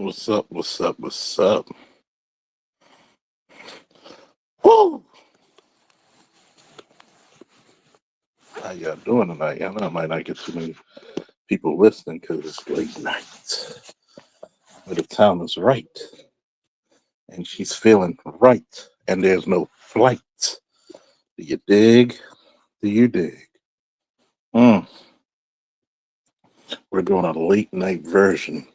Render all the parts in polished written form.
What's up? What's up? What's up? Woo! How y'all doing tonight? I know I might not get too many people listening because it's late night. But the town is right, and she's feeling right, and there's no flight. Do you dig? Do you dig? Mm, we're doing a late night version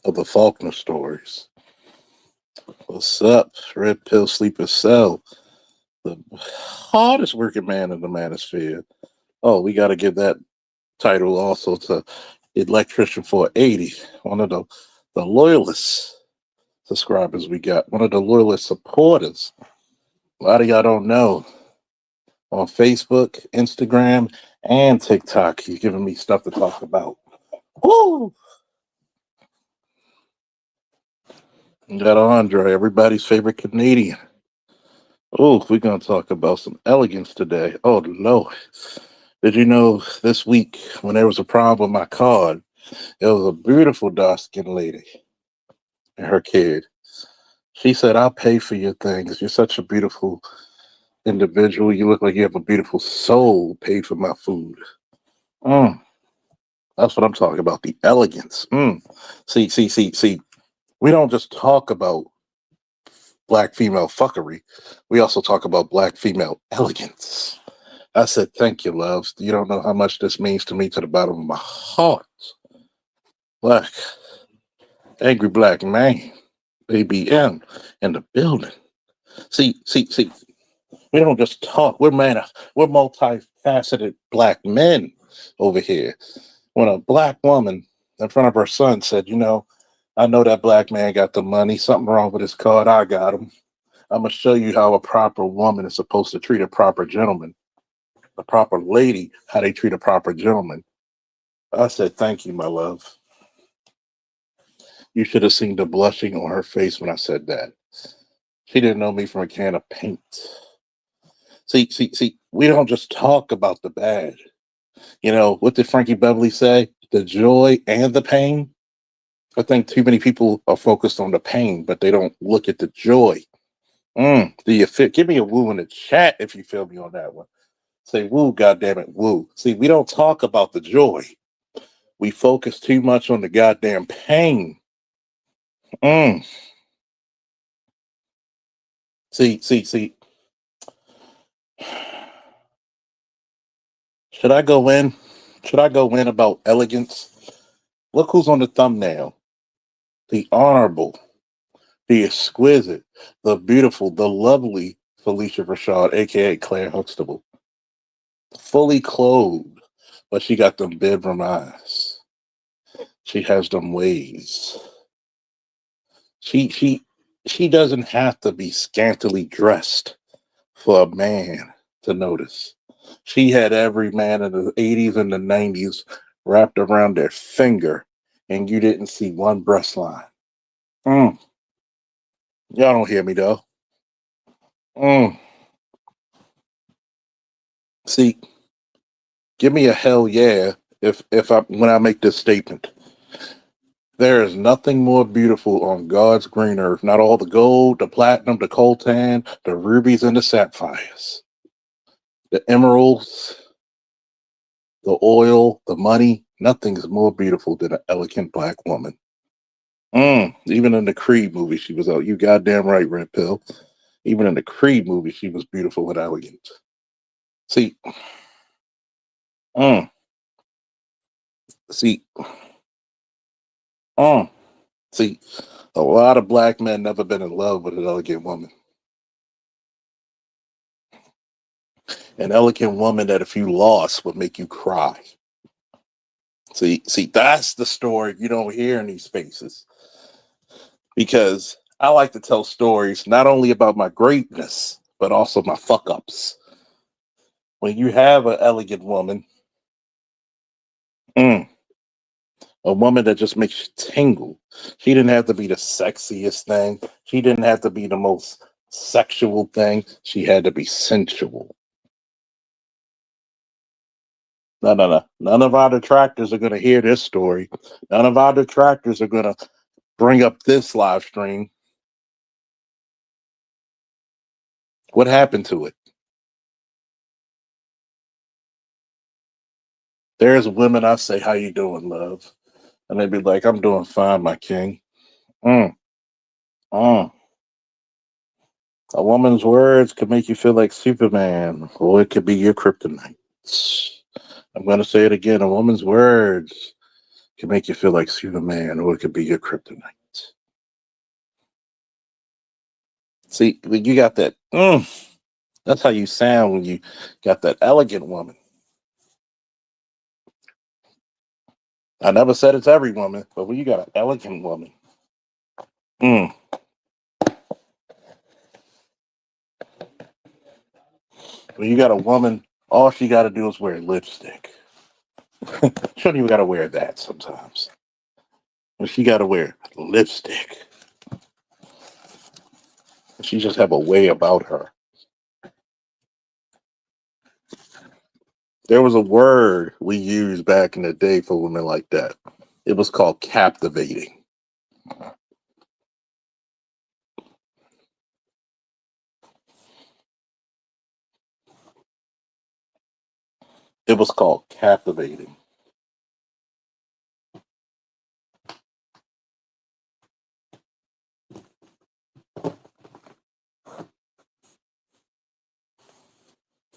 of the Faulkner stories. What's up? Red Pill Sleeper Cell, the hardest working man in the manosphere. Oh, we got to give that title also to Electrician 480, one of the loyalist subscribers we got, one of the loyalist supporters. A lot of y'all don't know. On Facebook, Instagram, and TikTok, he's giving me stuff to talk about. Woo! We got Andre, everybody's favorite Canadian. Oh, we're going to talk about some elegance today. Oh, Lord. Did you know this week when there was a problem with my card, it was a beautiful dark skinned lady and her kid. She said, I'll pay for your things. You're such a beautiful individual. You look like you have a beautiful soul. Pay for my food. Mm, that's what I'm talking about. The elegance. See. We don't just talk about black female fuckery. We also talk about black female elegance. I said, thank you, loves. You don't know how much this means to me to the bottom of my heart. Black, angry black man, ABM in the building. See. We don't just talk. We're multifaceted black men over here. When a black woman in front of her son said, I know that black man got the money. Something wrong with his card. I got him. I'm gonna show you how a proper woman is supposed to treat a proper gentleman, a proper lady, how they treat a proper gentleman. I said, thank you, my love. You should have seen the blushing on her face when I said that. She didn't know me from a can of paint. See, we don't just talk about the bad. What did Frankie Beverly say? The joy and the pain. I think too many people are focused on the pain, but they don't look at the joy. Do you fit? Give me a woo in the chat if you feel me on that one. Say woo, goddamn it, woo. See, we don't talk about the joy. We focus too much on the goddamn pain. Mm. See. Should I go in? Should I go in about elegance? Look who's on the thumbnail. The honorable, the exquisite, the beautiful, the lovely Felicia Rashad, aka Claire Huxtable. Fully clothed, but she got them bedroom eyes. She has them ways. She she she doesn't have to be scantily dressed for a man to notice. She had every man in the 80s and the 90s wrapped around their finger, and you didn't see one breast line. Mm. Y'all don't hear me though. Mm. See, give me a hell yeah if I when I make this statement. There is nothing more beautiful on God's green earth. Not all the gold, the platinum, the coltan, the rubies, and the sapphires, the emeralds, the oil, the money. Nothing is more beautiful than an elegant black woman. Even in the Creed movie, she was out. You goddamn right, Red Pill. Even in the Creed movie, she was beautiful and elegant. See, mm, see, mm, see. A lot of black men never been in love with an elegant woman. An elegant woman that if you lost would make you cry. See, that's the story you don't hear in these spaces. Because I like to tell stories not only about my greatness, but also my fuck ups. When you have an elegant woman, mm, a woman that just makes you tingle, she didn't have to be the sexiest thing. She didn't have to be the most sexual thing. She had to be sensual. No, no, no. None of our detractors are going to hear this story. None of our detractors are going to bring up this live stream. What happened to it? There's women I say, "How you doing, love?" And they'd be like, "I'm doing fine, my king." Mm, mm. A woman's words could make you feel like Superman, or it could be your kryptonite. I'm going to say it again. A woman's words can make you feel like Superman, or it could be your kryptonite. See, when you got that, that's how you sound when you got that elegant woman. I never said it's every woman, but when you got an elegant woman, mm, when you got a woman, all she got to do is wear lipstick. She don't even got to wear that sometimes. But she got to wear lipstick. She just have a way about her. There was a word we used back in the day for women like that. It was called captivating. It was called captivating.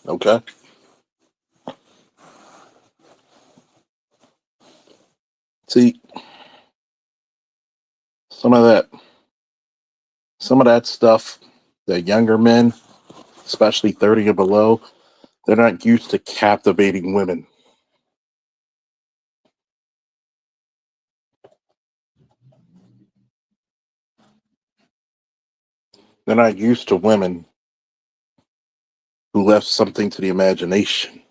Okay. See, some of that, some of that stuff that younger men, especially 30 or below, they're not used to captivating women. They're not used to women who left something to the imagination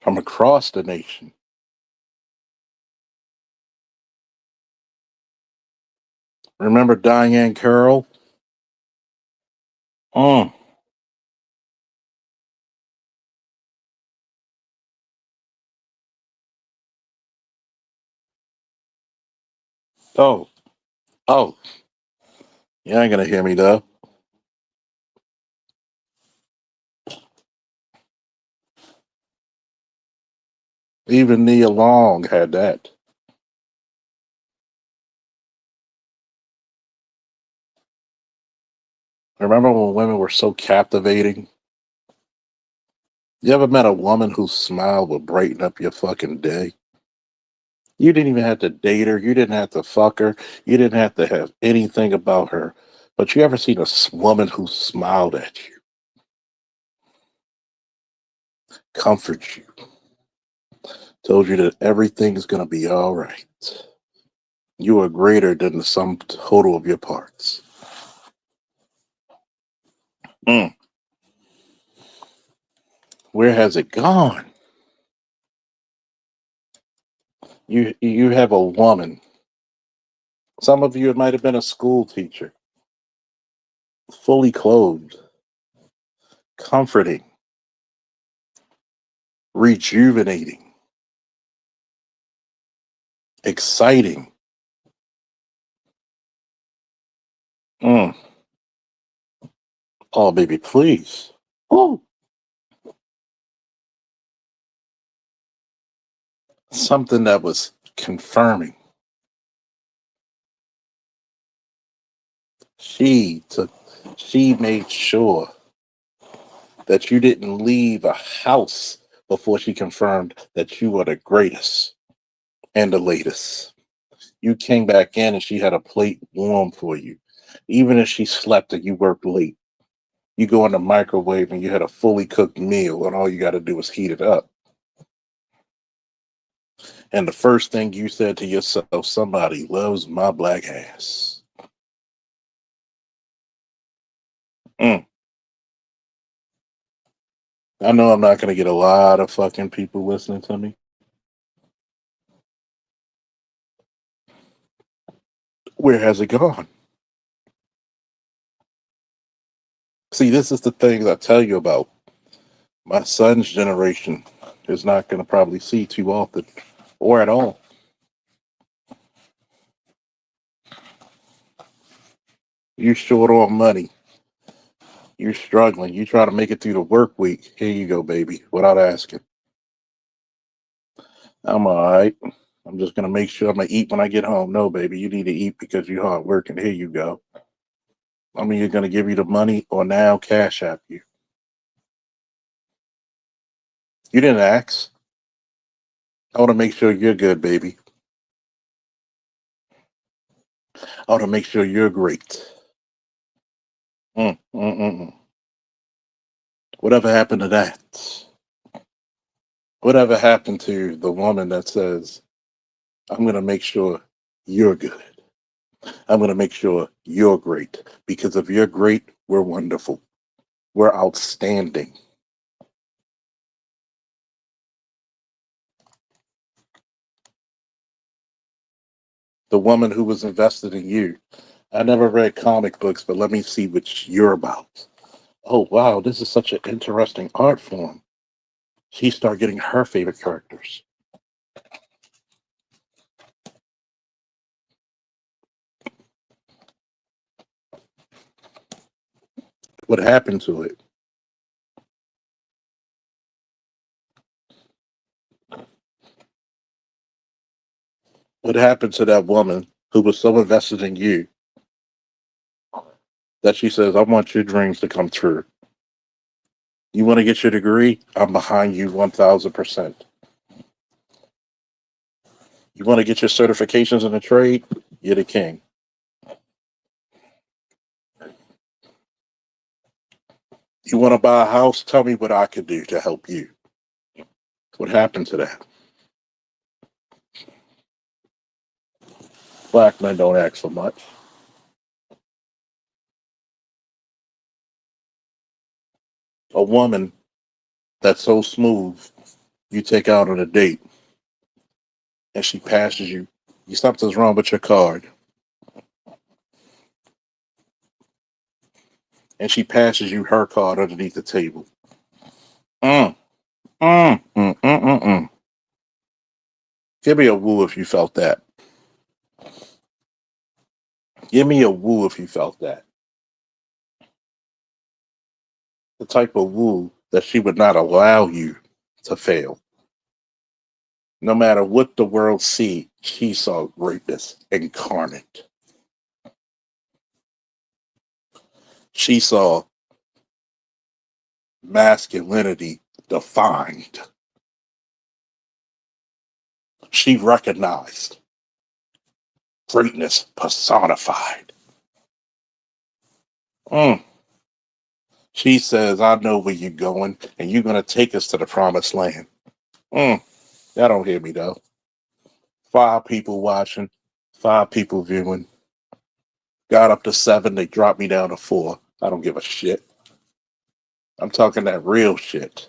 from across the nation. Remember Diane Carroll? Mm. Oh, oh, you ain't gonna hear me though. Even Nia Long had that. Remember when women were so captivating? You ever met a woman whose smile would brighten up your fucking day? You didn't even have to date her. You didn't have to fuck her. You didn't have to have anything about her. But you ever seen a woman who smiled at you, comforts you, told you that everything's going to be all right? You are greater than the sum total of your parts. Mm. Where has it gone? You have a woman. Some of you, it might have been a school teacher, fully clothed, comforting, rejuvenating, exciting. Mm. Oh, baby, please. Oh, something that was confirming. She took, she made sure that you didn't leave a house before she confirmed that you were the greatest and the latest. You came back in and she had a plate warm for you. Even if she slept and you worked late, you go in the microwave and you had a fully cooked meal, and all you got to do is heat it up. And the first thing you said to yourself, somebody loves my black ass. Mm. I know I'm not going to get a lot of fucking people listening to me. Where has it gone? See, this is the thing I tell you about my son's generation. is not going to probably see too often or at all. You're short on money. You're struggling. You try to make it through the work week. Here you go, baby, without asking. I'm all right. I'm just going to make sure I'm going to eat when I get home. No, baby, you need to eat because you're hard working. Here you go. I mean, you're going to give you the money or now cash app you. You didn't ask. I want to make sure you're good, baby. I want to make sure you're great. Mm, mm, mm, mm. Whatever happened to that? Whatever happened to the woman that says, I'm going to make sure you're good? I'm going to make sure you're great. Because if you're great, we're wonderful. We're outstanding. The woman who was invested in you. I never read comic books, but let me see what you're about. Oh, wow, this is such an interesting art form. She started getting her favorite characters. What happened to it? What happened to that woman who was so invested in you that she says, I want your dreams to come true? You want to get your degree? I'm behind you 1000%. You want to get your certifications in the trade? You're the king. You want to buy a house? Tell me what I could do to help you. What happened to that? Black men don't ask for much. A woman that's so smooth, you take out on a date and she passes you. You something's wrong with your card, and she passes you her card underneath the table. Mm, mm. Give me a woo if you felt that. Give me a woo if you felt that. The type of woo that she would not allow you to fail. No matter what the world see, she saw greatness incarnate. She saw masculinity defined. She recognized greatness personified. Mm. She says, I know where you're going, and you're going to take us to the promised land. Mm. That don't hear me, though. 5 people watching, 5 people viewing. Got up to 7, they dropped me down to 4. I don't give a shit. I'm talking that real shit.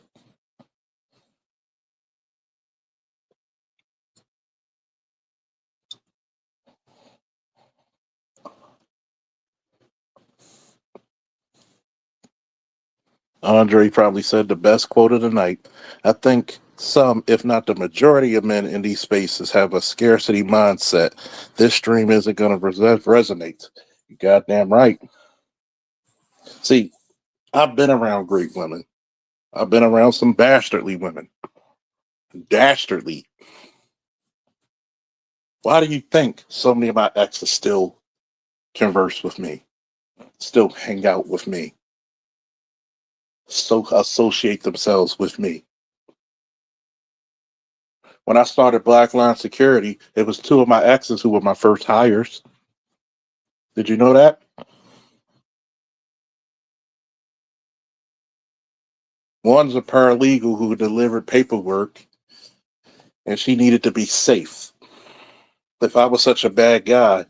Andre probably said the best quote of the night. I think some, if not the majority of men in these spaces, have a scarcity mindset. This stream isn't going to resonate. You goddamn right. See, I've been around great women. I've been around some bastardly women. Dastardly. Why do you think so many of my exes still converse with me, still hang out with me, so associate themselves with me? When I started Black Line Security, it was 2 of my exes who were my first hires. Did you know that? One's a paralegal who delivered paperwork, and she needed to be safe. If I was such a bad guy,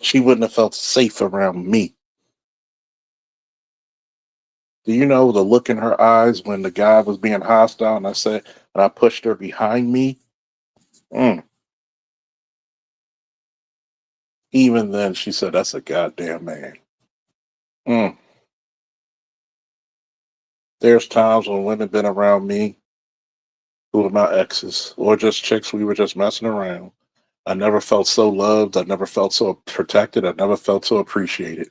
she wouldn't have felt safe around me. Do you know the look in her eyes when the guy was being hostile and I pushed her behind me? Mm. Even then, she said, that's a goddamn man. Mm. There's times when women been around me who were my exes or just chicks we were just messing around. I never felt so loved. I never felt so protected. I never felt so appreciated.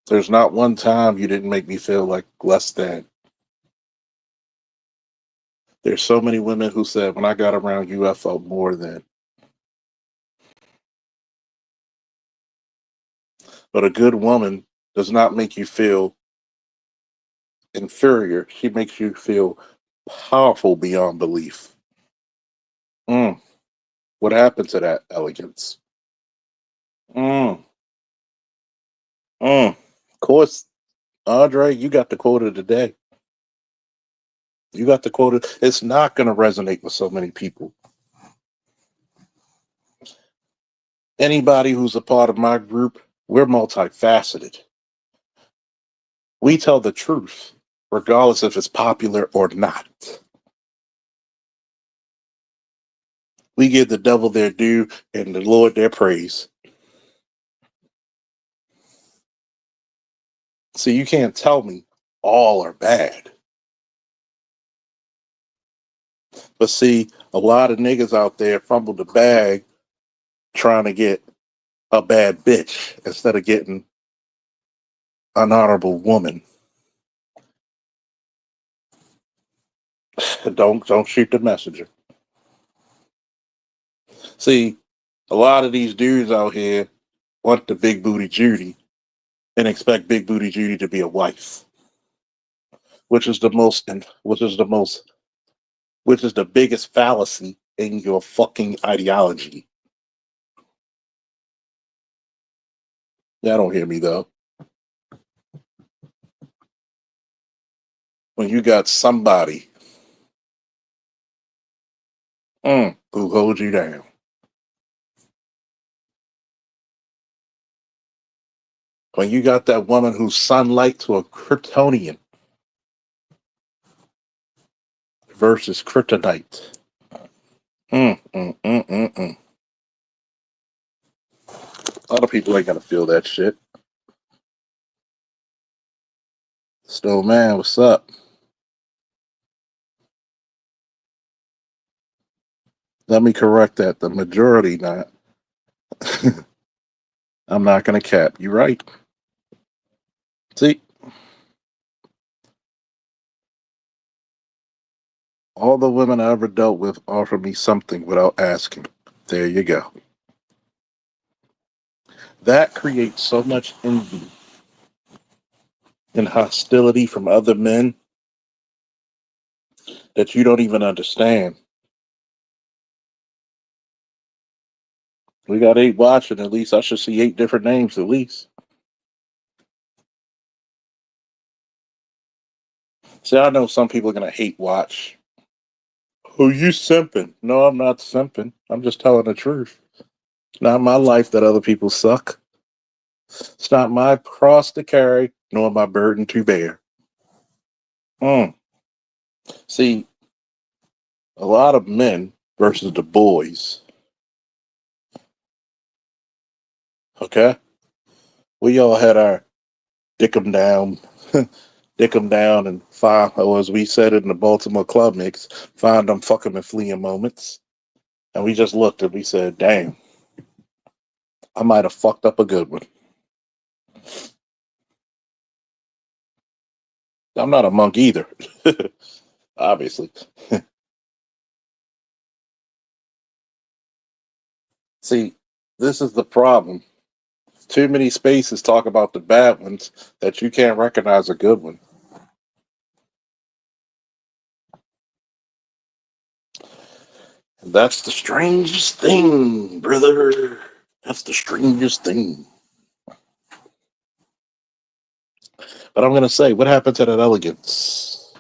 There's not one time you didn't make me feel like less than. There's so many women who said, when I got around you, I felt more than. But a good woman does not make you feel inferior. She makes you feel powerful beyond belief. Mm. What happened to that elegance? Mm. Mm. Of course, Andre, you got the quote of the day. You got the quote. It's not going to resonate with so many people. Anybody who's a part of my group, we're multifaceted. We tell the truth, regardless if it's popular or not. We give the devil their due and the Lord their praise. See, you can't tell me all are bad. But see, a lot of niggas out there fumble the bag trying to get a bad bitch instead of getting an honorable woman. Don't shoot the messenger. See, a lot of these dudes out here want the big booty Judy and expect big booty Judy to be a wife, which is the biggest fallacy in your fucking ideology. Y'all don't hear me though. When you got somebody who holds you down, when you got that woman who's sunlight to a Kryptonian versus kryptonite. Mm. Other people ain't gonna feel that shit. Still, man, what's up? Let me correct that. The majority not. I'm not gonna cap. You right. See, all the women I ever dealt with offered me something without asking. There you go. That creates so much envy and hostility from other men that you don't even understand. We got 8 watching at least. I should see 8 different names at least. See, I know some people are gonna hate watch. Who you simping? No, I'm not simping. I'm just telling the truth. It's not my life that other people suck. It's not my cross to carry, nor my burden to bear. Mm. See, a lot of men versus the boys. Okay, we all had our dick 'em down, dick 'em down, and find, or as we said it in the Baltimore club mix, find them, fuck 'em, and flee 'em moments. And we just looked and we said, "Damn, I might have fucked up a good one." I'm not a monk either, obviously. See, this is the problem. Too many spaces talk about the bad ones that you can't recognize a good one. And that's the strangest thing, brother. That's the strangest thing. But I'm gonna say, what happened to that elegance?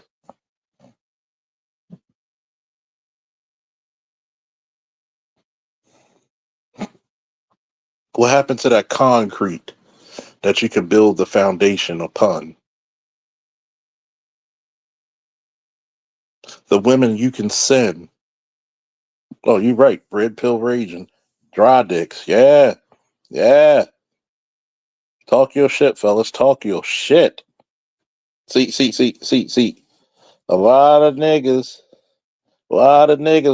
What happened to that concrete that you can build the foundation upon? The women you can send. Oh, you're right. Red pill raging, dry dicks. Yeah, yeah. Talk your shit, fellas. Talk your shit. See. A lot of niggas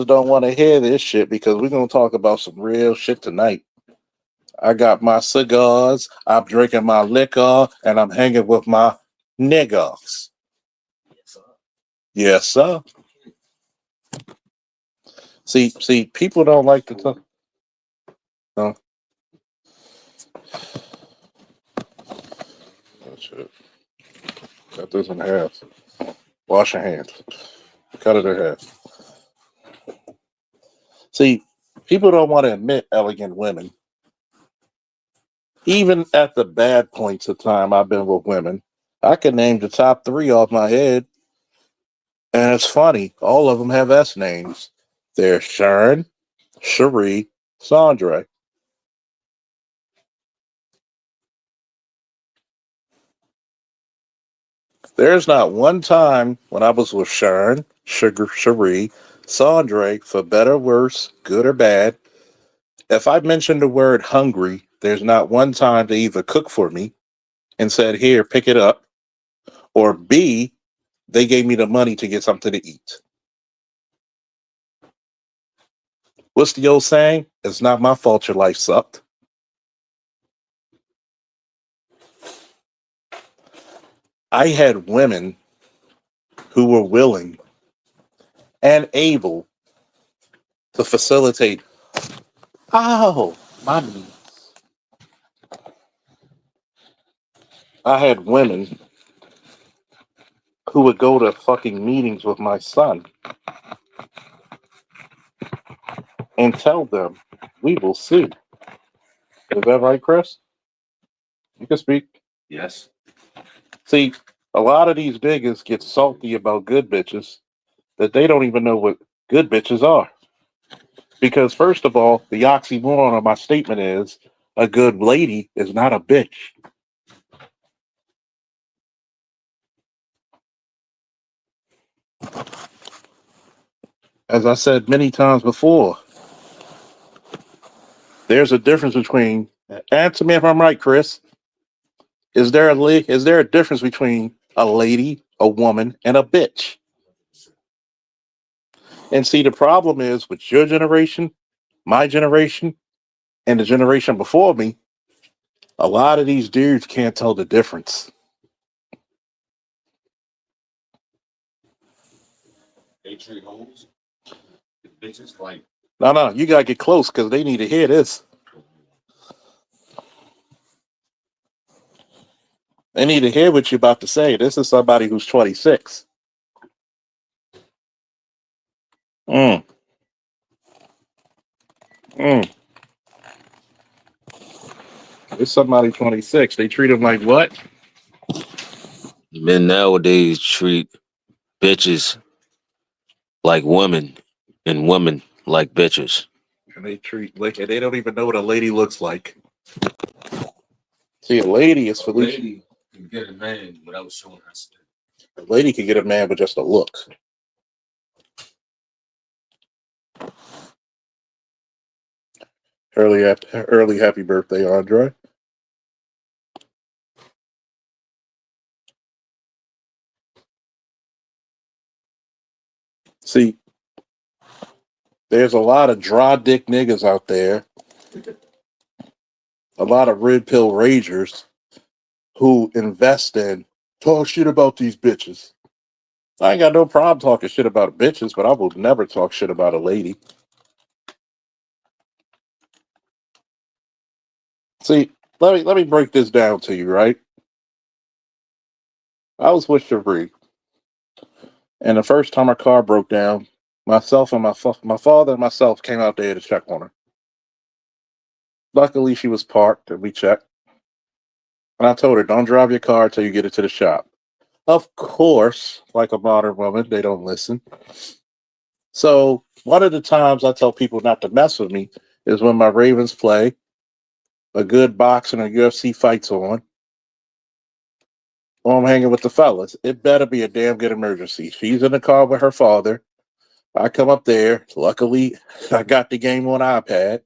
don't want to hear this shit because we're gonna talk about some real shit tonight. I got my cigars, I'm drinking my liquor, and I'm hanging with my niggas. Yes, sir. See, people don't like to talk. Oh, shit. Cut this in half. Wash your hands. Cut it in half. See, people don't want to admit elegant women. Even at the bad points of time I've been with women, I can name the top three off my head. And it's funny, all of them have S names. They're Sharon, Cherie, Sandra. There's not one time when I was with Sharon, Cherie, Sandra, for better or worse, good or bad. If I mentioned the word hungry, there's not one time they either cook for me and said, here, pick it up, or B, they gave me the money to get something to eat. What's the old saying? It's not my fault your life sucked. I had women who were willing and able to facilitate. Oh, my knee. I had women who would go to fucking meetings with my son and tell them, we will see. Is that right, Chris? You can speak. Yes. See, a lot of these niggas get salty about good bitches that they don't even know what good bitches are. Because, first of all, the oxymoron of my statement is a good lady is not a bitch. As I said many times before, there's a difference between, answer me if I'm right, Chris. Is there a difference between a lady, a woman, and a bitch? And see, the problem is with your generation, my generation, and the generation before me, a lot of these dudes can't tell the difference. They treat hoes, bitches like. No, you gotta get close because they need to hear this. They need to hear what you're about to say. This is somebody who's 26. Mm, mm. It's somebody 26. They treat them like what? Men nowadays treat bitches like women and women like bitches. And they don't even know what a lady looks like. See, a lady is Felicia. Lady can get a man without showing her skin. A lady can get a man with just a look. Early happy birthday, Andre. See, there's a lot of draw dick niggas out there, a lot of red pill ragers who invest in talk shit about these bitches. I ain't got no problem talking shit about bitches, but I will never talk shit about a lady. See, let me break this down to you, right? I was with Cherie, and the first time her car broke down, myself and my father and myself came out there to check on her. Luckily, she was parked, and we checked. And I told her, "Don't drive your car until you get it to the shop." Of course, like a modern woman, they don't listen. So one of the times I tell people not to mess with me is when my Ravens play, a good boxing or UFC fight's on, or I'm hanging with the fellas. It better be a damn good emergency. She's in the car with her father. I come up there. Luckily, I got the game on iPad.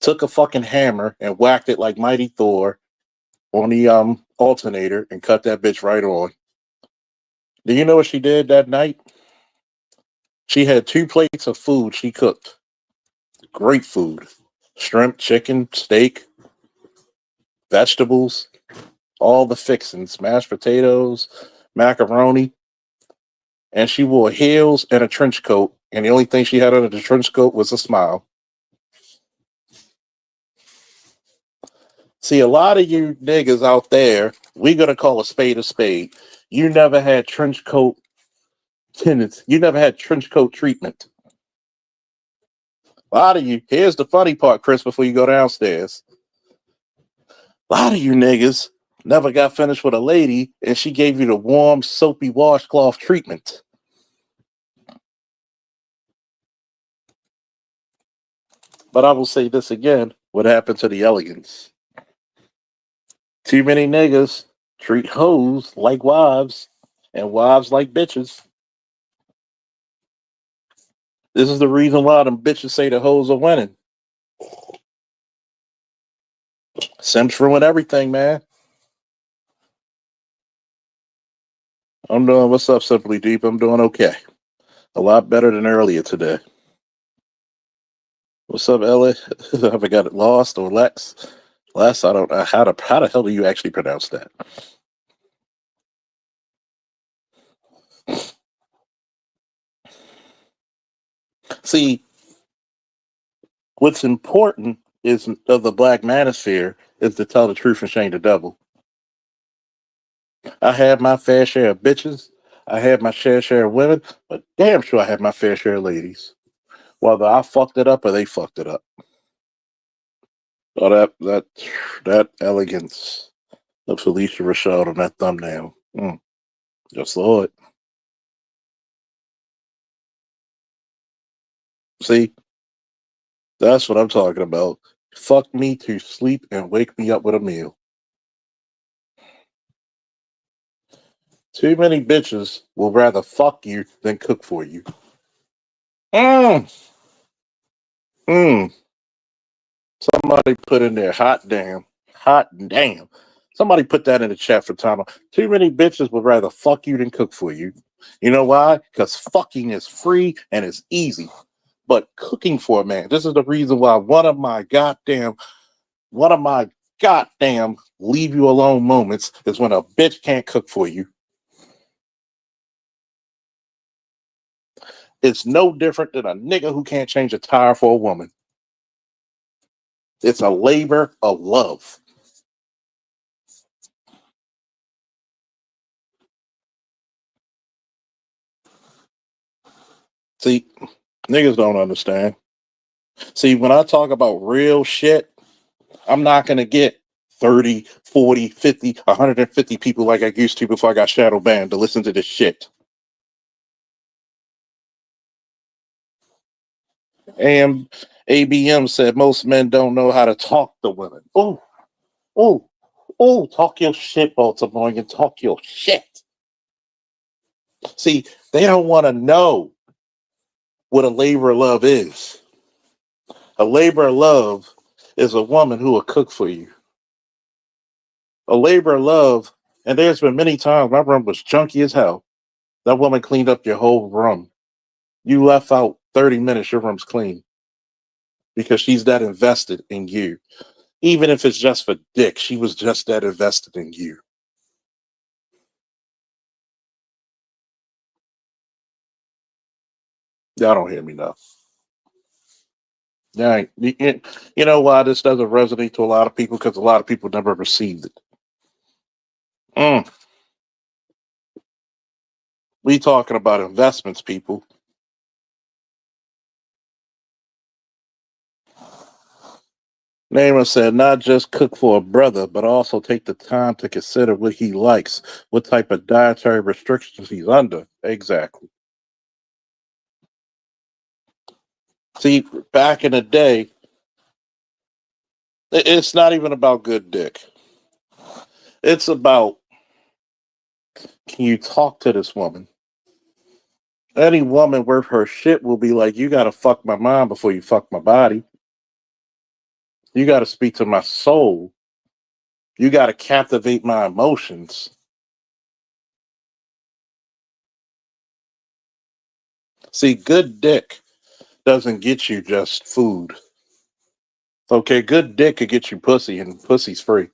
Took a fucking hammer and whacked it like Mighty Thor on the alternator and cut that bitch right on. Do you know what she did that night? She had 2 plates of food she cooked. Great food. Shrimp, chicken, steak, vegetables, all the fixings, mashed potatoes, macaroni. And she wore heels and a trench coat. And the only thing she had under the trench coat was a smile. See, a lot of you niggas out there, we gonna call a spade a spade. You never had trench coat tenants. You never had trench coat treatment. A lot of you, here's the funny part, Chris, before you go downstairs. A lot of you niggas never got finished with a lady and she gave you the warm, soapy washcloth treatment. But I will say this again, what happened to the elegance? Too many niggas treat hoes like wives and wives like bitches. This is the reason why them bitches say the hoes are winning. Simps ruin everything, man. I'm doing, what's up, Simply Deep? I'm doing okay. A lot better than earlier today. What's up, Ellie? Have I got it lost or Lex? Les, I don't know. How the hell do you actually pronounce that? See, what's important is of the black manosphere is to tell the truth and shame the devil. I had my fair share of bitches. I had my share of women, but damn sure I had my fair share of ladies. Whether I fucked it up or they fucked it up. Oh, that elegance of Felicia Rashad on that thumbnail. Just saw it. See, that's what I'm talking about. Fuck me to sleep and wake me up with a meal. Too many bitches will rather fuck you than cook for you. Mm, mm. Somebody put in there, hot damn. Hot damn. Somebody put that in the chat for Tom. Too many bitches would rather fuck you than cook for you. You know why? Because fucking is free and it's easy. But cooking for a man, this is the reason why one of my goddamn leave you alone moments is when a bitch can't cook for you. It's no different than a nigga who can't change a tire for a woman. It's a labor of love. See, niggas don't understand. See, when I talk about real shit, I'm not going to get 30, 40, 50, 150 people like I used to before I got shadow banned to listen to this shit. And ABM said most men don't know how to talk to women. Oh, talk your shit, Baltimorean. Talk your shit. See, they don't want to know what a labor of love is. A labor of love is a woman who will cook for you. A labor of love, and there's been many times my room was junky as hell. That woman cleaned up your whole room. You left out 30 minutes, your room's clean because she's that invested in you. Even if it's just for dick, she was just that invested in you. Y'all don't hear me now. Yeah, you know why this doesn't resonate to a lot of people? Because a lot of people never received it. Mm. We talking about investments, people. Naaman said, not just cook for a brother, but also take the time to consider what he likes, what type of dietary restrictions he's under. Exactly. See, back in the day, it's not even about good dick. It's about, can you talk to this woman? Any woman worth her shit will be like, you gotta fuck my mind before you fuck my body. You got to speak to my soul. You got to captivate my emotions. See, good dick doesn't get you just food. Okay, good dick could get you pussy, and pussy's free.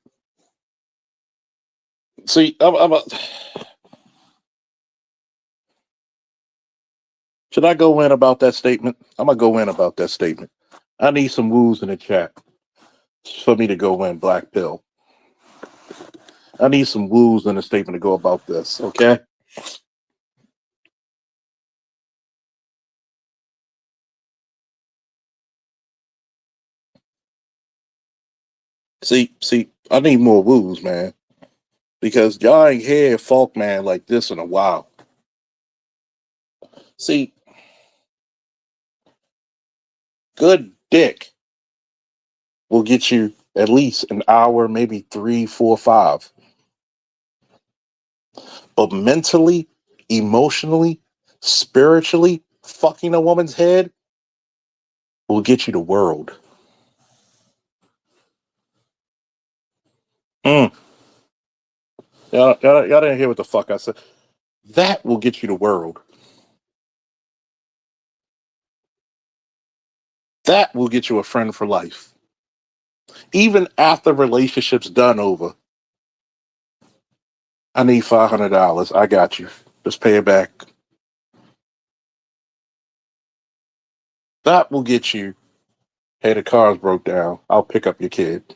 See, should I go in about that statement? I'm gonna go in about that statement. I need some woos in the chat for me to go in. Black pill. I need some woos in the statement to go about this. Okay. See, I need more woos, man, because y'all ain't heard folk man like this in a while. See, good dick will get you at least an hour, maybe three, four, five. But mentally, emotionally, spiritually, fucking a woman's head will get you the world. Mm. Y'all didn't hear what the fuck I said. That will get you the world. That will get you a friend for life. Even after relationship's done over, I need $500. I got you. Just pay it back. That will get you. Hey, the car's broke down. I'll pick up your kid.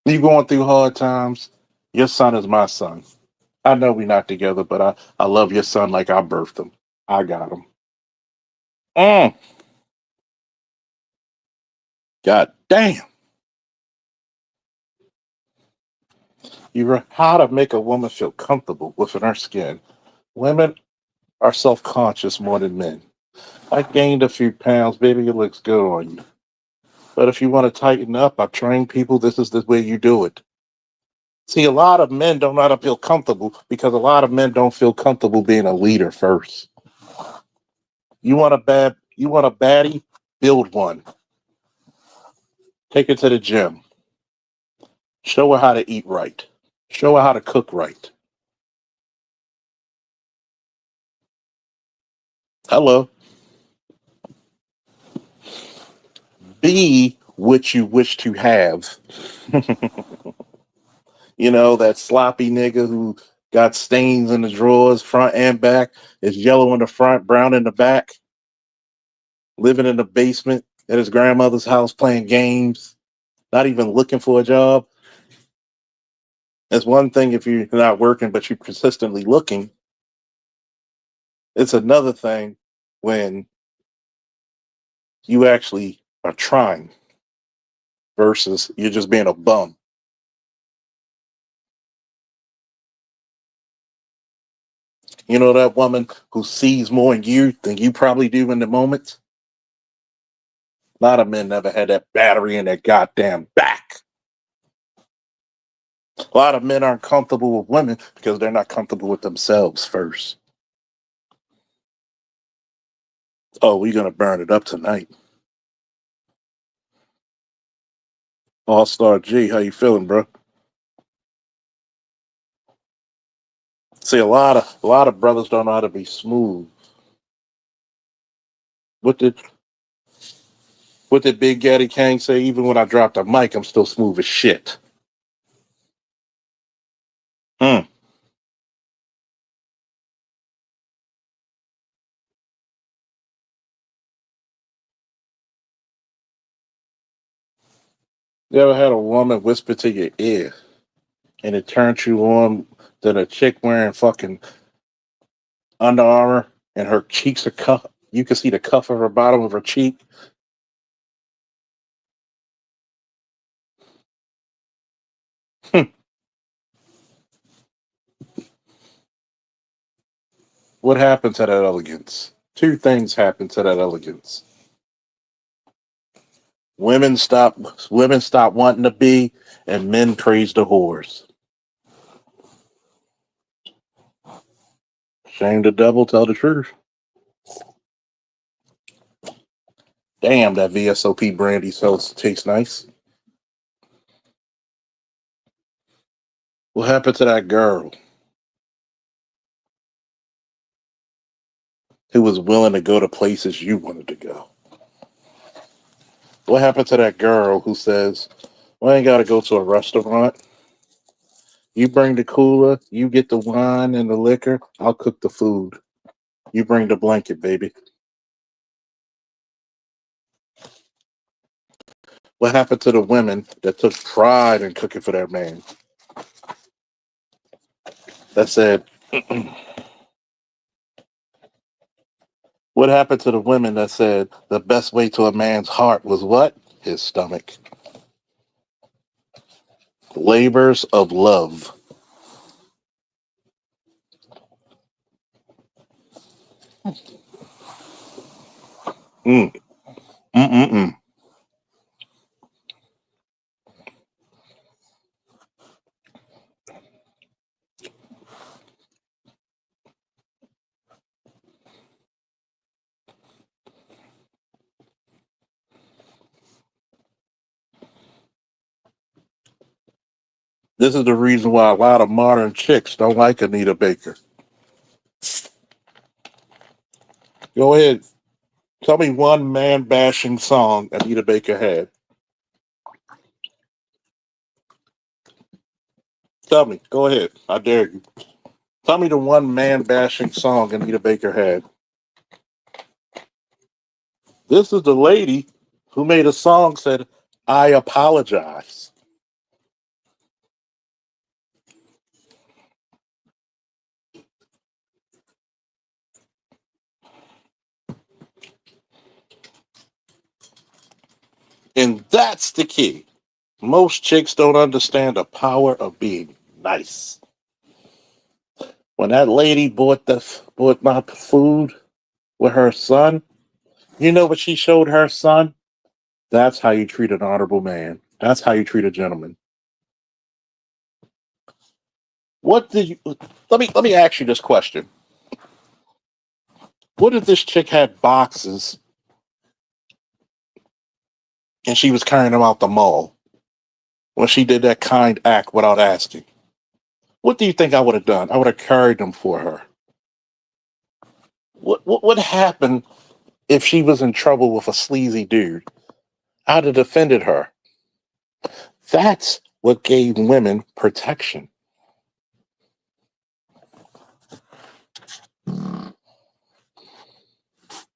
You going through hard times? Your son is my son. I know we're not together, but I love your son like I birthed him. I got him. Mm, God damn. How to make a woman feel comfortable within her skin. Women are self conscious more than men. I gained a few pounds, baby. It looks good on you. But if you want to tighten up, I've trained people. This is the way you do it. See, a lot of men don't know how to feel comfortable because a lot of men don't feel comfortable being a leader first. You want a baddie? Build one. Take her to the gym. Show her how to eat right. Show her how to cook right. Hello. Be what you wish to have. That sloppy nigga who got stains in the drawers, front and back, is yellow in the front, brown in the back, living in the basement at his grandmother's house playing games, not even looking for a job. It's one thing if you're not working, but you're consistently looking. It's another thing when you actually are trying versus you're just being a bum. You know that woman who sees more in you than you probably do in the moment? A lot of men never had that battery in their goddamn back. A lot of men aren't comfortable with women because they're not comfortable with themselves first. Oh, we're gonna burn it up tonight. All Star G, how you feeling, bro? See, a lot of brothers don't know how to be smooth. What did what did Big Daddy Kane say? Even when I drop the mic, I'm still smooth as shit. Mm. You ever had a woman whisper to your ear and it turned you on to the chick wearing fucking Under Armour and her cheeks are cuff? You can see the cuff of her bottom of her cheek. What happened to that elegance? Two things happen to that elegance. Women stop wanting to be, and men praise the whores. Shame the devil, tell the truth. Damn, that VSOP brandy sauce tastes nice. What happened to that girl who was willing to go to places you wanted to go? What happened to that girl who says, well, I ain't got to go to a restaurant. You bring the cooler, you get the wine and the liquor, I'll cook the food. You bring the blanket, baby. What happened to the women that took pride in cooking for their man? That said, what happened to the women that said the best way to a man's heart was what? His stomach. Labors of love. Mm, mm. This is the reason why a lot of modern chicks don't like Anita Baker. Go ahead. Tell me one man bashing song Anita Baker had. Tell me. Go ahead. I dare you. Tell me the one man bashing song Anita Baker had. This is the lady who made a song said, I apologize. And that's the key. Most chicks don't understand the power of being nice. When that lady bought my food with her son, you know what she showed her son? That's how you treat an honorable man. That's how you treat a gentleman. What did you let me ask you this question. What if this chick had boxes and she was carrying them out the mall when she did that kind act without asking? What do you think I would have done? I would have carried them for her. What would happen if she was in trouble with a sleazy dude? I'd have defended her. That's what gave women protection.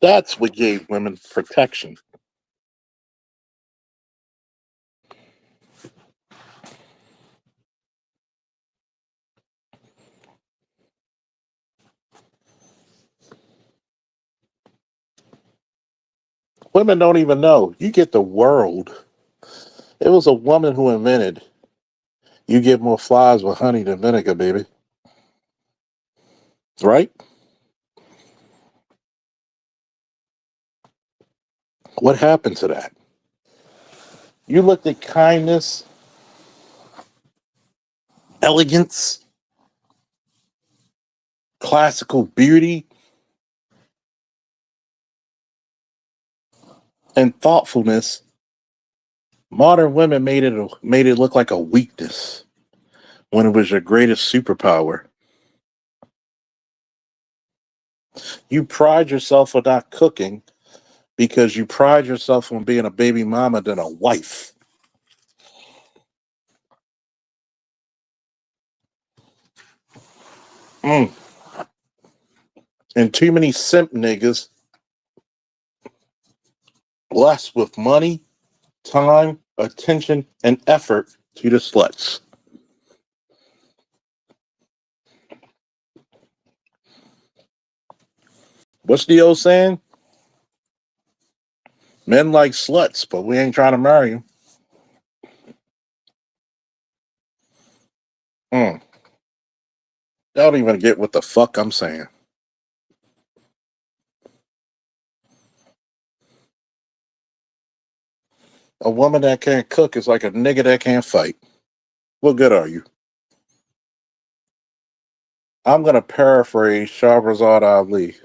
That's what gave women protection. Women don't even know. You get the world. It was a woman who invented you get more flies with honey than vinegar, baby. Right? What happened to that? You looked at kindness, elegance, classical beauty, and thoughtfulness. Modern women made it look like a weakness when it was your greatest superpower. You pride yourself on not cooking because you pride yourself on being a baby mama than a wife. Mm. And too many simp niggas blessed with money, time, attention, and effort to the sluts. What's the old saying? Men like sluts, but we ain't trying to marry them. Mm. Y'all don't even get what the fuck I'm saying. A woman that can't cook is like a nigga that can't fight. What good are you? I'm gonna paraphrase Shahrazad Ali.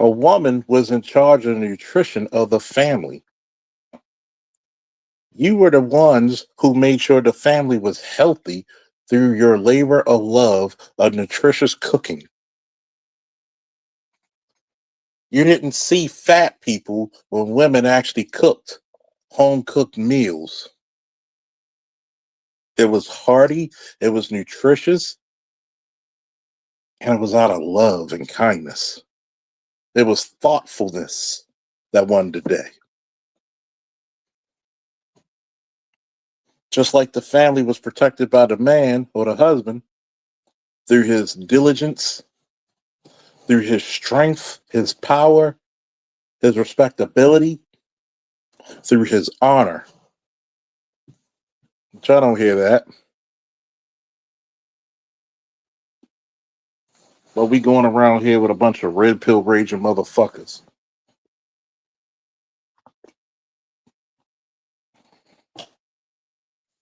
A woman was in charge of the nutrition of the family. You were the ones who made sure the family was healthy through your labor of love of nutritious cooking. You didn't see fat people when women actually cooked home cooked meals. It was hearty, it was nutritious, and it was out of love and kindness. It was thoughtfulness that won the day. Just like the family was protected by the man or the husband through his diligence, through his strength, his power, his respectability, through his honor. Which I don't hear that. But we going around here with a bunch of red pill raging motherfuckers.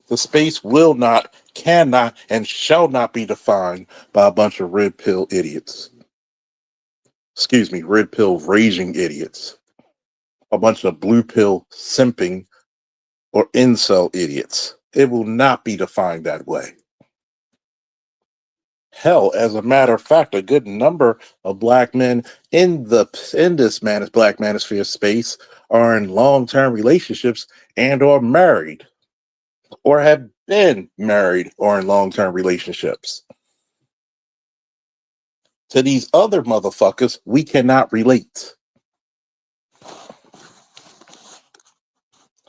The space will not, cannot, and shall not be defined by a bunch of red pill idiots. Excuse me, red pill raging idiots. A bunch of blue pill simping or incel idiots. It will not be defined that way. Hell, as a matter of fact, a good number of black men in this black manosphere space are in long-term relationships and or married or have been married or in long-term relationships. To these other motherfuckers, we cannot relate.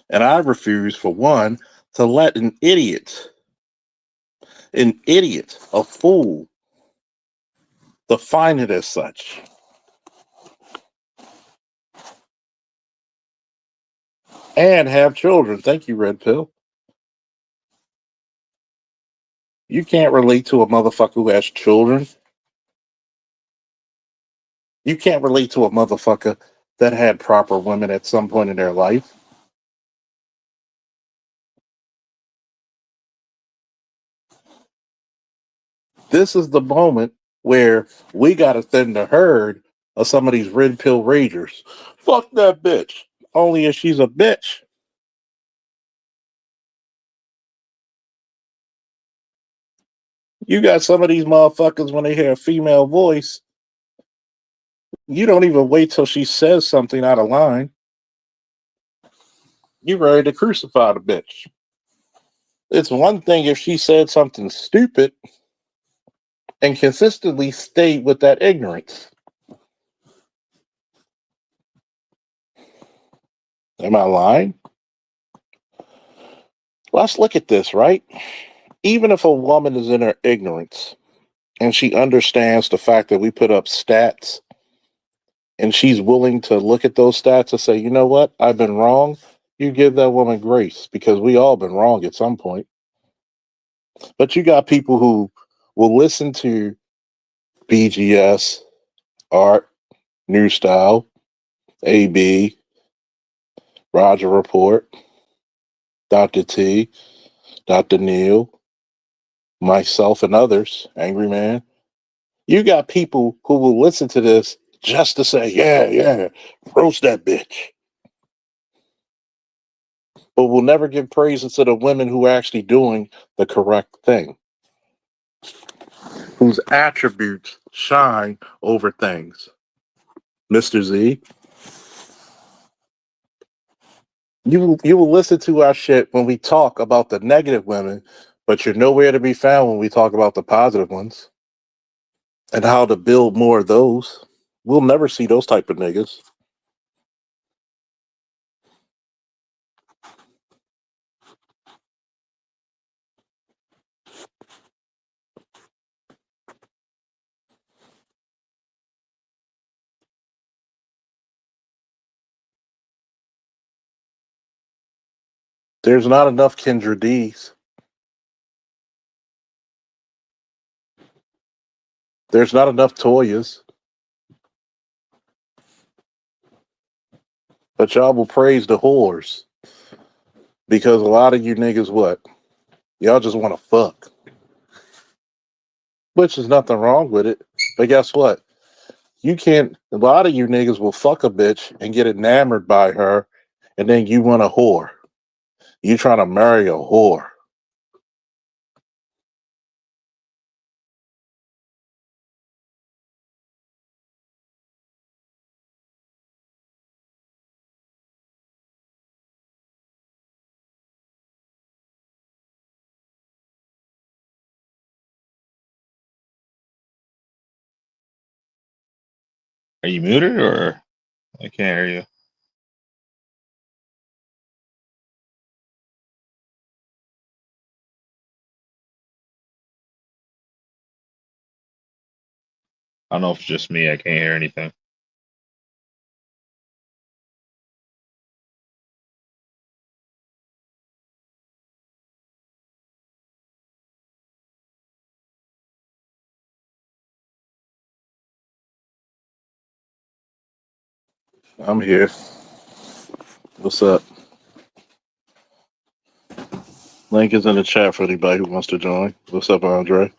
And I refuse, for one, to let an idiot, a fool, define it as such. And have children. Thank you, Red Pill. You can't relate to a motherfucker who has children. You can't relate to a motherfucker that had proper women at some point in their life. This is the moment where we got to thin the herd of some of these red pill ragers. Fuck that bitch. Only if she's a bitch. You got some of these motherfuckers when they hear a female voice, you don't even wait till she says something out of line. You ready to crucify the bitch. It's one thing if she said something stupid and consistently stayed with that ignorance. Am I lying? Let's look at this, right? Even if a woman is in her ignorance and she understands the fact that we put up stats and she's willing to look at those stats and say, you know what, I've been wrong, you give that woman grace because we all been wrong at some point. But you got people who will listen to BGS, Art, New Style, AB, Roger Report, Dr. T, Dr. Neil, myself, and others, Angry Man. You got people who will listen to this just to say, yeah, yeah, roast that bitch. But will never give praises to the women who are actually doing the correct thing, whose attributes shine over things. Mr. Z, you will listen to our shit when we talk about the negative women, but you're nowhere to be found when we talk about the positive ones and how to build more of those. We'll never see those type of niggas. There's not enough Kendra D's. There's not enough Toyas. But y'all will praise the whores because a lot of you niggas, what? Y'all just want to fuck, which is nothing wrong with it. But guess what? You can't. A lot of you niggas will fuck a bitch and get enamored by her, and then you want a whore. You trying to marry a whore. Are you muted or I can't hear you? I don't know if it's just me. I can't hear anything. I'm here. What's up? Link is in the chat for anybody who wants to join. What's up, Andre?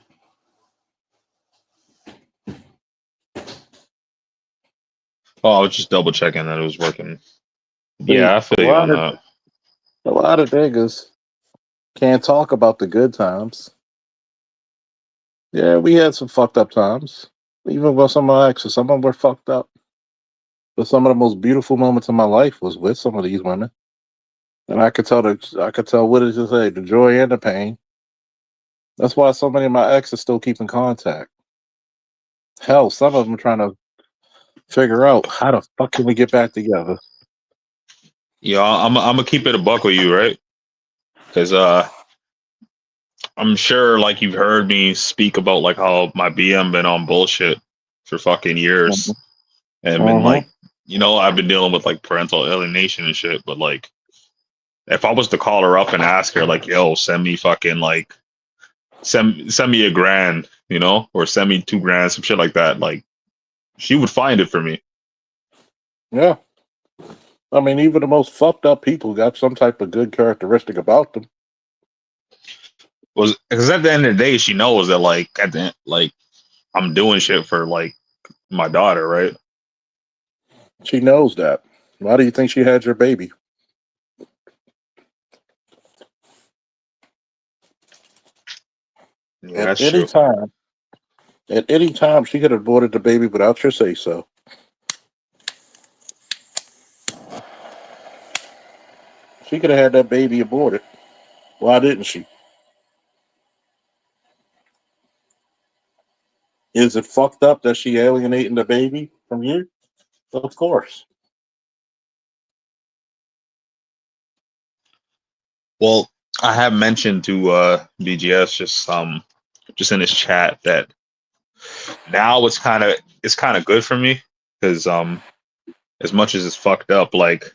Oh, I was just double checking that it was working. See, Yeah, I a feel you lot on of that. a lot of niggas can't talk about the good times. Yeah, we had some fucked up times. Even with some of my exes, some of them were fucked up. But some of the most beautiful moments of my life was with some of these women. And I could tell what did you say, the joy and the pain. That's why so many of my exes still keep in contact. Hell, some of them trying to figure out how the fuck can we get back together. Yeah, I'm gonna keep it a buck with you, right? Because I'm sure like you've heard me speak about like how my BM been on bullshit for fucking years and been Mm-hmm. like, I've been dealing with like parental alienation and shit. But like, if I was to call her up and ask her like, yo, send me fucking like send me $1,000, or send me $2,000, some shit like that, like she would find it for me. Yeah. I mean, even the most fucked up people got some type of good characteristic about them. Was because at the end of the day, she knows that like at the end, like I'm doing shit for like my daughter, right? She knows that. Why do you think she had your baby? Yeah, At that's any true. time, at any time, she could have aborted the baby without your say so. She could have had that baby aborted. Why didn't she? Is it fucked up that she alienating the baby from you? Of course. Well, I have mentioned to BGS just in his chat that now it's kind of good for me because as much as it's fucked up, like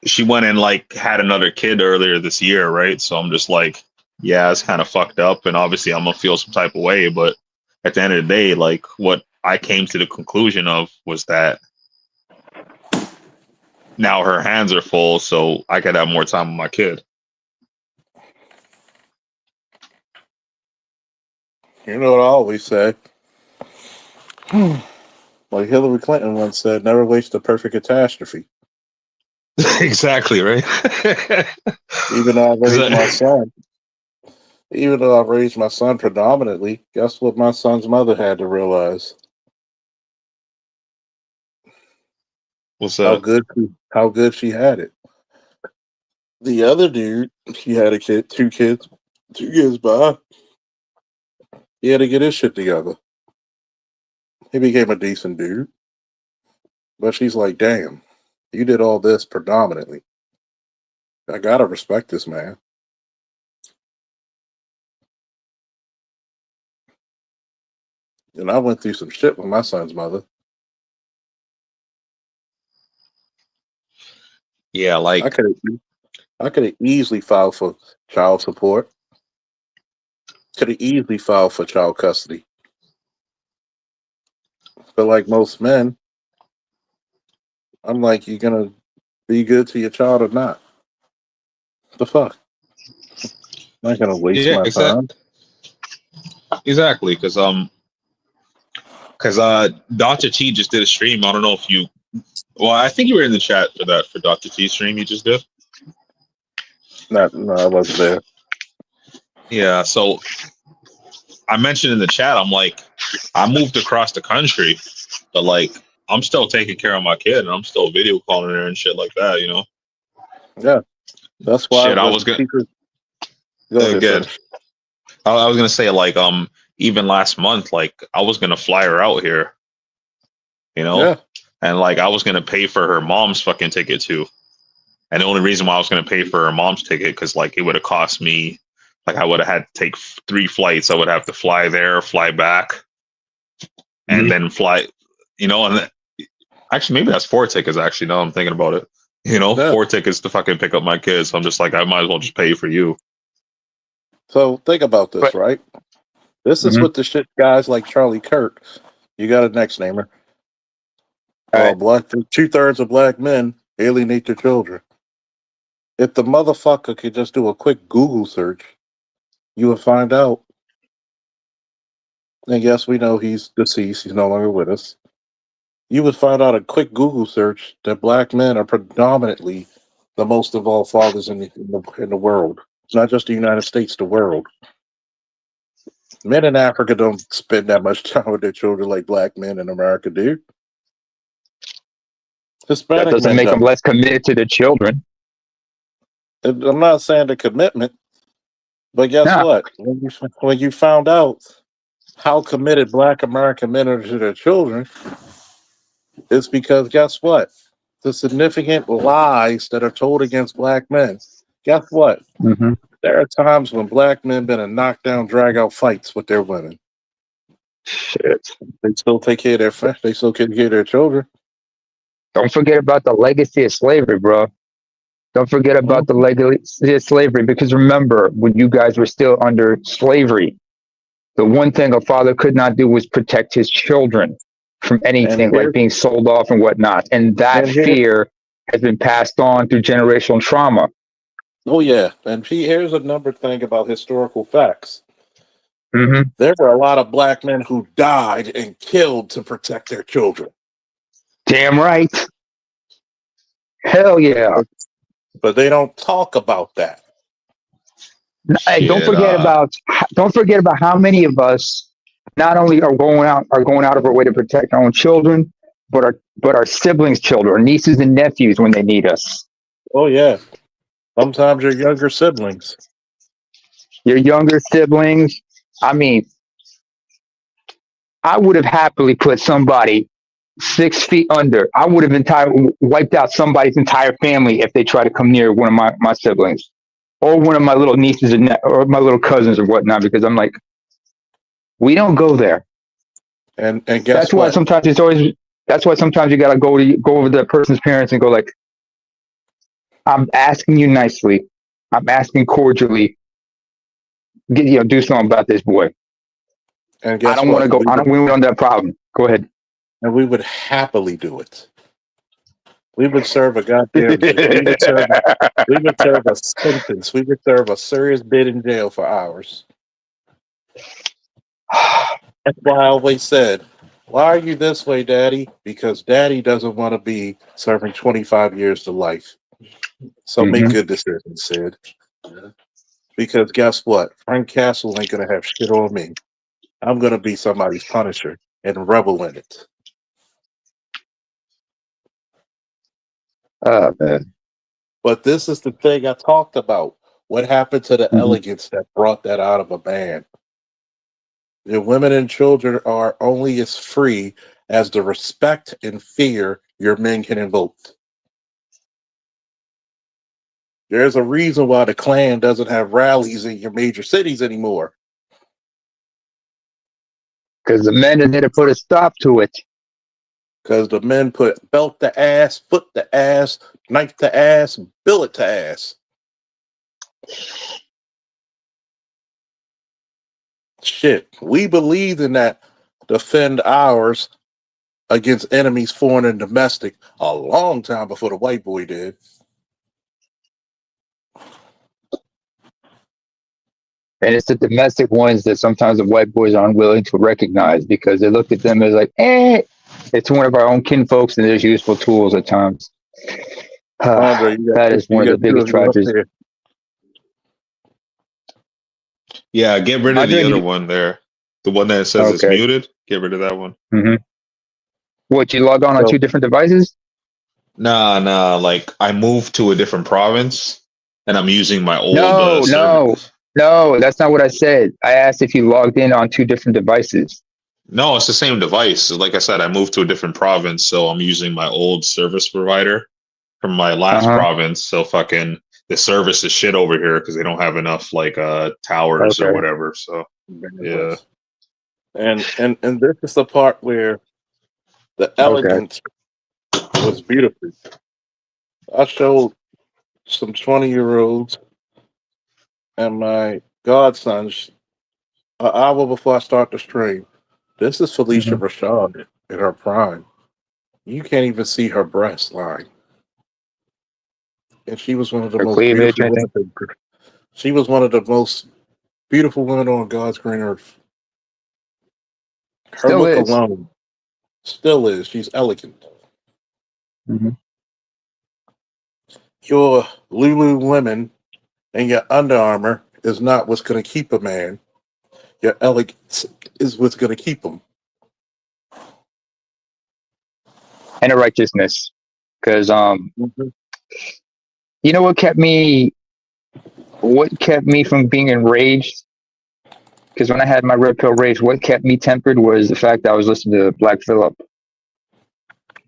she went and like had another kid earlier this year, right? So I'm just like, yeah, it's kind of fucked up, and obviously I'm gonna feel some type of way. But at the end of the day, like what I came to the conclusion of was that now her hands are full, so I could have more time with my kid. You know what I always say? Like Hillary Clinton once said, never waste a perfect catastrophe. Exactly, right? Even though I raised my Because son, even though I raised my son predominantly, guess what my son's mother had to realize? what's that? How good she had it. The other dude, he had a kid, 2 kids, 2 years by. He had to get his shit together. He became a decent dude. But she's like, damn, you did all this predominantly. I gotta respect this man. And I went through some shit with my son's mother. Yeah, I like could have I could have easily filed for child support. Could have easily filed for child custody. But like most men, I'm like, you gonna be good to your child or not? The fuck? I'm not gonna waste yeah, my time. exactly. Because Because Dr. T just did a stream. I don't know if you. Well, I think you were in the chat for that for Dr. T stream you just did. No, I wasn't there. Yeah. So I mentioned in the chat, I'm like, I moved across the country, but like, I'm still taking care of my kid, and I'm still video calling her and shit like that. You know. Yeah, that's why Shit, I when was gonna people go ahead, good. finish. I was gonna say like even last month, like I was gonna fly her out here, you know, Yeah, and like I was gonna pay for her mom's fucking ticket too. And the only reason why I was gonna pay for her mom's ticket because like it would have cost me, like I would have had to take 3 flights. I would have to fly there, fly back, and then fly, you know, and actually maybe that's 4 tickets. Actually, now I'm thinking about it, you know, yeah. 4 tickets to fucking pick up my kids. So I'm just like I might as well just pay for you. So think about this, But right? This is mhm. what the shit guys like Charlie Kirk. You got a next namer. All right. Black 2/3 of black men alienate their children. If the motherfucker could just do a quick Google search, you would find out. And yes, we know he's deceased. He's no longer with us. You would find out a quick Google search that black men are predominantly the most involved fathers in the world. Not just the United States, the world. Men in Africa don't spend that much time with their children like black men in America do. That Hispanic doesn't men make them don't. less committed to their children. And I'm not saying the commitment, but guess No. what? When you found out how committed black American men are to their children, it's because guess what? The significant lies that are told against black men. Guess what? Mm-hmm. There are times when black men been in knockdown, drag out fights with their women. Shit. They still take care of their friends. They still take care of their children. Don't forget about the legacy of slavery, bro. Don't forget about the Mhm. legacy of slavery, because remember, when you guys were still under slavery, the one thing a father could not do was protect his children from And anything like here, being sold off and whatnot. And that and here, fear has been passed on through generational trauma. oh yeah. And here's another thing about historical facts. Mm-hmm. There were a lot of black men who died and killed to protect their children. Damn right. Hell yeah. But they don't talk about that. Hey, Shit, don't forget about how many of us not only are going out of our way to protect our own children, but our siblings' children, our nieces and nephews when they need us. Oh yeah. Sometimes your younger siblings. Your younger siblings. I mean, I would have happily put somebody 6 feet under. I would have wiped out somebody's entire family if they try to come near one of my siblings or one of my little nieces or my little cousins or whatnot, because I'm like, we don't go there. And That's guess why what? sometimes it's always. That's why sometimes you gotta go over to the person's parents and go like, "I'm asking you nicely. I'm asking cordially. Do something about this boy. And I guess don't want to what? go. I don't want that problem. Go ahead." We would happily do it. We would serve a goddamn. We would serve a sentence. We would serve a serious bid in jail for hours. That's why I always said, "Why are you this way, Daddy?" Because Daddy doesn't want to be serving 25 years to life. So make hmm good decisions, Sid. Because guess what? Frank Castle ain't gonna have shit on me. I'm gonna be somebody's punisher and revel in it. Man. But this is the thing I talked about. What happened to the hmm elegance that brought that out of a man? Your women and children are only as free as the respect and fear your men can invoke. There's a reason why the Klan doesn't have rallies in your major cities anymore. Because the men are there to put a stop to it. Because the men put belt to ass, foot to ass, knife to ass, billet to ass. Shit, we believed in that defend ours against enemies, foreign and domestic, a long time before the white boy did. And it's the domestic ones that sometimes the white boys are unwilling to recognize because they look at them as like, it's one of our own kinfolks and there's useful tools at times. Andre, That is one you of the got two biggest of you up tragedies. here. Yeah, get rid of the Andre, other one there. The one that says it's okay. muted. Get rid of that one. Mm-hmm. What, you log on So, two different devices? Nah. Like I moved to a different province, and I'm using my old No, no, service. no. That's not what I said. I asked if you logged in on two different devices. No, it's the same device. Like I said, I moved to a different province, so I'm using my old service provider from my last Uh-huh. province. So fucking the service is shit over here because they don't have enough like towers or Okay. whatever. So yeah. and this is the part where the Okay. elegance was beautiful. I showed some 20-year-olds and my godsons an hour before I start the stream. This is Felicia Mm-hmm. Rashad in her prime. You can't even see her breast line. And she was one of the Or most cleavage, beautiful I women. think. She was one of the most beautiful women on God's green earth. Her Still look is. alone still is. She's elegant. Mm-hmm. Your Lululemon and your Under Armour is not what's going to keep a man. Your elegance is what's going to keep him. And a righteousness. Because Mm-hmm. you know what kept me from being enraged? Because when I had my red pill rage, what kept me tempered was the fact that I was listening to Black Phillip.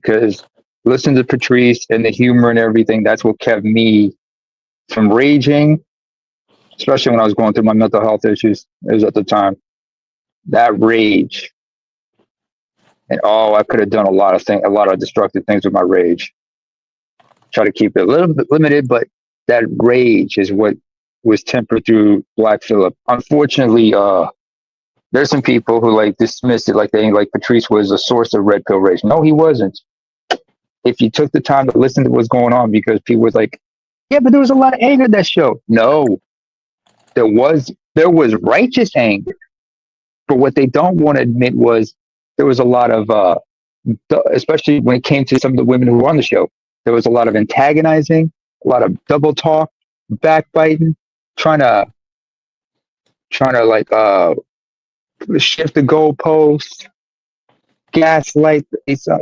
Because listening to Patrice and the humor and everything, that's what kept me from raging, especially when I was going through my mental health issues. It was at the time. That rage. And I could have done a lot of destructive things with my rage. Try to keep it a little bit limited, but that rage is what was tempered through Black Phillip. Unfortunately, there's some people who like dismissed it like Patrice was a source of red pill rage. No, he wasn't. If you took the time to listen to what's going on, because people was like, yeah, but there was a lot of anger in that show. No, there was righteous anger. But what they don't want to admit was there was a lot of especially when it came to some of the women who were on the show, there was a lot of antagonizing, a lot of double talk, backbiting, trying to like shift the goalposts, gaslight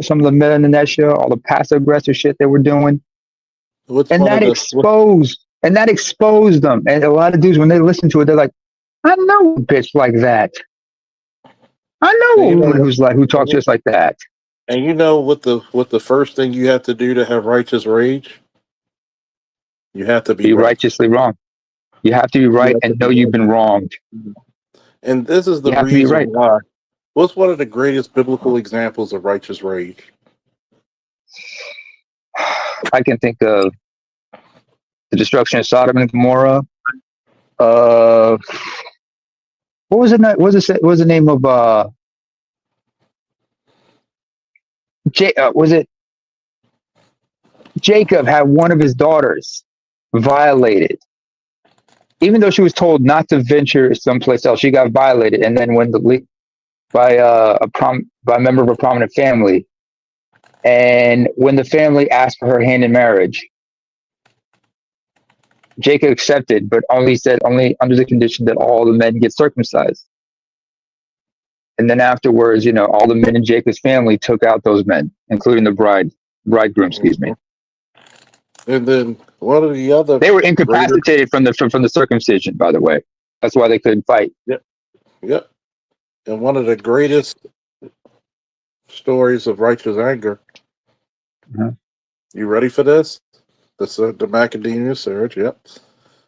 some of the men in that show, all the passive aggressive shit they were doing, What's and one of that the exposed them. And a lot of dudes, when they listen to it, they're like, I know a bitch like that. I know and a you know woman what who talks just like that. and you know what the first thing you have to do to have righteous rage? You have to be Be right. righteously wrong. You have to be You right have to and be know you've right. been wronged. And this is the You have to be reason right. why. What's one of the greatest biblical examples of righteous rage? I can think of the destruction of Sodom and Gomorrah. Uh, what was it? What was the name of was it Jacob had one of his daughters violated, even though she was told not to venture someplace else. She got violated, and then when by by a member of a prominent family, and when the family asked for her hand in marriage, Jacob accepted, but only under the condition that all the men get circumcised. And then afterwards, all the men in Jacob's family took out those men, including the bridegroom, excuse me. Mhm. And then one of the other They were greatest, incapacitated from the circumcision, by the way. That's why they couldn't fight. yep, yep, and one of the greatest stories of righteous anger. Mhm. You ready for this? The Macadamia surge. Yep,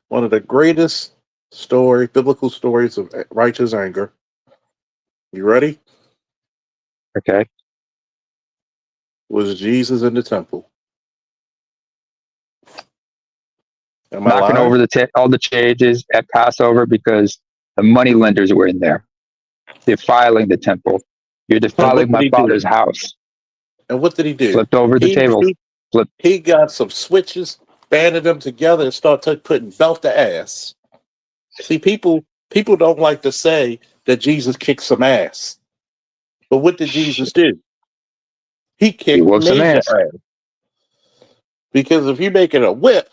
one of the greatest biblical stories of righteous anger. You ready? Okay. Was Jesus in the temple? Am I Knocking lying? over all the changes at Passover because the money lenders were in there, defiling the temple. You're And what defiling did my he do? father's house. And what did he do? Flipped over the He tables. he Flipped. he got some switches, banded them together, and started putting belt to ass. See, people People don't like to say that Jesus kicked some ass. But what did Jesus do? He He kicked whooped some major ass. ass. Because if you make it a whip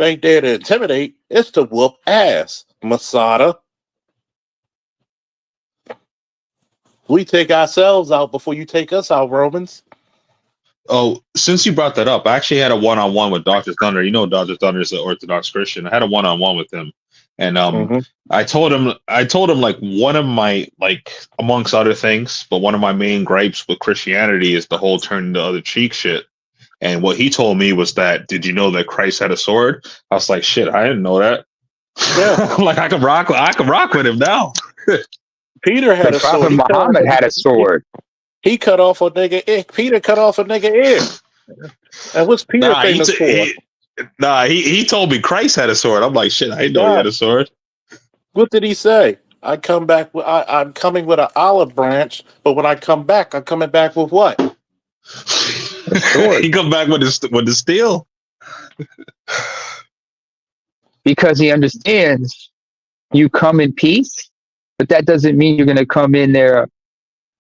ain't there to intimidate, it's to whoop ass. Masada. We take ourselves out before you take us out, Romans. Oh, since you brought that up, I actually had a one-on-one with Dr. Thunder. You know, Dr. Thunder is an Orthodox Christian. I had a one-on-one with him, and Mm-hmm. I told him like one of my like amongst other things, but one of my main gripes with Christianity is the whole turn the other cheek shit. And what he told me was that, did you know that Christ had a sword? I was like, shit, I didn't know that. Yeah. Like I could rock with him now. Peter The had a Prophet sword. Muhammad had a sword. He cut off a nigga ear. Peter cut off a nigga ear. And what's Peter Nah, famous for? he told me Christ had a sword. I'm like, shit, I didn't know he God, had a sword. what did he say? I come back. I'm coming with an olive branch, but when I come back, I'm coming back with what? A sword. He come back with the steel. Because he understands you come in peace, but that doesn't mean you're going to come in there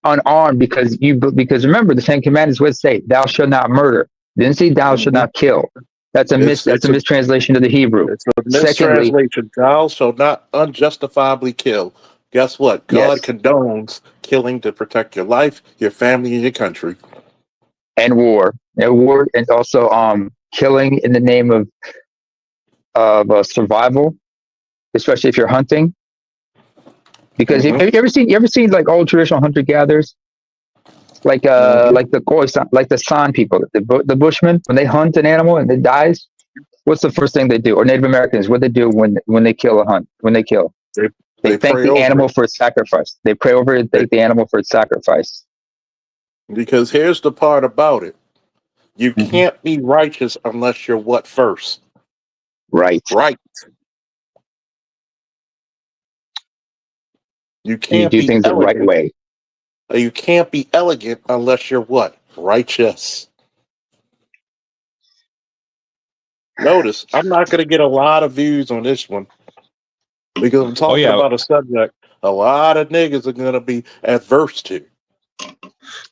unarmed because remember the Ten Commandments would say, "Thou shalt not murder." It didn't say, "Thou shalt Mhm. not kill." That's a It's a mistranslation of the Hebrew. it's a Secondly, mistranslation. Thou shalt not unjustifiably kill. Guess what? God yes, condones killing to protect your life, your family, and your country. and war, and also killing in the name of survival, especially if you're hunting. Because Mm-hmm. you ever seen like old traditional hunter gatherers, Mm-hmm. like the Khoisan, like the San people, the Bushmen, when they hunt an animal and it dies, what's the first thing they do? Or Native Americans, what they do when they kill a hunt, when they kill, They they they thank pray the over animal it. for its sacrifice. They pray over it, They- thank the animal for its sacrifice. because here's the part about it. You Hmm. can't be righteous unless you're what first? Right. Right. You You can't do be things the right elegant. way. You can't be elegant unless you're what? Righteous. Notice, I'm not going to get a lot of views on this one because I'm Oh talking yeah, about a subject a lot of niggas are going to be adverse to.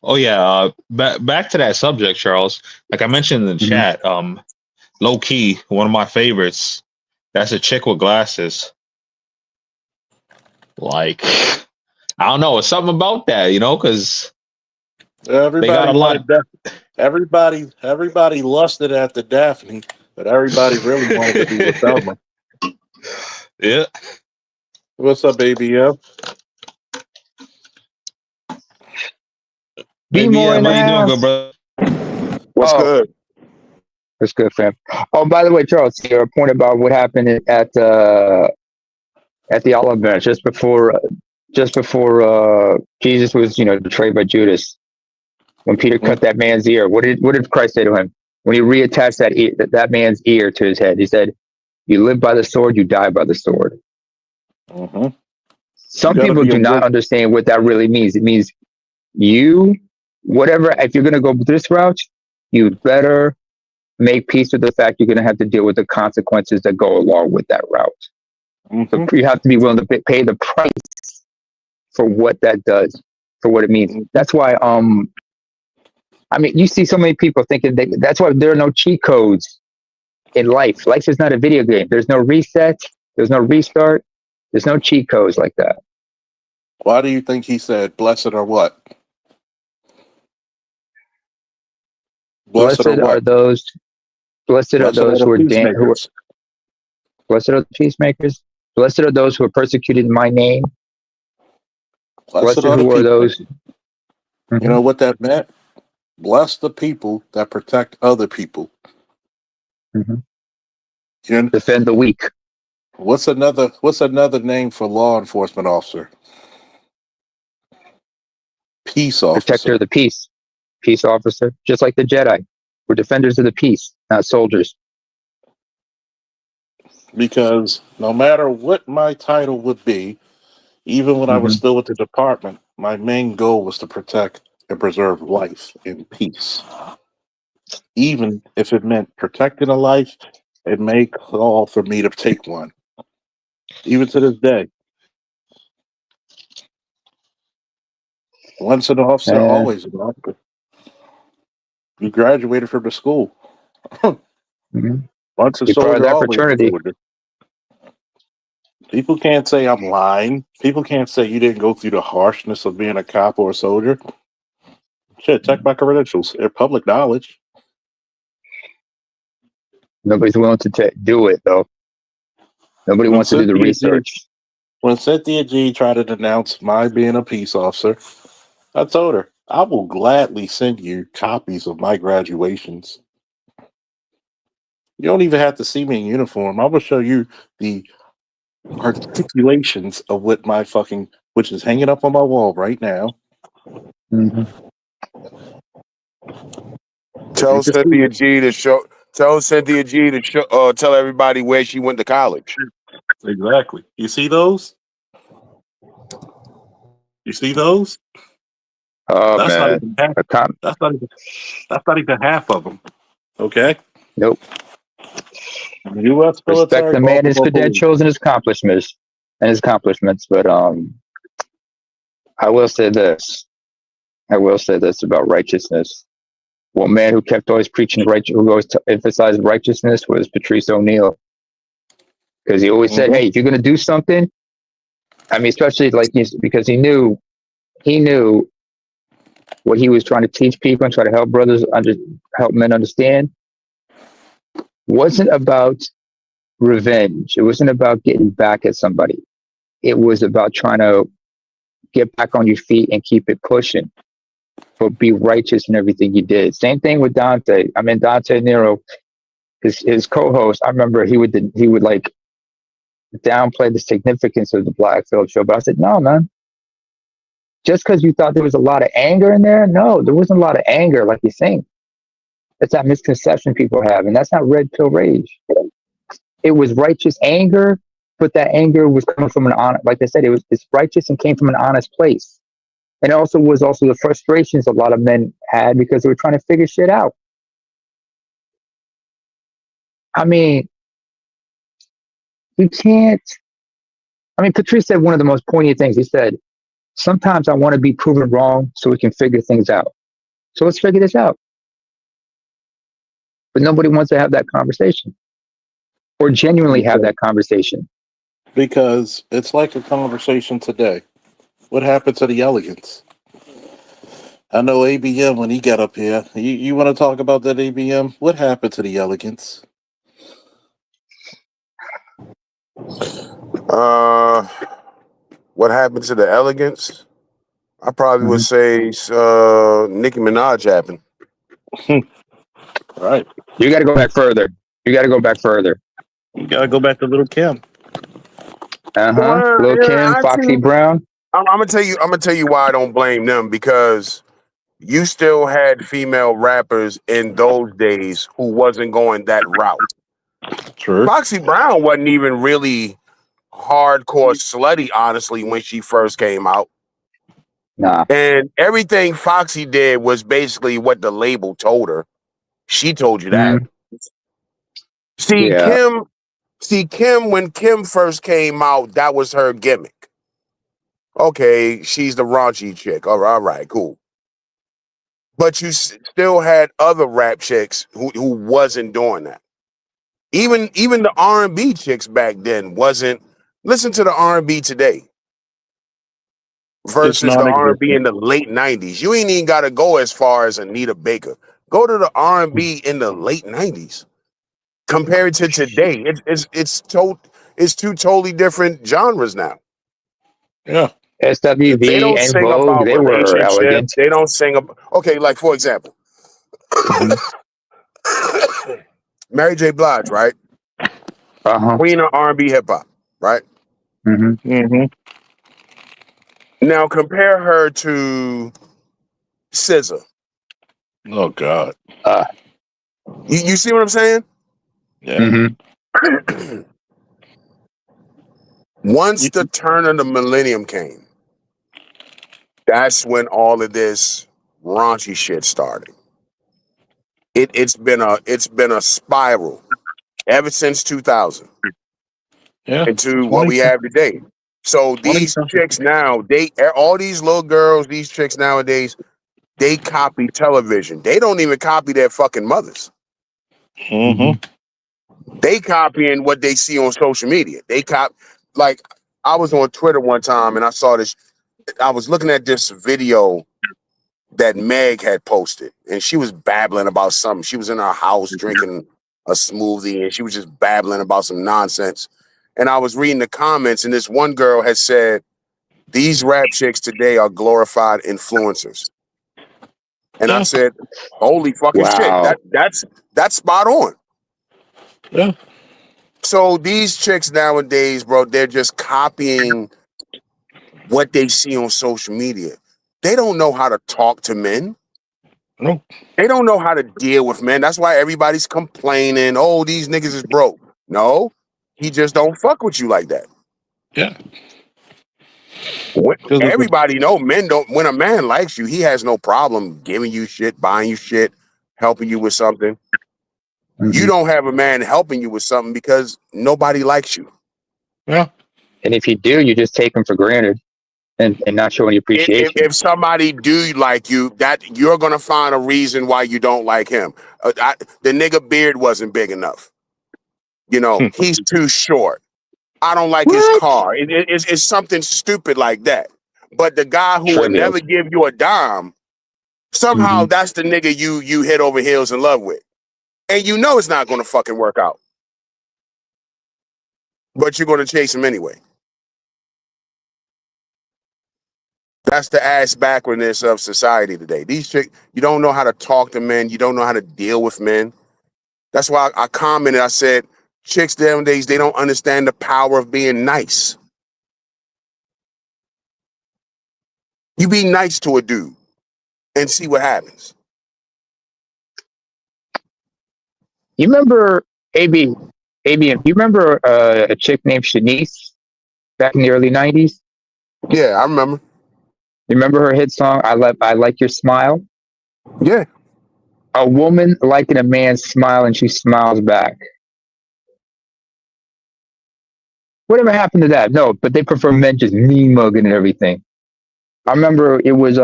oh yeah. Back to that subject, Charles. Like I mentioned in the Hmm. chat, low key, one of my favorites. That's a chick with glasses. Like I don't know, it's something about that, because they got Everybody a wanted lot. that. Everybody lusted after Daphne, but everybody really wanted to be with Thelma. Yeah. What's up, ABM? Be Maybe more yeah. in the How you doing, good house. brother? What's Oh, good? that's good, fam. Oh, by the way, Charles, your point about what happened at the olive branch just before Jesus was betrayed by Judas. When Peter Mm-hmm. cut that man's ear, what did Christ say to him? When he reattached that man's ear to his head, he said, "You live by the sword, you die by the sword." Mm-hmm. You Some got to people be a do not good. understand what that really means. It means you, whatever, if you're going to go this route, you better make peace with the fact you're going to have to deal with the consequences that go along with that route. So Mm-hmm. you have to be willing to pay the price for what that does, for what it means. Mm-hmm. That's why, I mean, you see so many people thinking that's why there are no cheat codes in life. Life is not a video game. There's no reset. There's no restart. There's no cheat codes like that. Why do you think he said, "Blessed are what? Blessed are Blessed are what? those. Blessed are Blessed are those the who are. peacemakers. Blessed are the peacemakers. Blessed are those who are persecuted in my name. Blessed Blessed are the who are those. peacemakers." You Mhm, know what that meant? Bless the people that protect other people. mhm. You know, Defend the weak. What's another name for law enforcement officer? Peace Protector officer. of the peace. Peace officer. Just like the Jedi. We're defenders of the peace, not soldiers. Because no matter what my title would be, even when I was Hmm. still with the department, my main goal was to protect and preserve life in peace. Even if it meant protecting a life, it may call for me to take one. Even to this day. Once an officer, And always an officer. You graduated from the school. mhm. Once a Be part of soldier, that always a fraternity. soldier. People can't say I'm lying. People can't say you didn't go through the harshness of being a cop or a soldier. Shit, check my credentials. They're public knowledge. Nobody's willing to do it though. Nobody When wants to do the Cynthia G, research. when Cynthia G tried to denounce my being a peace officer, I told her I will gladly send you copies of my graduations. You don't even have to see me in uniform. I will show you the articulations of what my fucking, which is hanging up on my wall right now. Hmm. You Tell can see Cynthia it. G to show. Tell Cynthia G to show. Tell everybody where she went to college. Exactly. You see those? You see those? Oh That's not man, even half. a cop. That's not even. That's not even half of them. Okay. Nope. U.S. Respect military, the man, his Baltimore police. credentials, and his accomplishments, But I will say this. I will say this about righteousness. One man who kept always preaching who always emphasized righteousness was Patrice O'Neill, because he always said, Mm-hmm. "Hey, if you're going to do something, I mean, especially because he knew what he was trying to teach people and try to help men understand wasn't about revenge. It wasn't about getting back at somebody. It was about trying to get back on your feet and keep it pushing, but be righteous in everything you did." Same thing with Dante. I mean, Dante Nero, his co-host. I remember he would like downplay the significance of the Blackfield show, but I said, no, man. Just because you thought there was a lot of anger in there, no, there wasn't a lot of anger like you think. That's that misconception people have, and that's not red pill rage. It was righteous anger, but that anger was coming from an honest, like I said, it's righteous and came from an honest place. And it also was also the frustrations a lot of men had because they were trying to figure shit out. I mean, you can't. I mean, Patrice said one of the most poignant things. He said, "Sometimes I want to be proven wrong so we can figure things out. So let's figure this out." But nobody wants to have that conversation or genuinely have that conversation. Because it's like a conversation today. What happened to the elegance? I know ABM when he got up here. You want to talk about that ABM? What happened to the elegance? Uh, what happened to the elegance? I probably would Mm-hmm. say Nicki Minaj happened. Right. You got to go back further. You got to go back further. You gotta go back to Little Kim. Well, Lil yeah, Kim, Foxy actually, Brown. I'm gonna tell you. I'm gonna tell you why I don't blame them, because you still had female rappers in those days who wasn't going that route. True. Foxy Brown wasn't even really hardcore slutty, honestly, when she first came out. Nah. And everything Foxy did was basically what the label told her. She told you that. Mm, See, yeah. Kim, when Kim first came out, that was her gimmick. Okay, she's the raunchy chick. All right, cool. But you still had other rap chicks who wasn't doing that. Even the R&B chicks back then wasn't. Listen to the R&B today It's versus the R&B non-existent. in the late 90s. You ain't even got to go as far as Anita Baker. Go to the R&B in the late 90s. Compared to today, it's two totally different genres now. Yeah. They SWV don't and sing Vogue, about they were relationships. elegant. They don't sing about, okay, like for example, Mm-hmm. Mary J. Blige, right? Uh-huh. Queen of R&B hip hop, right? Mm-hmm. Mm-hmm. Now compare her to SZA. Oh God. Uh, You see what I'm saying? Yeah. mm-hmm. Once You, the turn of the millennium came, that's when all of this raunchy shit started. It's been a spiral ever since 2000 yeah. into what 20. we have today. So these chicks now, all these little girls, these chicks nowadays, they copy television. They don't even copy their fucking mothers. Mm-hmm. They copying what they see on social media. Like I was on Twitter one time and I saw this. I was looking at this video that Meg had posted, and she was babbling about something. She was in her house drinking a smoothie, and she was just babbling about some nonsense. And I was reading the comments, and this one girl had said, "These rap chicks today are glorified influencers." And I Yeah. said, "Holy fucking shit! Wow. That's spot on." Yeah. So these chicks nowadays, bro, they're just copying what they see on social media. They don't know how to talk to men. No. They don't know how to deal with men. That's why everybody's complaining. Oh, these niggas is broke. No, he just don't fuck with you like that. Yeah. Because Everybody know men don't. When a man likes you, he has no problem giving you shit, buying you shit, helping you with something. You Mhm. don't have a man helping you with something because nobody likes you. yeah. And if you do, you just take them for granted and not show any appreciation. If somebody do like you, that you're gonna find a reason why you don't like him. The nigga beard wasn't big enough. You know, he's too short. I don't like his What? car. It's something stupid like that. But the guy who would Trivial. never give you a dime, somehow Mhm. that's the nigga you head over heels in love with. And you know it's not gonna fucking work out. But you're gonna chase him anyway. That's the ass backwardness of society today. These chicks, you don't know how to talk to men, you don't know how to deal with men. That's why I commented, I said, chicks nowadays, they don't understand the power of being nice. You be nice to a dude and see what happens. You remember AB? You remember a chick named Shanice back in the early '90s? Yeah, I remember. You remember her hit song I like your smile? Yeah. A woman liking a man's smile and she smiles back. Whatever happened to that? No, but they prefer men just mean mugging and everything. I remember it was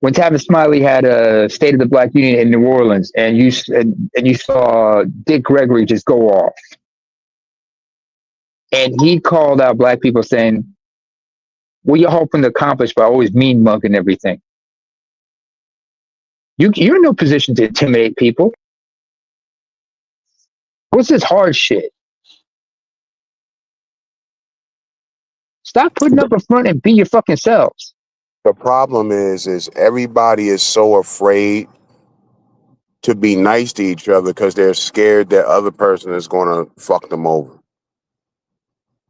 when Tavis Smiley had a State of the Black Union in New Orleans, and you saw Dick Gregory just go off, and he called out black people saying, "What are you hoping to accomplish by always mean mugging everything? You're in no position to intimidate people. What's this hard shit? Stop putting up a front and be your fucking selves." The problem is everybody is so afraid to be nice to each other because they're scared that other person is gonna fuck them over.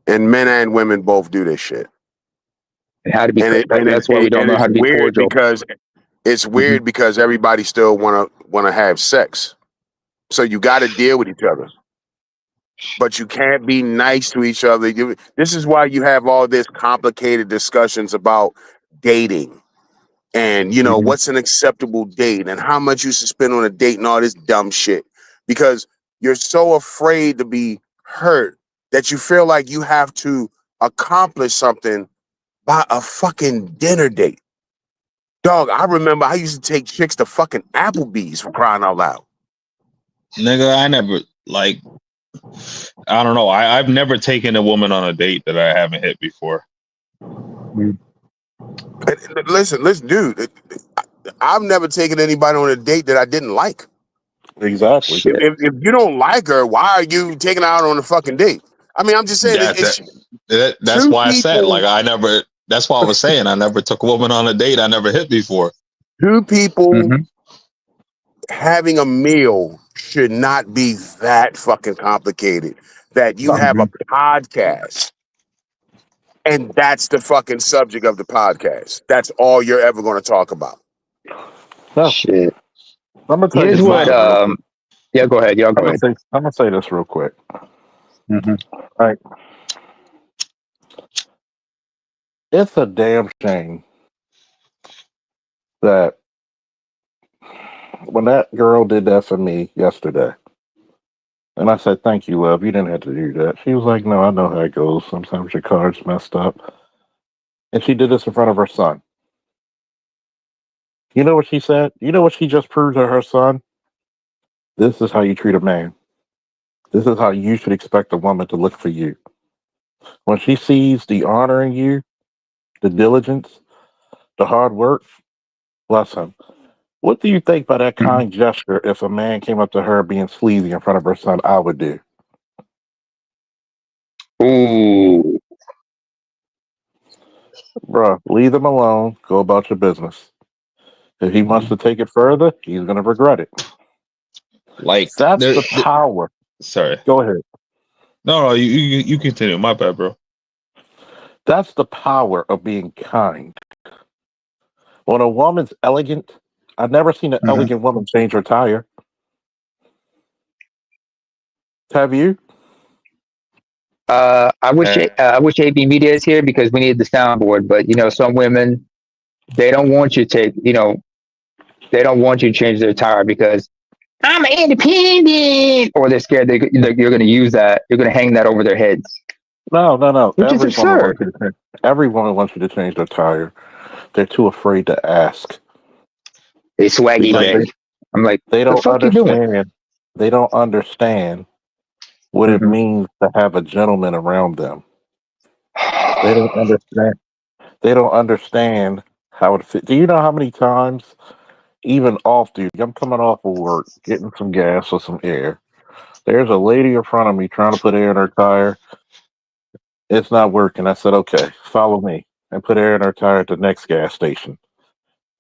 And men and women both do this shit. And how to be. And That's why we don't know how to be cordial. it's Mm-hmm. weird because everybody still wanna have sex. So you got to deal with each other, but you can't be nice to each other. This is why you have all this complicated discussions about dating and Mm-hmm. what's an acceptable date and how much you should spend on a date and all this dumb shit because you're so afraid to be hurt that you feel like you have to accomplish something by a fucking dinner date. Dog, I remember I used to take chicks to fucking Applebee's for crying out loud. Nigga, I never like. I don't know. I've never taken a woman on a date that I haven't hit before. Listen, dude. I've never taken anybody on a date that I didn't like. Exactly. Shit. If you don't like her, why are you taking her out on a fucking date? I mean, I'm just saying That's two why I said people. like I never. That's why I was saying I never took a woman on a date I never hit before. Two people Mm-hmm. having a meal should not be that fucking complicated. That you have a podcast and that's the fucking subject of the podcast. That's all you're ever going to talk about. No, Shit. I'm gonna tell you Here's what. something real quick. Yeah, go ahead. Y'all go ahead. I'm gonna say this real quick. Mm-hmm. Like, it's a damn shame that when that girl did that for me yesterday, And I said, "Thank you, love. You didn't have to do that." She was like, "No, I know how it goes. Sometimes your card's messed up." And she did this in front of her son. You know what she said? You know what she just proved to her son? This is how you treat a man. This is how you should expect a woman to look for you. When she sees the honor in you, the diligence, the hard work, bless him. What do you think by that Mhm. kind gesture if a man came up to her being sleazy in front of her son, I would do? Ooh, Bruh, leave them alone. Go about your business. If he wants Mhm. to take it further, he's going to regret it. Like That's the power. sorry. Go ahead. No, you continue. My bad, bro. That's the power of being kind. When a woman's elegant, I've never seen an mhm. elegant woman change her tire. Have you? I wish AB Media is here because we need the soundboard. But some women they don't want you to take. They don't want you to change their tire because I'm independent, or they're scared you're going to use that. You're going to hang that over their heads, No, no, no. which is absurd. Every woman wants you to change their tire. They're too afraid to ask They swaggy because Like bag. I'm like, they the don't fuck you doing? understand. They don't understand what it Hmm. means to have a gentleman around them. They don't understand. They don't understand how it fits. Do you know how many times, even off duty, I'm coming off of work, getting some gas or some air. There's a lady in front of me trying to put air in her tire. It's not working. I said, "Okay, follow me," and put air in her tire at the next gas station.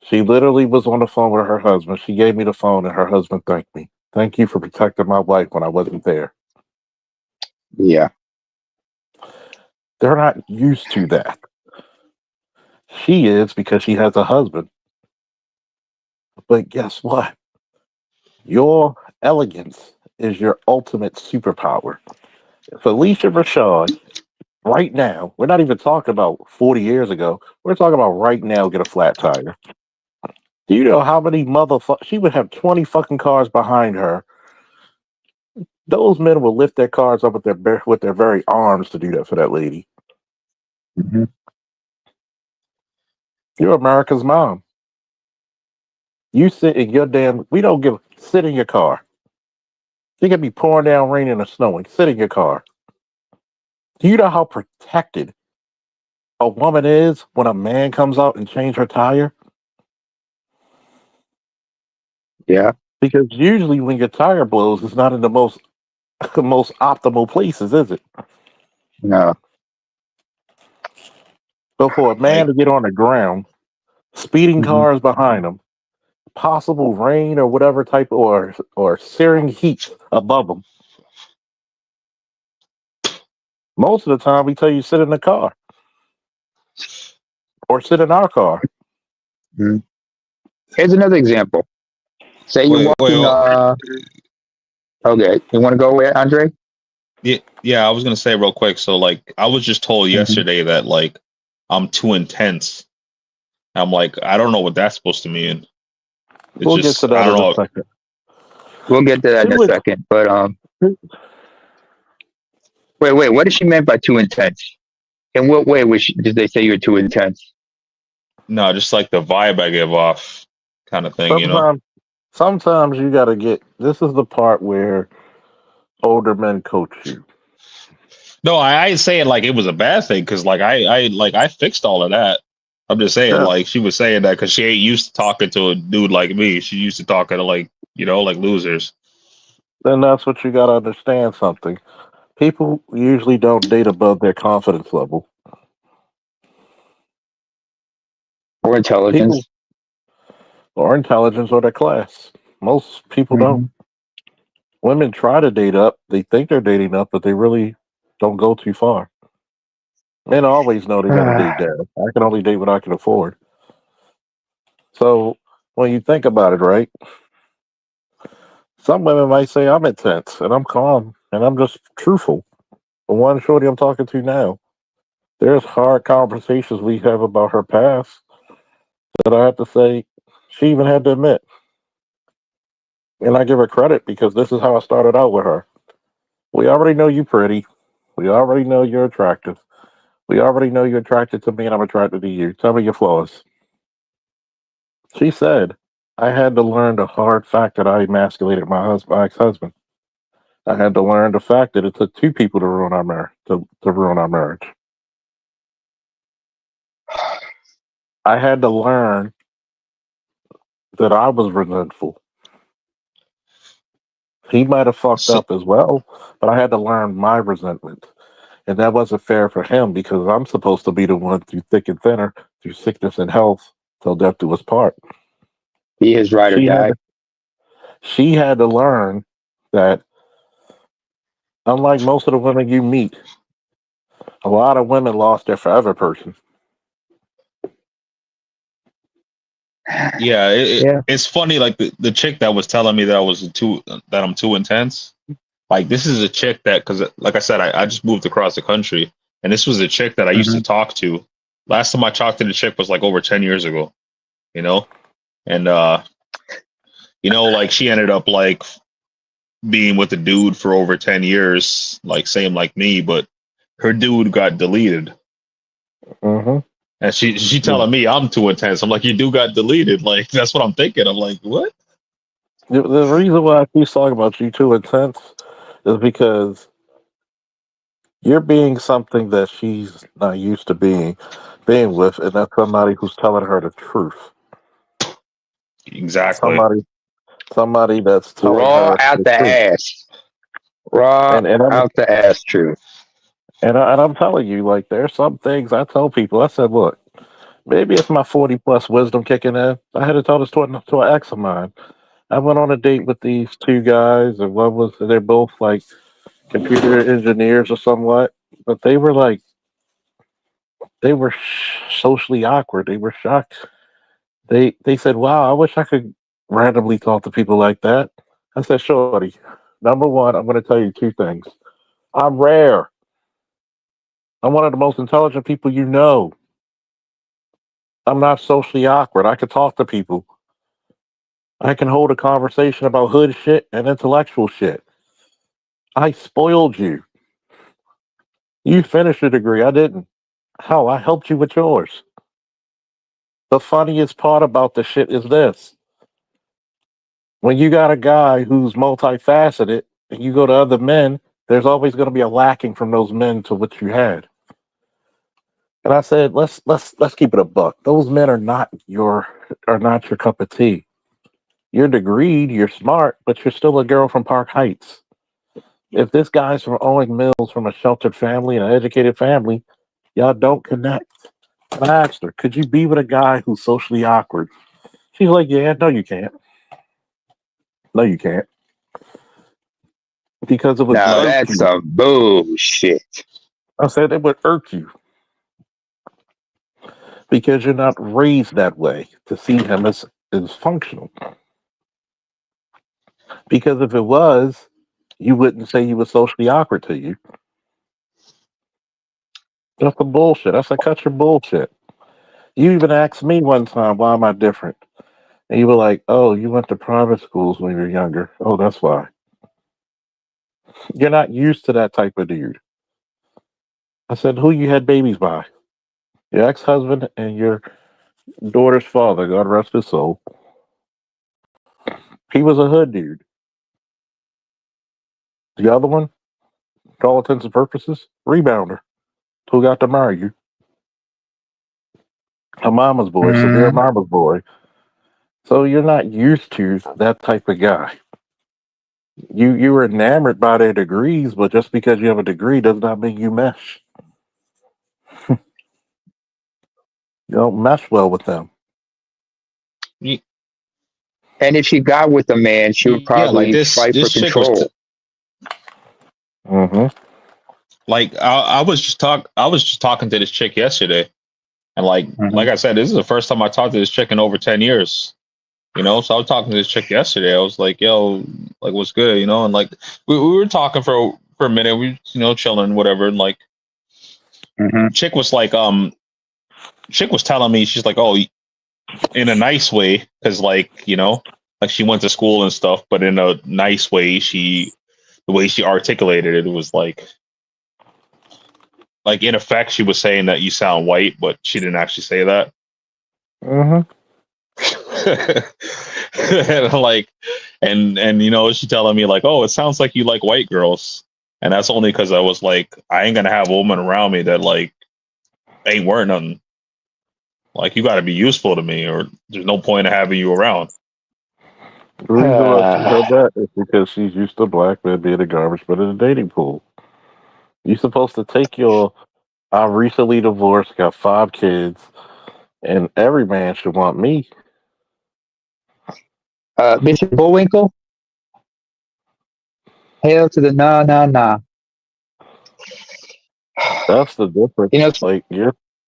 She literally was on the phone with her husband. She gave me the phone, and her husband thanked me. Thank you for protecting my wife when I wasn't there. Yeah. They're not used to that. She is because she has a husband. But guess what? Your elegance is your ultimate superpower. If Alicia Rashad, right now, we're not even talking about 40 years ago, we're talking about right now, get a flat tire. Do you know how many motherfuckers? She would have 20 fucking cars behind her. Those men will lift their cars up with with their very arms to do that for that lady. Hmm. You're America's mom. You sit in your damn. We don't give. Sit in your car. It could be pouring down, raining, or snowing. Sit in your car. Do you know how protected a woman is when a man comes out and change her tire? Yeah. Because usually when your tire blows, it's not in the most most optimal places, is it? No. So for a man like to get on the ground, speeding Hmm. cars behind him, possible rain or whatever type or searing heat above them. Most of the time, we tell you sit in the car or sit in our car. Hmm. Here's another example. Say you're wait, walking. Okay, you want to go away, Andre? yeah, I was gonna say real quick. So like, I was just told Hmm. yesterday that like I'm too intense. I'm like, I don't know what that's supposed to mean. It's We'll get to just I that don't in a know. second. We'll get to that in a Too second. But wait. What does she meant by too intense? In what way did they say you're too intense? No, just like the vibe I give off, kind of thing. sometimes, sometimes you got to get. This is the part where older men coach you. No, I ain't saying like it was a bad thing because like I fixed all of that. I'm just saying Yeah, like she was saying that because she ain't used to talking to a dude like me. She used to talking to like like losers. then that's what you got to understand. Something people usually don't date above their confidence level. Or People intelligence? or intelligence or their class. Most people don't. Hmm. Women try to date up. They think they're dating up, but they really don't go too far. Men always know they got to date down. I can only date what I can afford. So when you think about it, right? Some women might say I'm intense and I'm calm and I'm just truthful. The one shorty I'm talking to now, there's hard conversations we have about her past that I have to say she even had to admit. And I give her credit because this is how I started out with her. We already know you pretty. We already know you're attractive. We already know you're attracted to me and I'm attracted to you. Tell me your flaws. She said, I had to learn the hard fact that I emasculated my ex-husband. I had to learn the fact that it took two people to ruin our marriage. To ruin our marriage. I had to learn that I was resentful. He might have fucked So up as well, but I had to learn my resentment. And that wasn't fair for him because I'm supposed to be the one through thick and thinner, through sickness and health, till death do us part. He is ride or She had die. to, she had to learn that unlike most of the women you meet, a lot of women lost their forever person. yeah, Yeah. it's funny. Like the chick that was telling me that I'm too intense. Like this is a chick that because like I said, I just moved across the country, and this was a chick that I used to Hmm. talk to. Last time I talked to the chick was like over 10 years ago. You know, and like she ended up like being with a dude for over 10 years, like same like me, but her dude got deleted. Hmm. And she telling me I'm too intense. I'm like, your dude got deleted. Like that's what I'm thinking. I'm like, what? The reason why I keep talking about you too intense is because you're being something that she's not used to being with, and that's somebody who's telling her the truth. Exactly. Somebody somebody that's telling Raw her out the the truth. ass. Raw And and I'm out the ass. Truth. and I'm telling you, like there's some things I tell people. I said, look, maybe it's my 40 plus wisdom kicking in. I had to tell this to an ex of mine. I went on a date with these two guys, and one was they're both like computer engineers or somewhat, but they were socially awkward. They were shocked. They said, "Wow, I wish I could randomly talk to people like that." I said, "Shorty, number one, I'm going to tell you two things. I'm rare. I'm one of the most intelligent people you know. I'm not socially awkward. I can talk to people. I can hold a conversation about hood shit and intellectual shit. I spoiled you. You finished your degree. I didn't. How? I helped you with yours. The funniest part about the shit is this. When you got a guy who's multifaceted and you go to other men, there's always going to be a lacking from those men to what you had. And I said, let's keep it a buck. Those men are not your cup of tea. You're degreed, you're smart, but you're still a girl from Park Heights. If this guy's from Owing Mills, from a sheltered family and an educated family, y'all don't connect. And I asked her, could you be with a guy who's socially awkward? She's like, yeah, no, you can't. No, you can't. Because it would Now irk that's you. some bullshit. I said it would irk you because you're not raised that way to see him as functional. Because if it was, you wouldn't say he was socially awkward to you. That's the bullshit. I said, cut your bullshit. You even asked me one time, why am I different? And you were like, oh, you went to private schools when you were younger. Oh, that's why. You're not used to that type of dude. I said, who you had babies by? Your ex husband and your daughter's father, God rest his soul. He was a hood dude. The other one, to all intents and purposes, rebounder, who got to marry you. A mama's boy, severe Mm. mama's boy. So you're not used to that type of guy. You were enamored by their degrees, but just because you have a degree does not mean you mesh. You don't mesh well with them. Y- And if she got with a man, she would Yeah, like probably this fight for this chick was control. Hmm. like I was just talking to this chick yesterday, and like Hmm. I said, this is the first time I talked to this chick in over 10 years. So I was talking to this chick yesterday. I was like, yo, like what's good, and like we were talking for a minute. We chilling, whatever, and like Hmm. chick was like chick was telling me, she's like, oh, in a nice way, because like she went to school and stuff, but in a nice way, she the way she articulated it, it was like in effect she was saying that you sound white, but she didn't actually say that. Mm-hmm. And like, and you know, she telling me like, oh, it sounds like you like white girls, and that's only because I was like, I ain't gonna have a woman around me that like ain't wearing nothing. Like, you got to be useful to me, or there's no point of having you around. The reason why she said that is because she's used to black men being a garbage but in a dating pool. You're supposed to take your I'm recently divorced, got 5 kids, and every man should want me. Bishop Bullwinkle, hail to the nah. That's the difference. You know, Like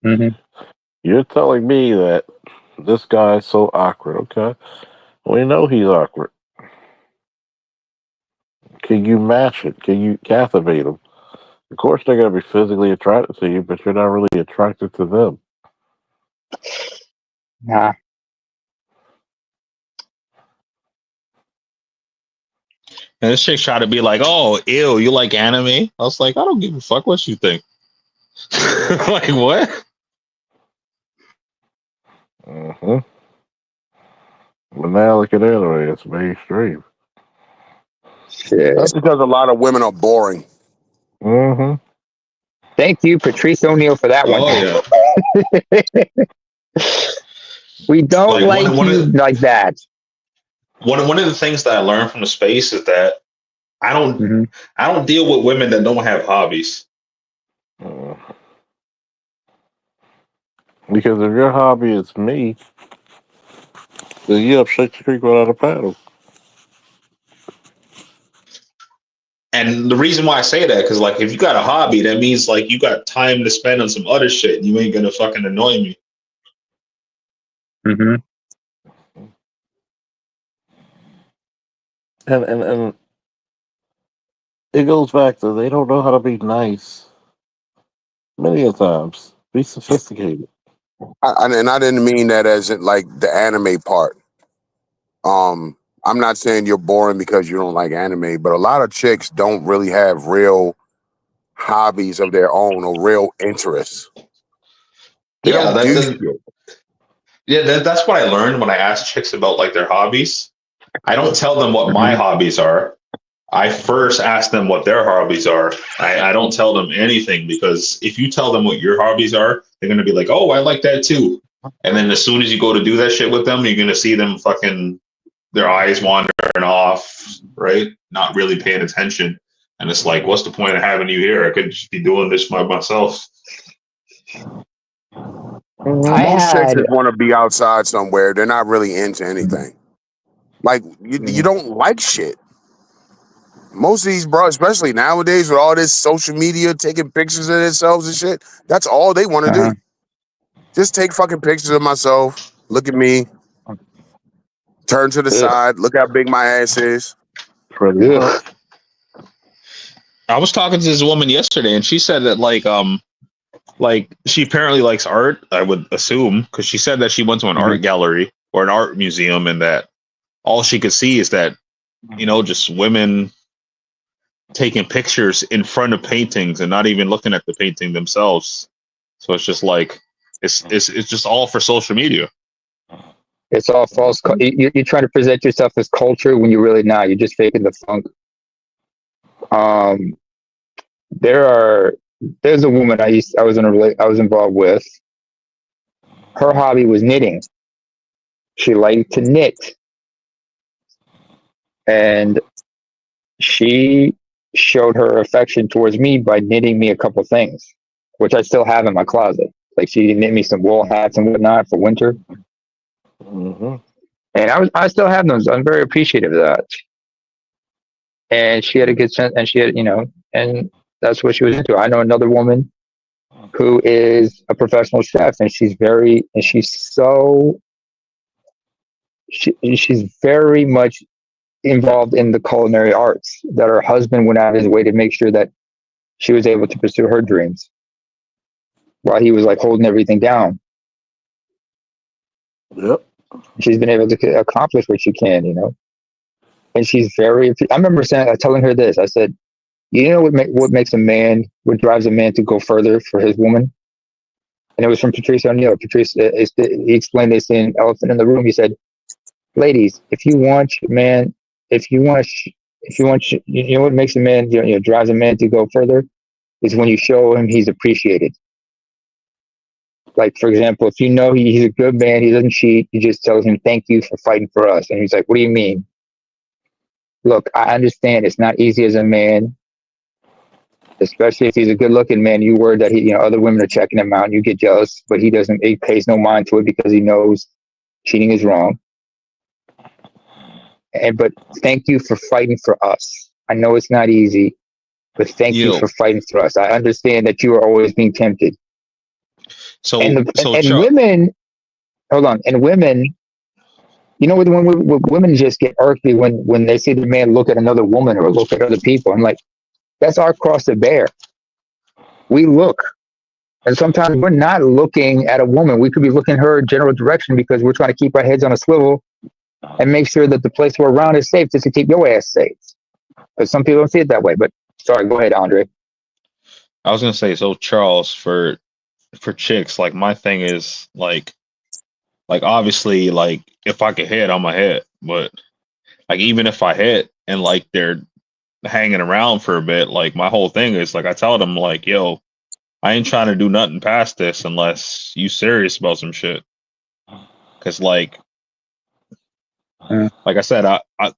mhm. you're telling me that this guy's so awkward. Okay, we know he's awkward. Can you match it? Can you captivate him? Of course, they're gonna be physically attracted to you, but you're not really attracted to them. Nah. And this chick tried to be like, oh, ew, you like anime? I was like, I don't give a fuck what you think. Like, what? Mm-hmm. But now look at it anyway. It's mainstream. Shit. That's because a lot of women are boring. Mm-hmm. Thank you, Patrice O'Neill, for that one. Oh yeah. We don't Like like one you of like that. one of the things that I learned from the space is that I don't Hmm. I don't deal with women that don't have hobbies. Uh, because if your hobby is me, then you up Shakespeare Creek without a paddle. And the reason why I say that, because like if you got a hobby, that means like you got time to spend on some other shit, and you ain't gonna fucking annoy me. Hmm. And it goes back to they don't know how to be nice. Many a times, be sophisticated. And I didn't mean that as in, like the anime part. I'm not saying you're boring because you don't like anime, but a lot of chicks don't really have real hobbies of their own or real interests. They Yeah, don't do shit. that's what I learned when I asked chicks about like their hobbies. I don't tell them what my Hmm. hobbies are. I first ask them what their hobbies are. I don't tell them anything, because if you tell them what your hobbies are, they're gonna be like, oh, I like that too. And then as soon as you go to do that shit with them, you're gonna see them fucking their eyes wandering off, right? Not really paying attention. And it's like, what's the point of having you here? I could just be doing this by myself. I Mm-hmm. Most chicks had. just want to be outside somewhere. They're not really into anything. Like you Mhm. don't like shit. Most of these bros, especially nowadays with all this social media, taking pictures of themselves and shit, that's all they want to Uh-huh. do. Just take fucking pictures of myself. Look at me. Turn to the Ugh. side. Look how big my ass is. Pretty Ugh. much. I was talking to this woman yesterday, and she said that like she apparently likes art. I would assume, because she said that she went to an Mhm. art gallery or an art museum, and that all she could see is that, you know, just women taking pictures in front of paintings and not even looking at the painting themselves. So it's just like it's just all for social media. It's all false. Mm-hmm. You're trying to present yourself as culture when you're really not. You're just faking the funk. Um, there are. There's a woman I was involved with. Her hobby was knitting. She liked to knit, and she showed her affection towards me by knitting me a couple things, which I still have in my closet. Like, she knit me some wool hats and whatnot for winter, Mm-hmm. and I still have those. I'm very appreciative of that. And she had a good sense, and she had, and that's what she was into. I know another woman who is a professional chef, and she's very much involved in the culinary arts. That her husband went out of his way to make sure that she was able to pursue her dreams while he was like holding everything down. Yep. She's been able to accomplish what she can. and she's very. I remember telling her this. I said, "You know what makes a man, what drives a man to go further for his woman?" And it was from Patrice O'Neill. Patrice, he explained this in Elephant in the Room. He said, "Ladies, if you want man, if you want, if you want, you know what makes a man, drives a man to go further, is when you show him he's appreciated. Like, for example, if you know he's a good man, he doesn't cheat, you just tell him, thank you for fighting for us. And he's like, what do you mean? Look, I understand it's not easy as a man, especially if he's a good looking man. You worry that other women are checking him out and you get jealous, but he doesn't, he pays no mind to it because he knows cheating is wrong. But thank you for fighting for us. I know it's not easy, but thank you for fighting for us. I understand that you are always being tempted. So, and Chuck, women, hold on, and women, when women just get irked when they see the man look at another woman or look at other people. I'm like, that's our cross to bear. We look, and sometimes we're not looking at a woman. We could be looking her general direction because we're trying to keep our heads on a swivel and make sure that the place we're around is safe, just to keep your ass safe. But some people don't see it that way. But sorry, go ahead, Andre. I was gonna say, so Charles, for chicks, like my thing is like obviously, like if I could hit, I'm a hit. But like even if I hit and like they're hanging around for a bit, like my whole thing is like I tell them like, yo, I ain't trying to do nothing past this unless you serious about some shit. Cause like I said, I'm a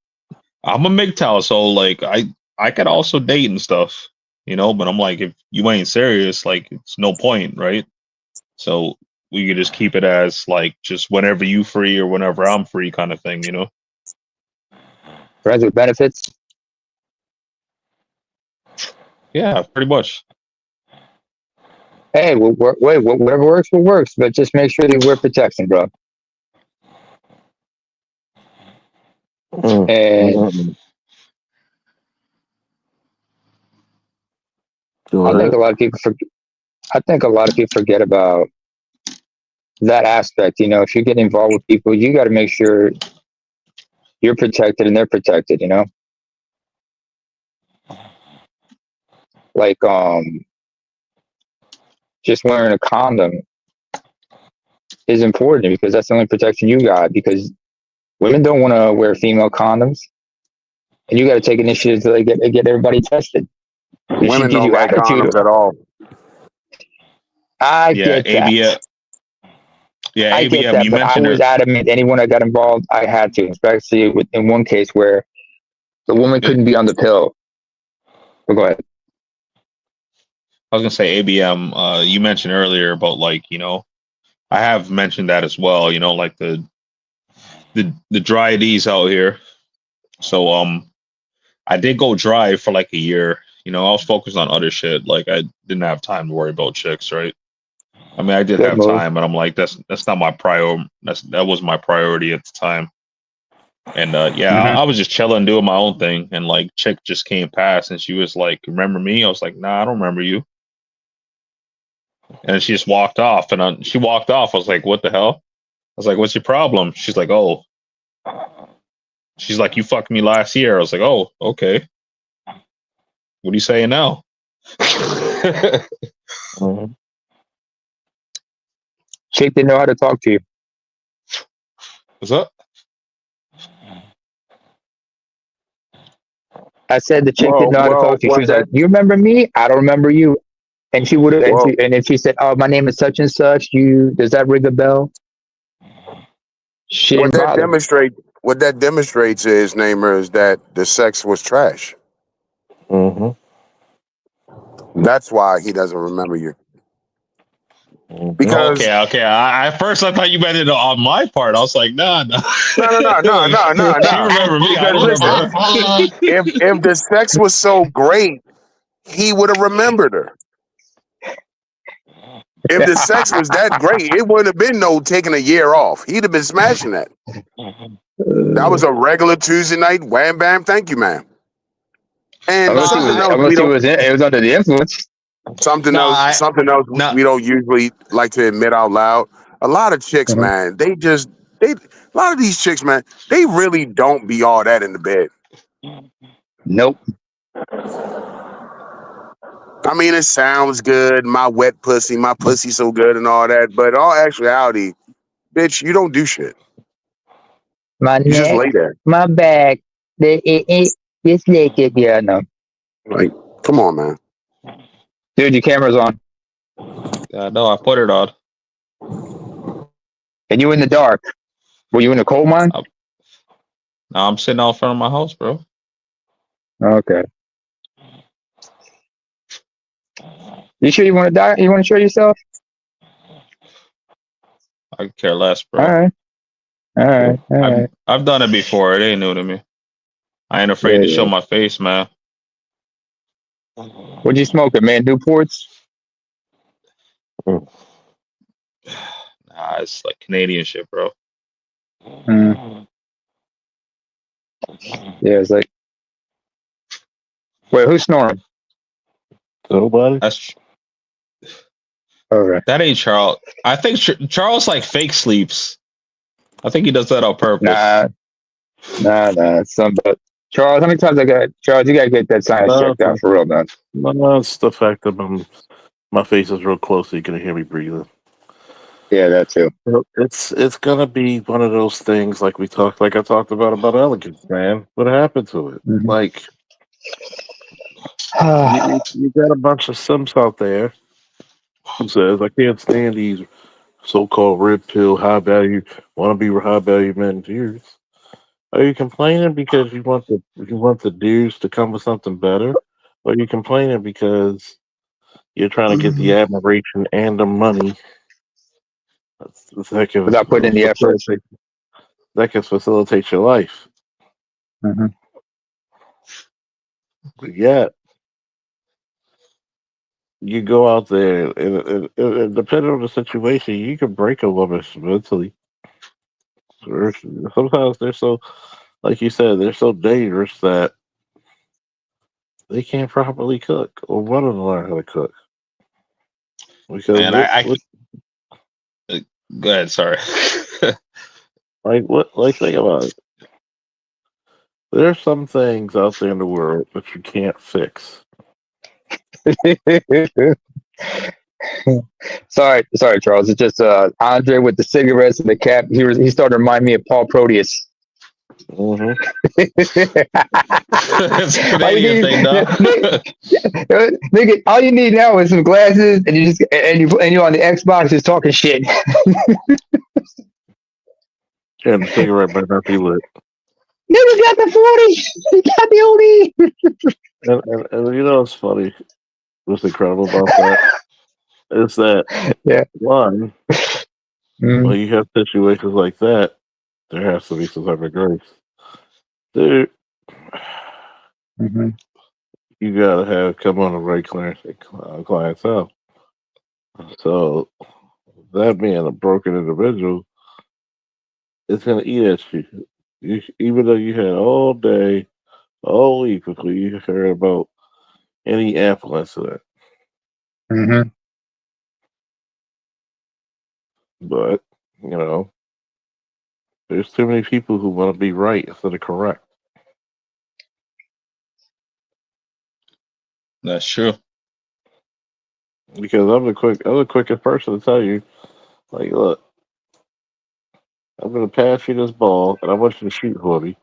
MGTOW, so like I could also date and stuff, but I'm like, if you ain't serious, like it's no point, right? So we could just keep it as like just whenever you free or whenever I'm free kind of thing, Friends with benefits. Yeah, pretty much. Hey, whatever works, what works, but just make sure you wear protection, bro. And I think a lot of people forget about that aspect. If you get involved with people, you got to make sure you're protected and they're protected. Like just wearing a condom is important because that's the only protection you got. Because women don't want to wear female condoms, and you got to take initiative to get everybody tested. Women don't like condoms at all. I get that. Yeah, I ABM, get that, you but I mentioned was adamant. Anyone that got involved, I had to, especially in one case where the woman couldn't be on the pill. But go ahead. I was gonna say ABM. You mentioned earlier about like I have mentioned that as well. Like the dry D's out here. So I did go dry for like a year. I was focused on other shit. Like I didn't have time to worry about chicks, right? I mean, I did Good have move. time, but I'm like, that's not my that was my priority at the time. And I was just chilling, doing my own thing, and like chick just came past, and she was like, "Remember me?" I was like, "Nah, I don't remember you." And she just walked off, and she walked off. I was like, "What the hell?" I was like, "What's your problem?" She's like, "Oh." She's like, "You fucked me last year." I was like, "Oh, okay. What are you saying now?" Chick didn't know how to talk to you. What's up? I said the chick didn't know how to talk to you. She was like, "You remember me? I don't remember you." And she would have, and if she said, "Oh, my name is such and such," does that ring a bell? She didn't bother. What that demonstrates is, Namer, is that the sex was trash. That's why he doesn't remember you. Because Okay. At first, I thought you meant it on my part. I was like, nah. no. She remember me. I don't remember her. If the sex was so great, he would have remembered her. If the sex was that great, it wouldn't have been no taking a year off. He'd have been smashing that. That was a regular Tuesday night. Wham bam, thank you, man. And unless it was under the influence. Something else we don't usually like to admit out loud. A lot of chicks, man, a lot of these chicks, man, they really don't be all that in the bed. Nope. I mean, it sounds good. My wet pussy, my pussy so good and all that. But in all actuality, bitch, you don't do shit. My You just neck, lay there. my back, it's naked. Yeah, no. Like, come on, man. Dude, your camera's on. Yeah, no, I put it on. And you in the dark. Were you in a coal mine? Now I'm sitting out front of my house, bro. Okay. You sure you want to die? You want to show yourself? I could care less, All bro. right. All right. All right. I've done it before. It ain't new to me. I ain't afraid Yeah, to show yeah. my face, man. What'd you smoking, man? Newports? Nah, it's like Canadian shit, bro. Mm. Yeah, it's like, wait, who's snoring? Nobody. Okay. That ain't Charles. I think Charles like fake sleeps. I think he does that on purpose. Nah. But Charles, how many times I got Charles? You gotta get that sinus No, checked out for real, man. no, it's the fact that my face is real close, so you can hear me breathing. Yeah, that too. It's gonna be one of those things like I talked about elegance, man. What happened to it? Mhm. Like you got a bunch of simps out there who says I can't stand these so-called red pill high value want to be high value men dudes. Are you complaining because you want the dudes to come with something better, or are you complaining because you're trying to get the admiration and the money that can Without putting in the effort. facilitate your life? Mm-hmm. But yet you go out there and depending on the situation, you can break a woman mentally. Or sometimes they're so, like you said, they're so dangerous that they can't properly cook or want to learn how to cook. Because Man, go ahead. Sorry. like think about it. There's some things out there in the world that you can't fix. sorry, Charles. It's just Andre with the cigarettes and the cap. He started to remind me of Paul Proteus. Mm-hmm. It's a all you Canadian need, thing, though. nigga, all you need now is some glasses, and you're on the Xbox just talking shit. And the cigarette might not be lit. Nigga got the 40. He got the OD. And you know what's funny? What's incredible about that is that Yeah. one, Mm-hmm. when you have situations like that, there has to be some type of grace. Dude, Mm-hmm. you gotta have come on the right clientele. So that being a broken individual, it's gonna eat at you. Even though you had all day, all week, before you heard about any affluence of that. Mm-hmm. But you know, there's too many people who want to be right instead of correct. That's true. Because I'm the quickest person to tell you, like, look, I'm gonna pass you this ball, and I want you to shoot for me.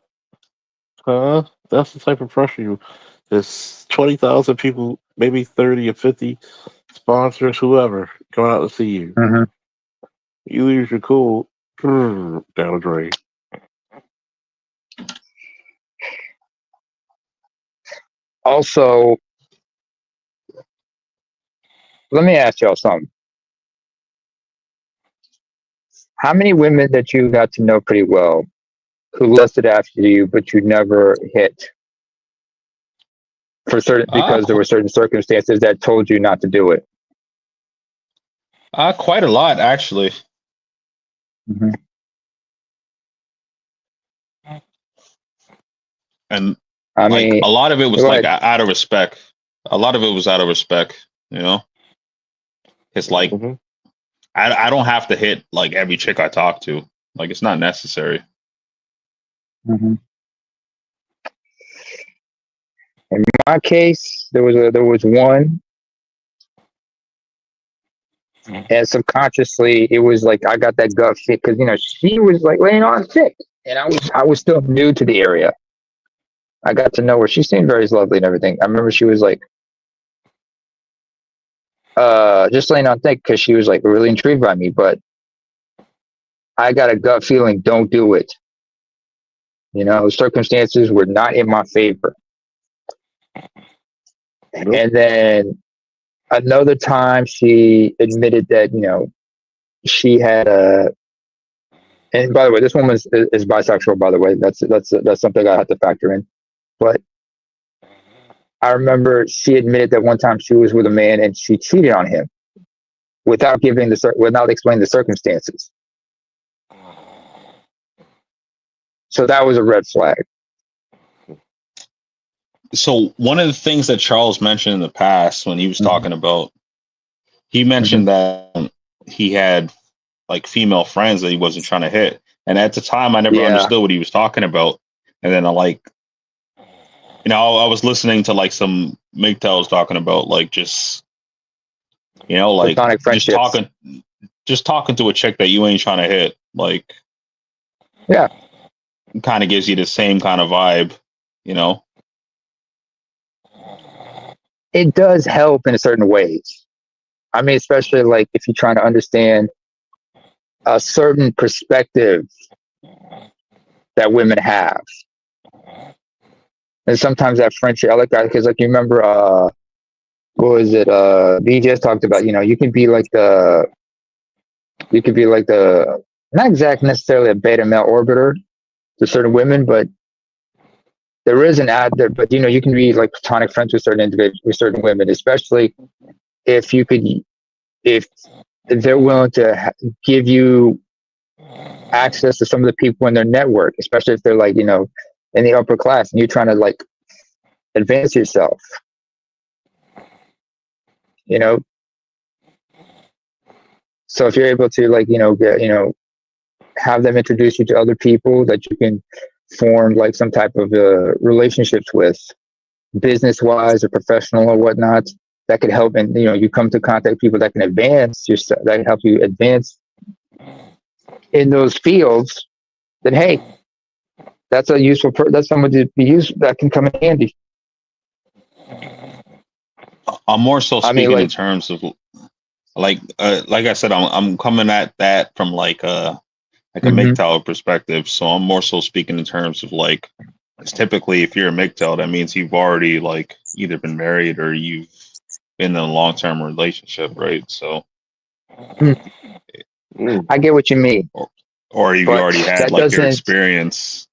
That's the type of pressure you. There's 20,000 people, maybe 30 or 50 sponsors, whoever, going out to see you. Mm-hmm. You lose your cool, down the drain. Also, let me ask y'all something. How many women that you got to know pretty well who lusted after you, but you never hit because there were certain circumstances that told you not to do it? Quite a lot, actually. Mm-hmm. And I like mean, a lot of it was go like ahead. out of respect. A lot of it was out of respect, you know? It's like Mm-hmm. I don't have to hit like every chick I talk to. Like it's not necessary. Mm-hmm. In my case, there was one, and subconsciously it was like I got that gut fit because she was like laying on sick, and I was still new to the area. I got to know her. She seemed very lovely and everything. I remember she was like just laying on thick because she was like really intrigued by me, but I got a gut feeling, don't do it. Circumstances were not in my favor. Nope. And then another time she admitted that, she had and by the way, this woman is bisexual, by the way. That's something I have to factor in. But I remember she admitted that one time she was with a man and she cheated on him without explaining the circumstances. So that was a red flag. So one of the things that Charles mentioned in the past when he was talking about, he mentioned that he had like female friends that he wasn't trying to hit. And at the time I never understood what he was talking about. And then I was listening to like some MGTOWs talking about like just, like platonic friendships. just talking to a chick that you ain't trying to hit. Like, yeah, kind of gives you the same kind of vibe, It does help in certain ways. I mean, especially like if you're trying to understand a certain perspective that women have. And sometimes that friendship, I like that because like you remember, what was it? BJ's talked about, you can be like not exactly necessarily a beta male orbiter to certain women, but there is an ad there, but you can be like platonic friends with certain individuals, with certain women, especially if they're willing to give you access to some of the people in their network, especially if they're like, in the upper class and you're trying to like advance yourself, So if you're able to like, have them introduce you to other people that you can form like some type of relationships with, business wise or professional or whatnot, that could help. And, you come to contact people that can advance yourself, that can help you advance in those fields, then, hey, that's a useful, that's someone to be used that can come in handy. I'm more so speaking in like, terms of like I said, I'm coming at that from like a MGTOW perspective. So I'm more so speaking in terms of like, because typically if you're a MGTOW, that means you've already like either been married or you've been in a long-term relationship, right? So I get what you mean, or you've but already had that like your doesn't experience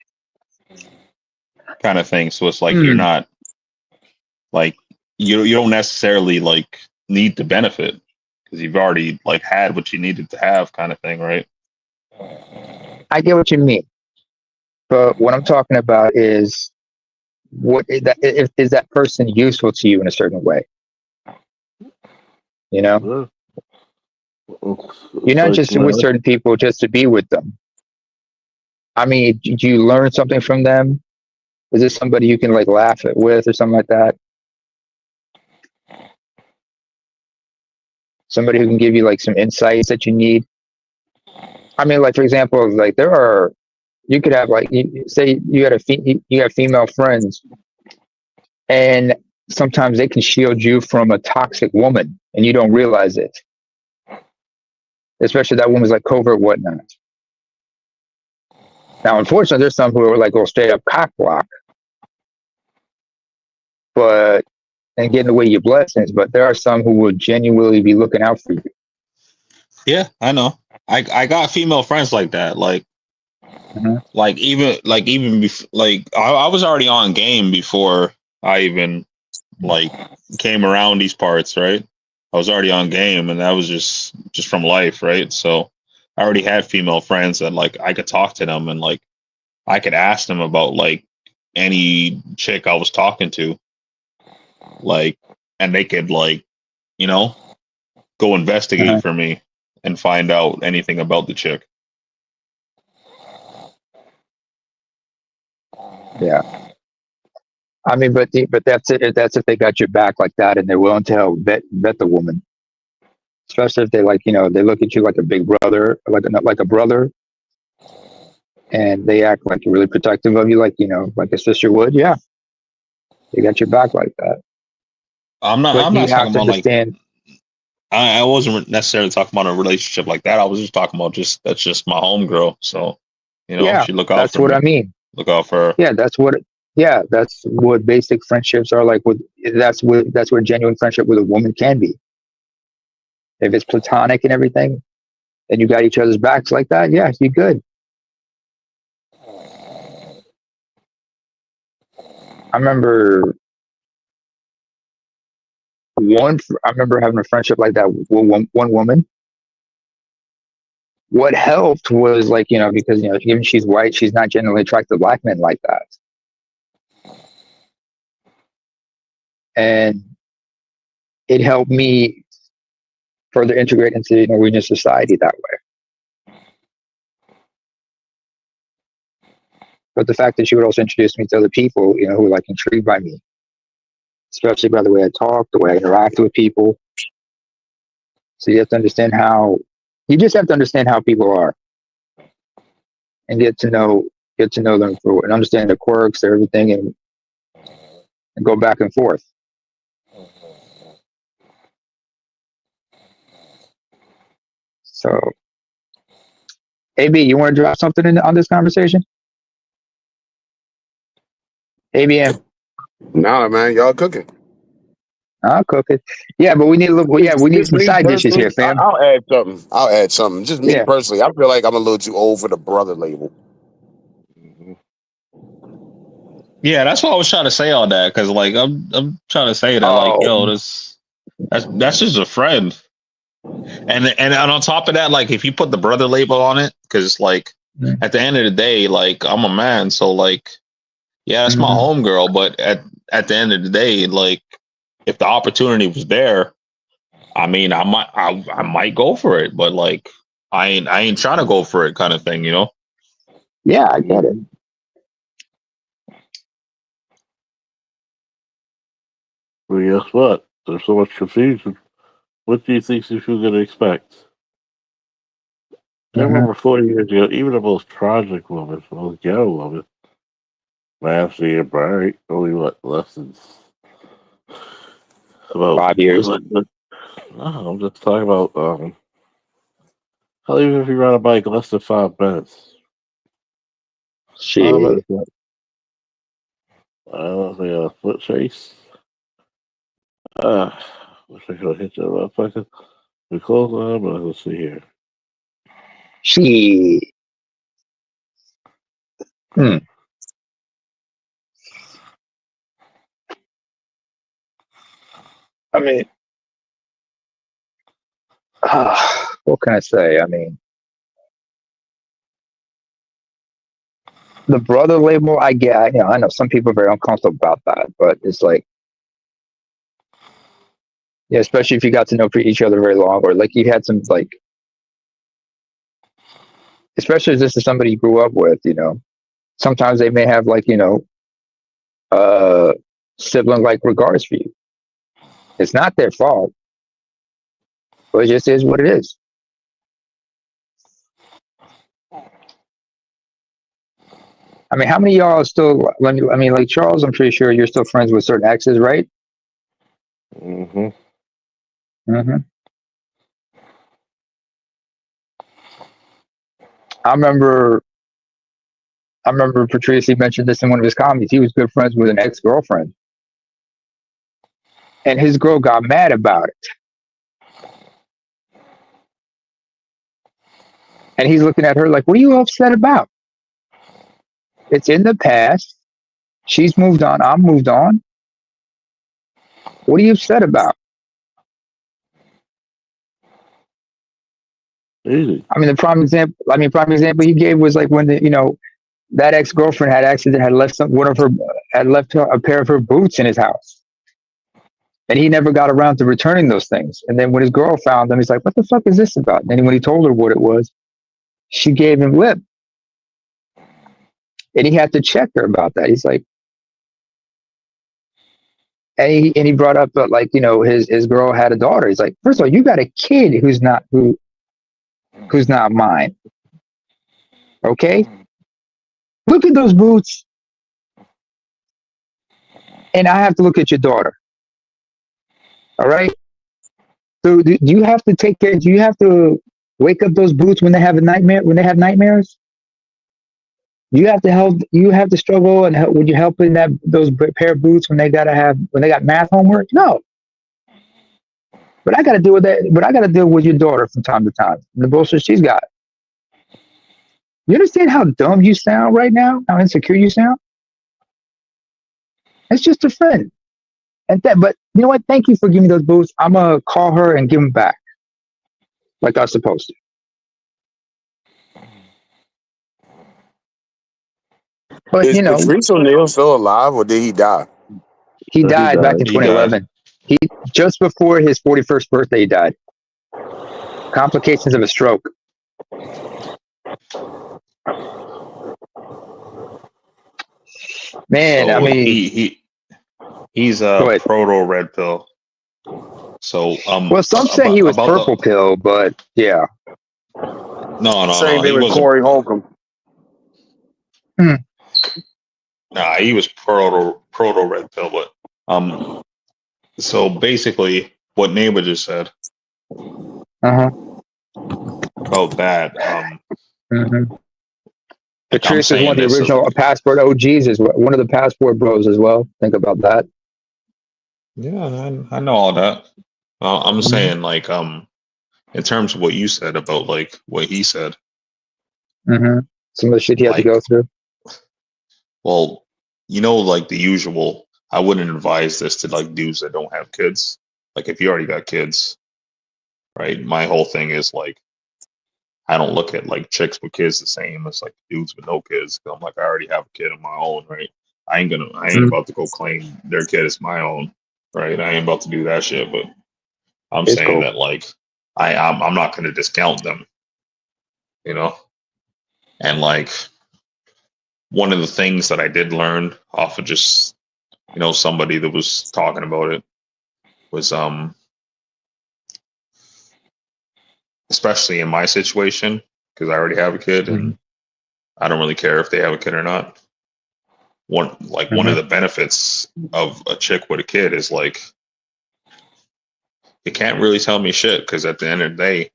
kind of thing. So it's like you're not like you don't necessarily like need to benefit because you've already like had what you needed to have, kind of thing, right? I get what you mean, but what I'm talking about is what is that person useful to you in a certain way? Yeah. You're not just with certain people just to be with them. I mean, do you learn something from them? Is this somebody you can like laugh with or something like that? Somebody who can give you like some insights that you need. I mean, like for example, like you could have like say you have female friends, and sometimes they can shield you from a toxic woman, and you don't realize it. Especially that woman's like covert whatnot. Now, unfortunately, there's some who are like go straight up cock block, and getting away your blessings. But there are some who will genuinely be looking out for you. Yeah, I know. I got female friends like that. Like, I was already on game before I even like came around these parts, right? I was already on game, and that was just from life, right? So I already had female friends that like I could talk to them and like I could ask them about like any chick I was talking to, like, and they could like, go investigate for me and find out anything about the chick. Yeah. I mean, but that's it. That's if they got your back like that, and they're willing to help vet the woman, especially if they like, they look at you like a big brother, like a brother, and they act like really protective of you, like a sister would. Yeah, they got your back like that. I'm not. But I'm you not have talking to about like. understand. I wasn't necessarily talking about a relationship like that. I was just talking about that's just my homegirl. So, Yeah, she look out that's for what me. I mean. Look out for her. Yeah, that's what basic friendships are like. That's what genuine friendship with a woman can be. If it's platonic and everything, and you got each other's backs like that, yeah, you're good. I remember I remember having a friendship like that with one woman. What helped was like, because even she's white, she's not generally attracted to black men like that. And it helped me further integrate into Norwegian society that way. But the fact that she would also introduce me to other people, who were like intrigued by me, especially by the way I talk, the way I interact with people. So you just have to understand how people are and get to know them and understand their quirks, their everything, and go back and forth. So, AB, you want to drop something on this conversation? ABM, Nah, man, y'all cooking. I'll cook it. Yeah, but we need we need Just some me side dishes personally, here, fam. I'll add something. I'll add something. Just me Yeah. personally, I feel like I'm a little too old for the brother label. Mhm. Yeah, that's what I was trying to say on that because like I'm trying to say that like Oh. yo that's just a friend and on top of that like if you put the brother label on it because like at the end of the day like I'm a man so like yeah that's my Mm-hmm. homegirl but at the end of the day like if the opportunity was there I mean I might go for it but like I ain't trying to go for it kind of thing Yeah, I get it. Well, guess what? There's so much confusion. What do you think she's going to expect? I Mm-hmm. remember 40 years ago, even the most tragic woman, the most ghetto woman, man, she get married only what, less than about, 5 years. no, I'm just talking about, how even if you ride a bike less than 5 minutes. 5 minutes, Shit. I don't think a foot chase. Uh, wish I could have hit that motherfucker. We close on, but let's see here. Shit. Hmm. I mean, what can I say? I mean, the brother label, I get. I know some people are very uncomfortable about that, but it's like, yeah, especially if you got to know each other very long, or like you had some like, especially if this is somebody you grew up with. Sometimes they may have like uh sibling like regards for you. It's not their fault, but it just is what it is. I mean, how many of y'all are still? I mean, like Charles, I'm pretty sure you're still friends with certain exes, right? Mm-hmm. Mm-hmm. I remember. I remember Patrice. He mentioned this in one of his comedies. He was good friends with an ex girlfriend, and his girl got mad about it. And he's looking at her like, "What are you upset about? It's in the past. She's moved on. I'm moved on. What are you upset about?" Easy. I mean, the prime example. I mean, prime example he gave was like when that ex girlfriend had accident had left one of her had left a pair of her boots in his house, and he never got around to returning those things. And then when his girl found them, he's like, "What the fuck is this about?" And then when he told her what it was, she gave him lip, and he had to check her about that. He's like, and he brought up like, you know, his girl had a daughter. He's like, first of all, you got a kid who's not mine. Okay, look at those boots, and I have to look at your daughter. All right. So do you have to take care? Do you have to wake up those boots when they have a nightmare? When they have nightmares, you have to help. You have to struggle and help when you help in those pair of boots when they got math homework. No, but I got to deal with that. But I got to deal with your daughter from time to time. The bullshit she's got. You understand how dumb you sound right now? How insecure you sound? It's just a friend. But you know what? Thank you for giving me those boots. I'm gonna call her and give them back, like I was supposed to. But Is you know, Patrice O'Neal still alive, or did he die? he He died back died. in He died. 2011. He just before his 41st birthday, he died. Complications of a stroke. Man, I So mean, he's go a ahead. proto red pill. So Well, some say he was about purple the pill, but yeah. no, Same thing he with wasn't. Corey Holcomb. Hmm. Nah, he was proto red pill. But so basically, what Neighbor just said Uh-huh. about that, Mm-hmm. like I'm Patrice is one saying of the this is original like, passport OGs, is one of the passport bros as well. Think about that. yeah, I know all that. I'm Mm-hmm. saying like in terms of what you said about like what he said, Mm-hmm. Some of the shit he had to like, go through. well, like the usual. I wouldn't advise this to like dudes that don't have kids. Like if you already got kids, right? My whole thing is like I don't look at like chicks with kids the same as like dudes with no kids. 'Cause I'm like I already have a kid of my own, right? I ain't Mm-hmm. about to go claim their kid as my own, right? I ain't about to do that shit. But I'm It's saying cool. that like I'm not going to discount them, you know. And like one of the things that I did learn off of just somebody that was talking about it was especially in my situation because I already have a kid Mm-hmm. and I don't really care if they have a kid or not. One Mm-hmm. of the benefits of a chick with a kid is like you can't really tell me shit because at the end of the day,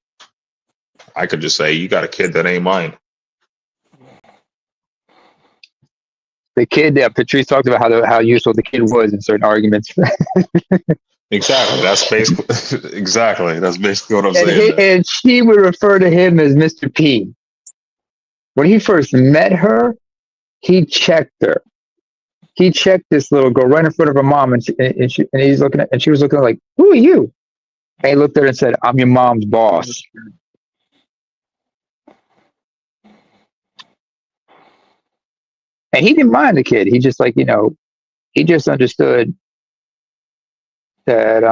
I could just say you got a kid that ain't mine. The kid that Patrice talked about how useful the kid was in certain arguments. Exactly. That's basically exactly. That's basically what I'm saying. There. And she would refer to him as Mr. P. When he first met her, he checked her. He checked this little girl right in front of her mom, and he's looking at, and she was looking like, "Who are you?" And he looked at her and said, "I'm your mom's boss." And he didn't mind the kid. He just like, he just understood that.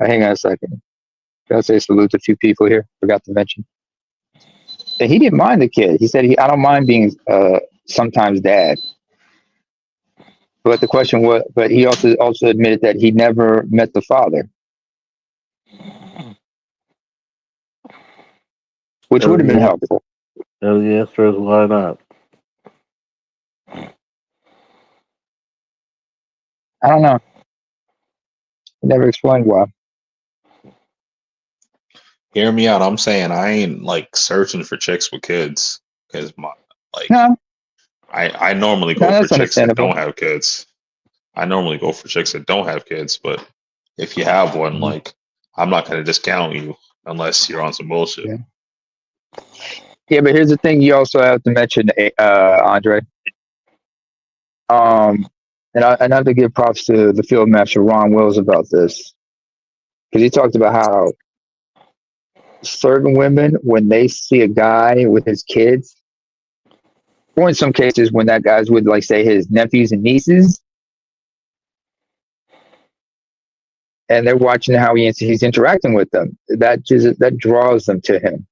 Hang on a second. Gotta say salute to a few people here. Forgot to mention. And he didn't mind the kid. He said, "I don't mind being sometimes dad." But the question was, but he also admitted that he never met the father, which would And have been the answer, helpful. and the answer is why not? I don't know. He never explained why. Hear me out. I'm saying I ain't like searching for chicks with kids because my like No, I normally no, go for that's chicks that understandable. don't have kids. I normally go for chicks that don't have kids, but if you have one, Mhm. like I'm not gonna discount you unless you're on some bullshit. Yeah. Yeah, but here's the thing: you also have to mention, Andre. And I have to give props to the field master Ron Wills about this because he talked about how certain women, when they see a guy with his kids, or in some cases when that guy's with, like, say, his nephews and nieces, and they're watching how he's interacting with them, that draws them to him.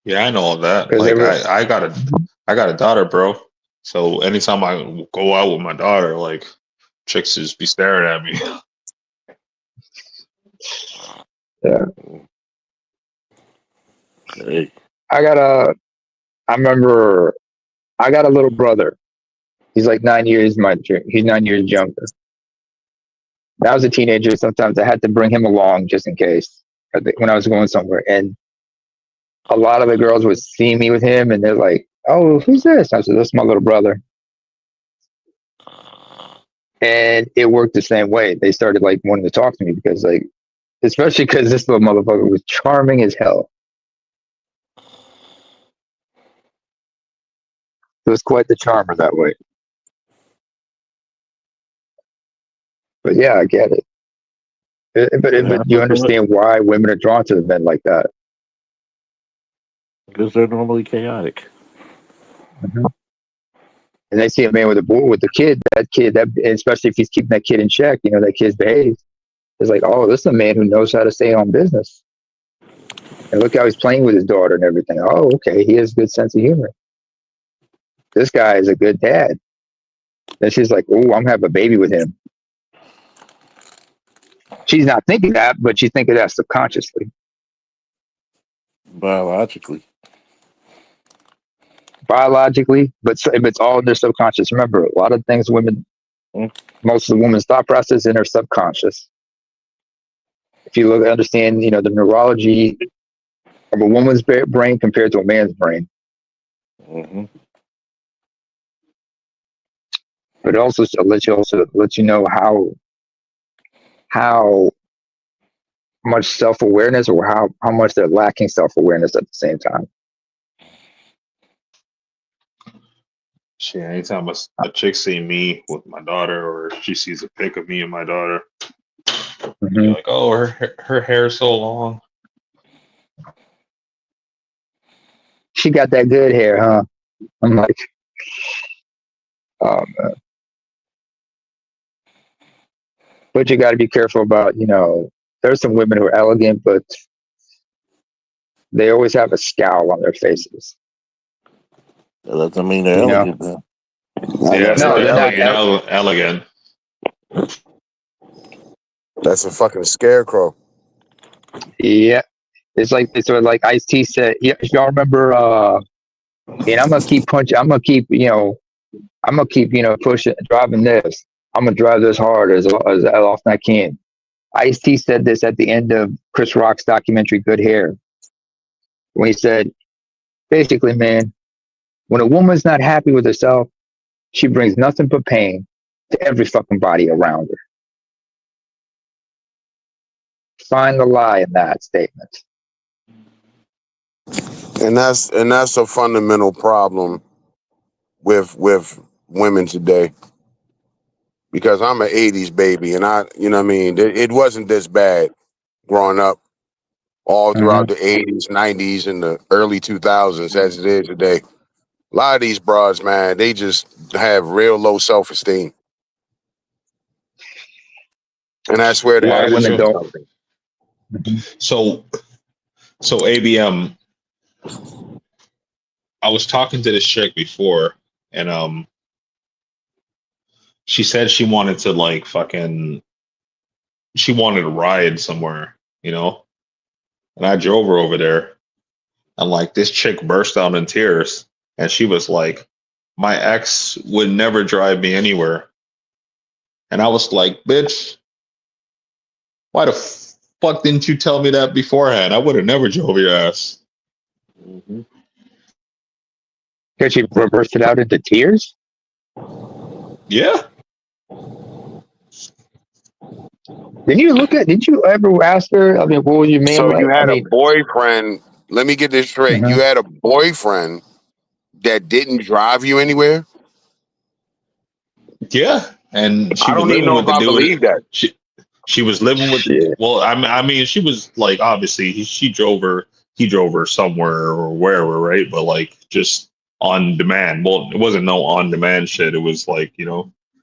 Yeah, I know all that. because Like I got a daughter, bro. So anytime I go out with my daughter, like chicks just be staring at me. yeah, Hey, I got a. I remember I got a little brother. He's like 9 years he's 9 years younger. When I was a teenager, sometimes I had to bring him along just in case when I was going somewhere. And a lot of the girls would see me with him, and they're like, "Oh, who's this?" I said, "That's my little brother." And it worked the same way. They started like wanting to talk to me because, like, especially because this little motherfucker was charming as hell. It was quite the charmer that way. But yeah, I get it. it But you happens understand why women are drawn to the men like that. because they're normally chaotic. Mhm. And they see a man with a boy with a kid, that especially if he's keeping that kid in check, that kid's behaves. It's like, oh, this is a man who knows how to stay on business. And look how he's playing with his daughter and everything. Oh, okay, he has a good sense of humor. This guy is a good dad. Then she's like, oh, I'm having a baby with him. She's not thinking that, but she's thinking that subconsciously. Biologically. Biologically, but it's all in their subconscious. Remember, a lot of things Mm. most of the women's thought process in their subconscious. If you understand, the neurology of a woman's brain compared to a man's brain, Mm-hmm. but it also lets you know how much self awareness or how much they're lacking self awareness at the same time. Shit, anytime a chick see me with my daughter, or she sees a pic of me and my daughter, Mm-hmm. you're like, oh, her hair is so long. She got that good hair, huh? I'm like, oh man. But you got to be careful about, there's some women who are elegant, but they always have a scowl on their faces. That doesn't mean they're You know, elegant, man. Yeah, That's they're no, they're not. definitely elegant. a fucking scarecrow. Yeah, it's sort of like Ice T said. Yeah, y'all remember? And I'm gonna keep punching. I'm gonna keep pushing, driving this. I'm gonna drive this hard as often I can. Ice T said this at the end of Chris Rock's documentary Good Hair, when he said, basically, man, when a woman's not happy with herself, she brings nothing but pain to every fucking body around her. Find the lie in that statement. And that's a fundamental problem with women today. Because I'm an 80s baby, and it wasn't this bad growing up all Mm-hmm. throughout the 80s, 90s, and the early 2000s as it is today. A lot of these bras, man, they just have real low self-esteem. And that's where A the lot of That is women attitude true. don't. comes in. Mm-hmm. So ABM, I was talking to this chick before, and she said she wanted to like she wanted to ride somewhere, and I drove her over there, and like this chick burst out in tears, and she was like, my ex would never drive me anywhere. And I was like, bitch, why the fuck didn't you tell me that beforehand? I would have never drove your ass. Mm-hmm. Because she bursted out into tears. Yeah. Did you ever ask her? I mean, what was your man So you like? I had a mean, boyfriend. Let me get this straight. uh You had a boyfriend that didn't drive you anywhere? Yeah. And she I was don't even living know with if the I dude. believe that. She was living with, shit. well, I mean, she was like, obviously, he drove her somewhere or wherever, right? But like, just on demand. Well, it wasn't no on demand shit. It was like,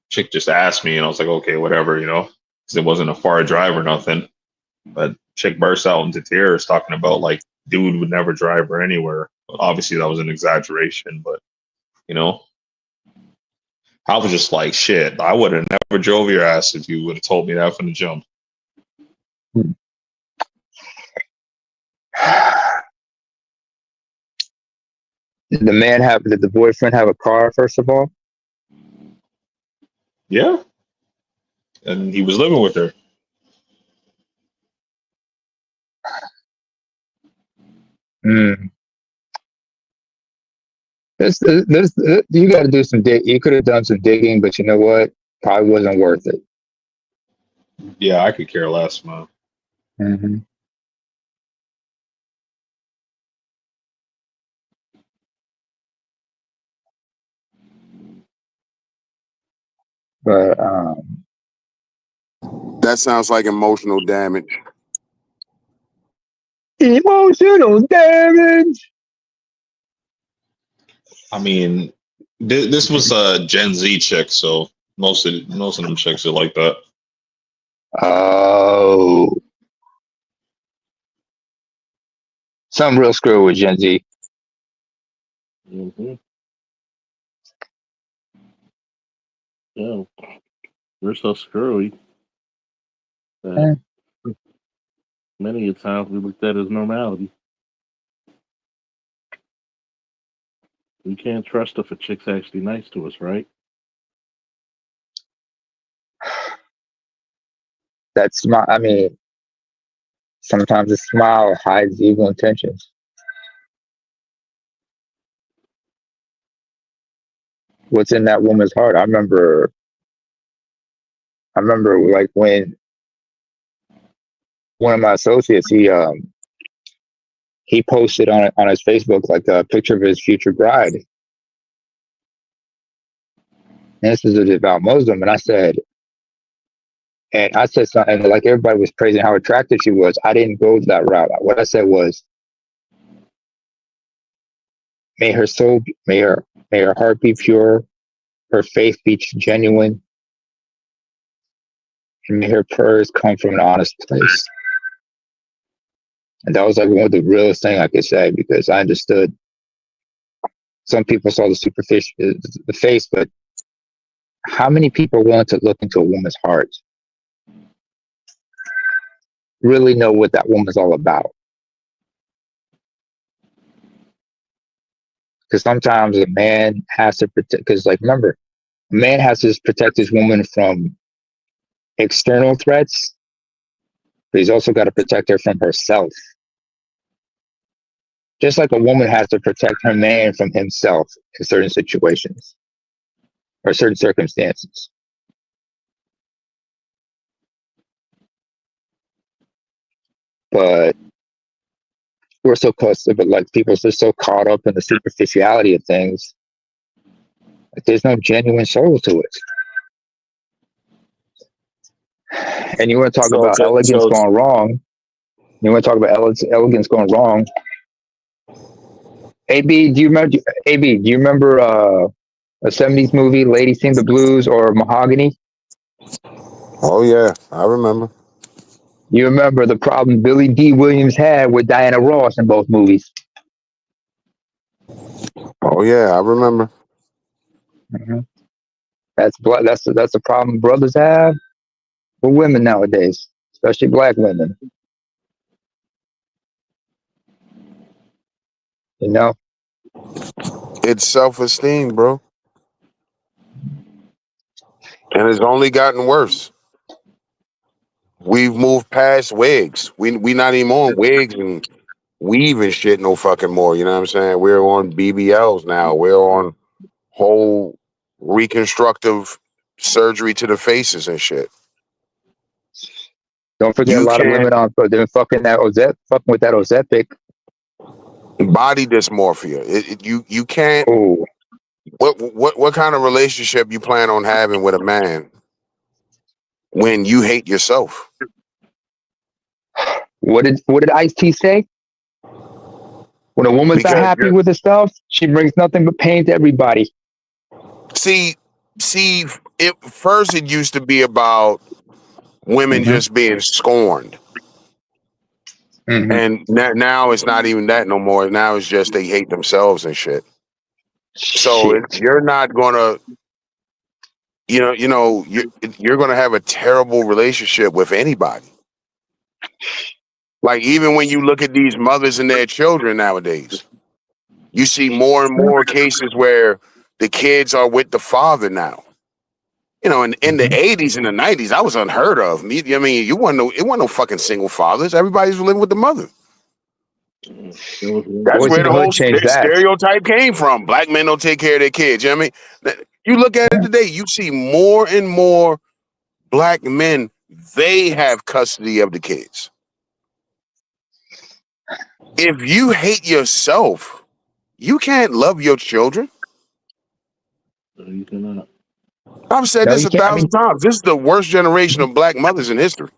chick just asked me, and I was like, okay, whatever, because it wasn't a far drive or nothing. But chick burst out into tears talking about like dude would never drive her anywhere. Obviously, that was an exaggeration, but you know, I was just like, shit. I would have never drove your ass if you would have told me that from the jump. Did did the boyfriend have a car, first of all? Yeah, and he was living with her. Mm. You got to do some dig. You could have done some digging, but you know what? Probably wasn't worth it. Yeah, I could care less, man. Mm-hmm. But That sounds like emotional damage. emotional damage. I mean, this was a Gen Z chick, so most of them chicks are like that. Oh, some real screw with Gen Z. Mm-hmm. Yeah, we're so screwy that many a times we looked at as normality. We can't trust if a chick's actually nice to us, right? That's my. I mean, sometimes a smile hides evil intentions. What's in that woman's heart? I remember. Like when one of my associates he posted on his Facebook like a picture of his future bride. And this was a devout Muslim, and I said something like everybody was praising how attractive she was. I didn't go that route. What I said was, may her soul, may her heart be pure, her faith be genuine, and may her prayers come from an honest place. And that was like one of the realest thing I could say because I understood. Some people saw the superficial, the face, but how many people are willing to look into a woman's heart, really know what that woman's all about? Because sometimes a man has to protect. Because like remember, a man has to protect his woman from external threats, but he's also got to protect her from herself. Just like a woman has to protect her man from himself in certain situations or certain circumstances. But we're so close, but like people are just so caught up in the superficiality of things. Like there's no genuine soul to it. And you want to talk about elegance going wrong. You want to talk about elegance going wrong. AB, do you remember? AB, do you remember a '70s movie, Lady Sing the Blues or Mahogany? Oh yeah, I remember. You remember the problem Billy D. Williams had with Diana Ross in both movies? Oh yeah, I remember. Mm-hmm. That's the problem brothers have with women nowadays, especially black women. You know, It's self-esteem, bro, and it's only gotten worse. We've moved past wigs. We not even on wigs and weave and shit no fucking more. You know what I'm saying? We're on BBLs now. We're on whole reconstructive surgery to the faces and shit. don't forget a You lot of can't women on they're fucking with that Ozempic. body dysmorphia. You can't. Oh, What kind of relationship you plan on having with a man when you hate yourself? what did Ice-T say? When a woman's not Because happy with herself, she brings nothing but pain to everybody. see, it used to be about women Mm-hmm. just being scorned. Mm-hmm. And now it's not even that no more. Now it's just they hate themselves and shit. So Shit. you're not gonna, you're gonna have a terrible relationship with anybody. Like even when you look at these mothers and their children nowadays, you see more and more cases where the kids are with the father now. In the '80s and the '90s, that was unheard of. I mean, it wasn't no fucking single fathers. Everybody's living with the mother. That's Boys where in the the whole Hood changed that. stereotype came from. Black men don't take care of their kids. You know what I mean? You look at it today, you see more and more black men, they have custody of the kids. If you hate yourself, you can't love your children. You cannot. I've said No, this you a can't. I thousand mean, times. This is the worst generation of black mothers in history.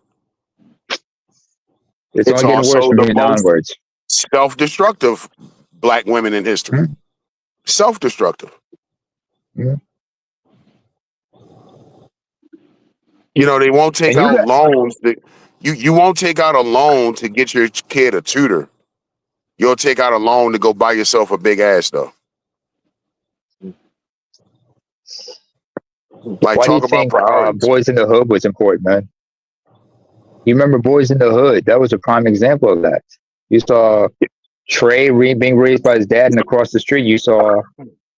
it's It's only getting worse also from the here most onwards. self-destructive black women in history. Mm-hmm. Self-destructive. Mm-hmm. They won't take And you out got, loans. You won't take out a loan to get your kid a tutor. You'll take out a loan to go buy yourself a big ass though. Like why do you talk about think priorities. Boys in the Hood was important, man? You remember Boys in the Hood? That was a prime example of that. You saw Trey being raised by his dad, and across the street, you saw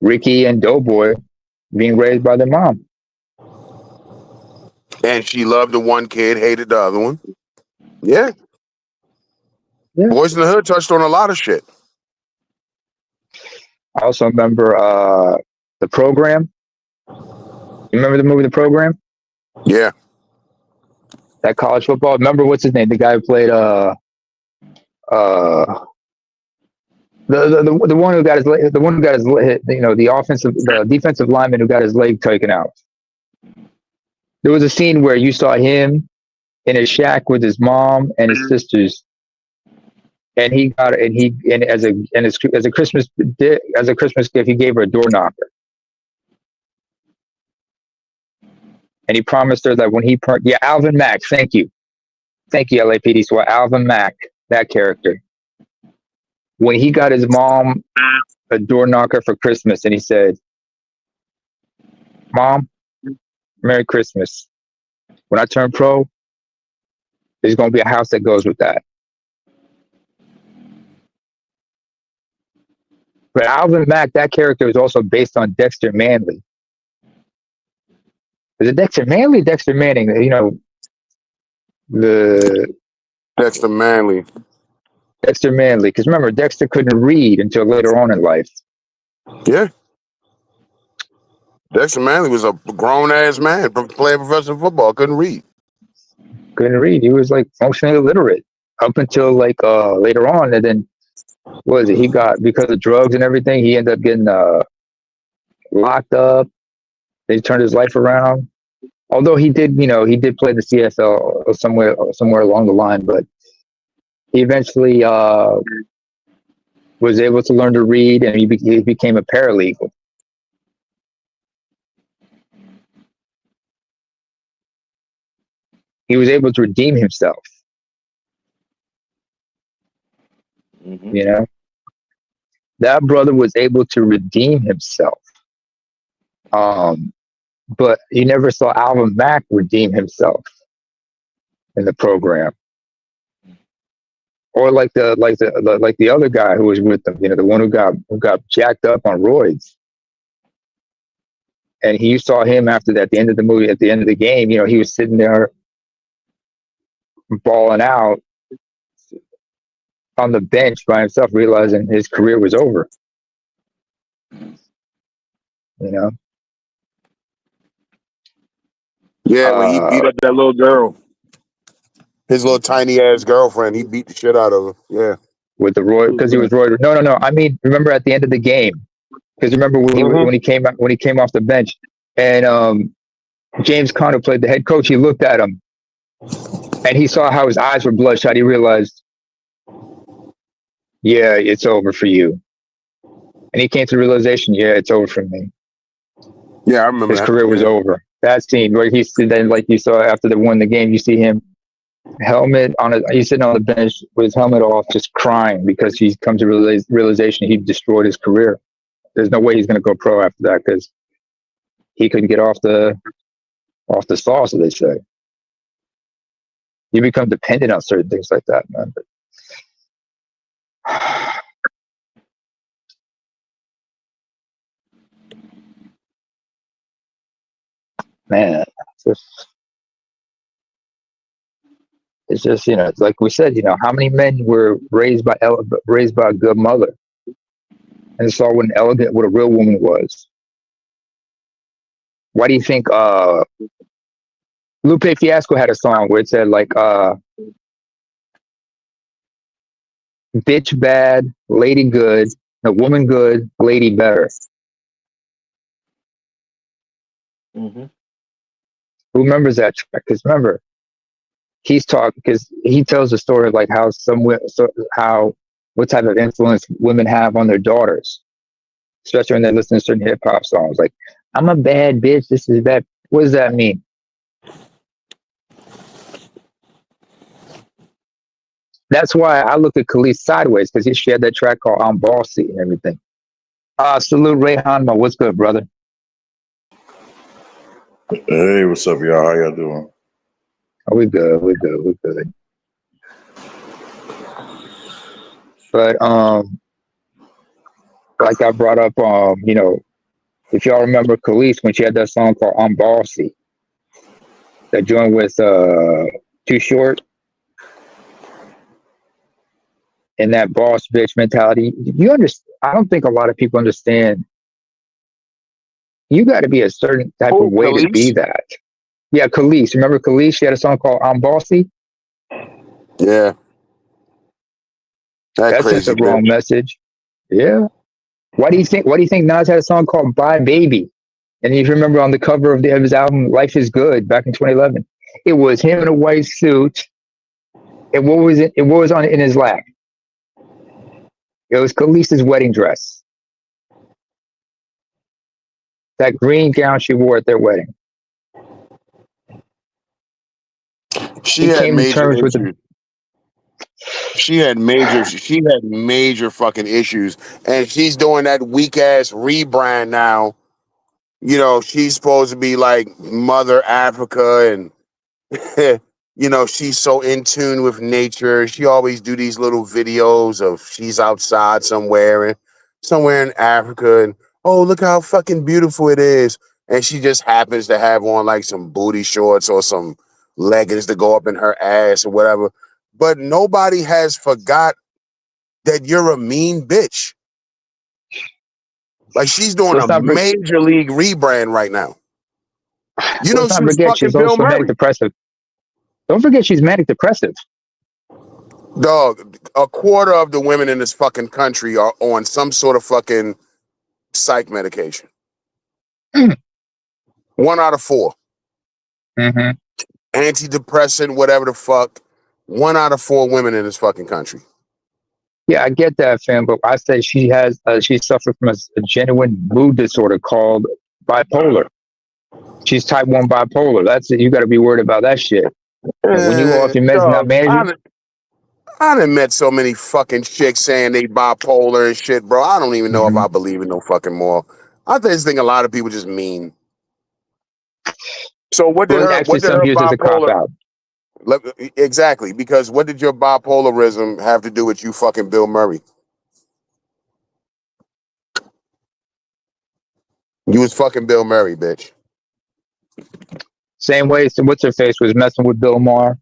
Ricky and Doughboy being raised by their mom. And she loved the one kid, hated the other one. Yeah. Yeah. Boys in the Hood touched on a lot of shit. I also remember The Program. You remember the movie The Program? Yeah. That college football. Remember what's his name? The guy who played the one who got his the defensive lineman who got his leg taken out. There was a scene where you saw him in a shack with his mom and his sisters, and as a Christmas gift he gave her a door knocker, and he promised her that when he Alvin Mack, thank you LAPD. So Alvin Mack, that character, when he got his mom a door knocker for Christmas, and he said, "Mom, Merry Christmas. When I turn pro, there's going to be a house that goes with that." But Alvin Mack, that character, is also based on Dexter Manley. Is it Dexter Manley? Dexter Manning, the Dexter Manley. Dexter Manley. Because remember, Dexter couldn't read until later on in life. Yeah. Dexter Manley was a grown ass man playing professional football, couldn't read. Couldn't read. He was like functionally illiterate up until like later on. And then what was it? He got, because of drugs and everything, he ended up getting locked up. They turned his life around. Although he did play the CFL somewhere along the line, but he eventually was able to learn to read, and he became a paralegal. He was able to redeem himself. Mm-hmm. That brother was able to redeem himself. But you never saw Alvin Mack redeem himself in the program, or like the other guy who was with them. The one who got jacked up on roids. And you saw him after that, at the end of the movie, at the end of the game. He was sitting there balling out on the bench by himself, realizing his career was over. Yeah, when he beat up that little girl. His little tiny ass girlfriend, he beat the shit out of her. Yeah. With the Roy, because he was Roy. No. I mean, remember at the end of the game, because remember when he came off the bench, and James Conner played the head coach. He looked at him, and he saw how his eyes were bloodshot. He realized, yeah, it's over for you. And he came to the realization, yeah, it's over for me. Yeah, I remember his career was over. That scene where then, like you saw after they won the game, you see him Helmet on it. He's sitting on the bench with his helmet off, just crying because he's come to realization he destroyed his career. There's no way he's going to go pro after that because he couldn't get off the sauce, as they say. You become dependent on certain things like that, man. But, man, it's just it's like we said, how many men were raised by a good mother and saw what a real woman was. Why do you think Lupe Fiasco had a song where it said like bitch bad, lady good, a woman good, lady better. Mm-hmm. Who remembers that track? Because remember, he's talking because he tells the story of like how what type of influence women have on their daughters, especially when they listen to certain hip hop songs. Like, I'm a bad bitch. This is bad. What does that mean? That's why I look at Khalees sideways because she had that track called "I'm Bossy" and everything. Salute Ray Hanma. What's good, brother? Hey, what's up, y'all? How y'all doing? Oh, we good. We good. We good. But like I brought up, if y'all remember Khalees when she had that song called "I'm Bossy," that joined with Too Short, and that boss bitch mentality. You understand? I don't think a lot of people understand. You got to be a certain type of way to be that. Yeah, Khalees. Remember Khalees? She had a song called "I'm Bossy." Yeah. That That sent crazy the wrong bitch. message. Yeah. Why do you think Nas had a song called "Bye Baby"? And if you remember on the cover of his album "Life Is Good" back in 2011, it was him in a white suit. And what was it? What was on in his lap? It was Khalees's wedding dress. That green gown she wore at their wedding. She had came to major terms with issues. She had major fucking issues. And she's doing that weak ass rebrand now. She's supposed to be like Mother Africa and she's so in tune with nature. She always do these little videos of she's outside somewhere in Africa and oh, look how fucking beautiful it is. And she just happens to have on like some booty shorts or some leggings to go up in her ass or whatever. But nobody has forgot that you're a mean bitch. Like she's doing a major league rebrand right now. Let's She not was forget fucking she's Bill also Murray. manic depressive. Don't forget she's manic depressive. Dog, a quarter of the women in this fucking country are on some sort of fucking psych medication. 1 out of 4. Mm-hmm. Antidepressant, whatever the fuck. 1 out of 4 women in this fucking country. Yeah, I get that, fam, but I say she suffered from a genuine mood disorder called bipolar. She's type 1 bipolar. That's it. You got to be worried about that shit. And when you off your meds not managing, I done met so many fucking chicks saying they bipolar and shit, bro. I don't even know if I believe in no fucking more. I just think a lot of people just mean. So what did her bipolar? Exactly, because what did your bipolarism have to do with you fucking Bill Murray? You was fucking Bill Murray, bitch. Same way. So what's her face was messing with Bill Maher.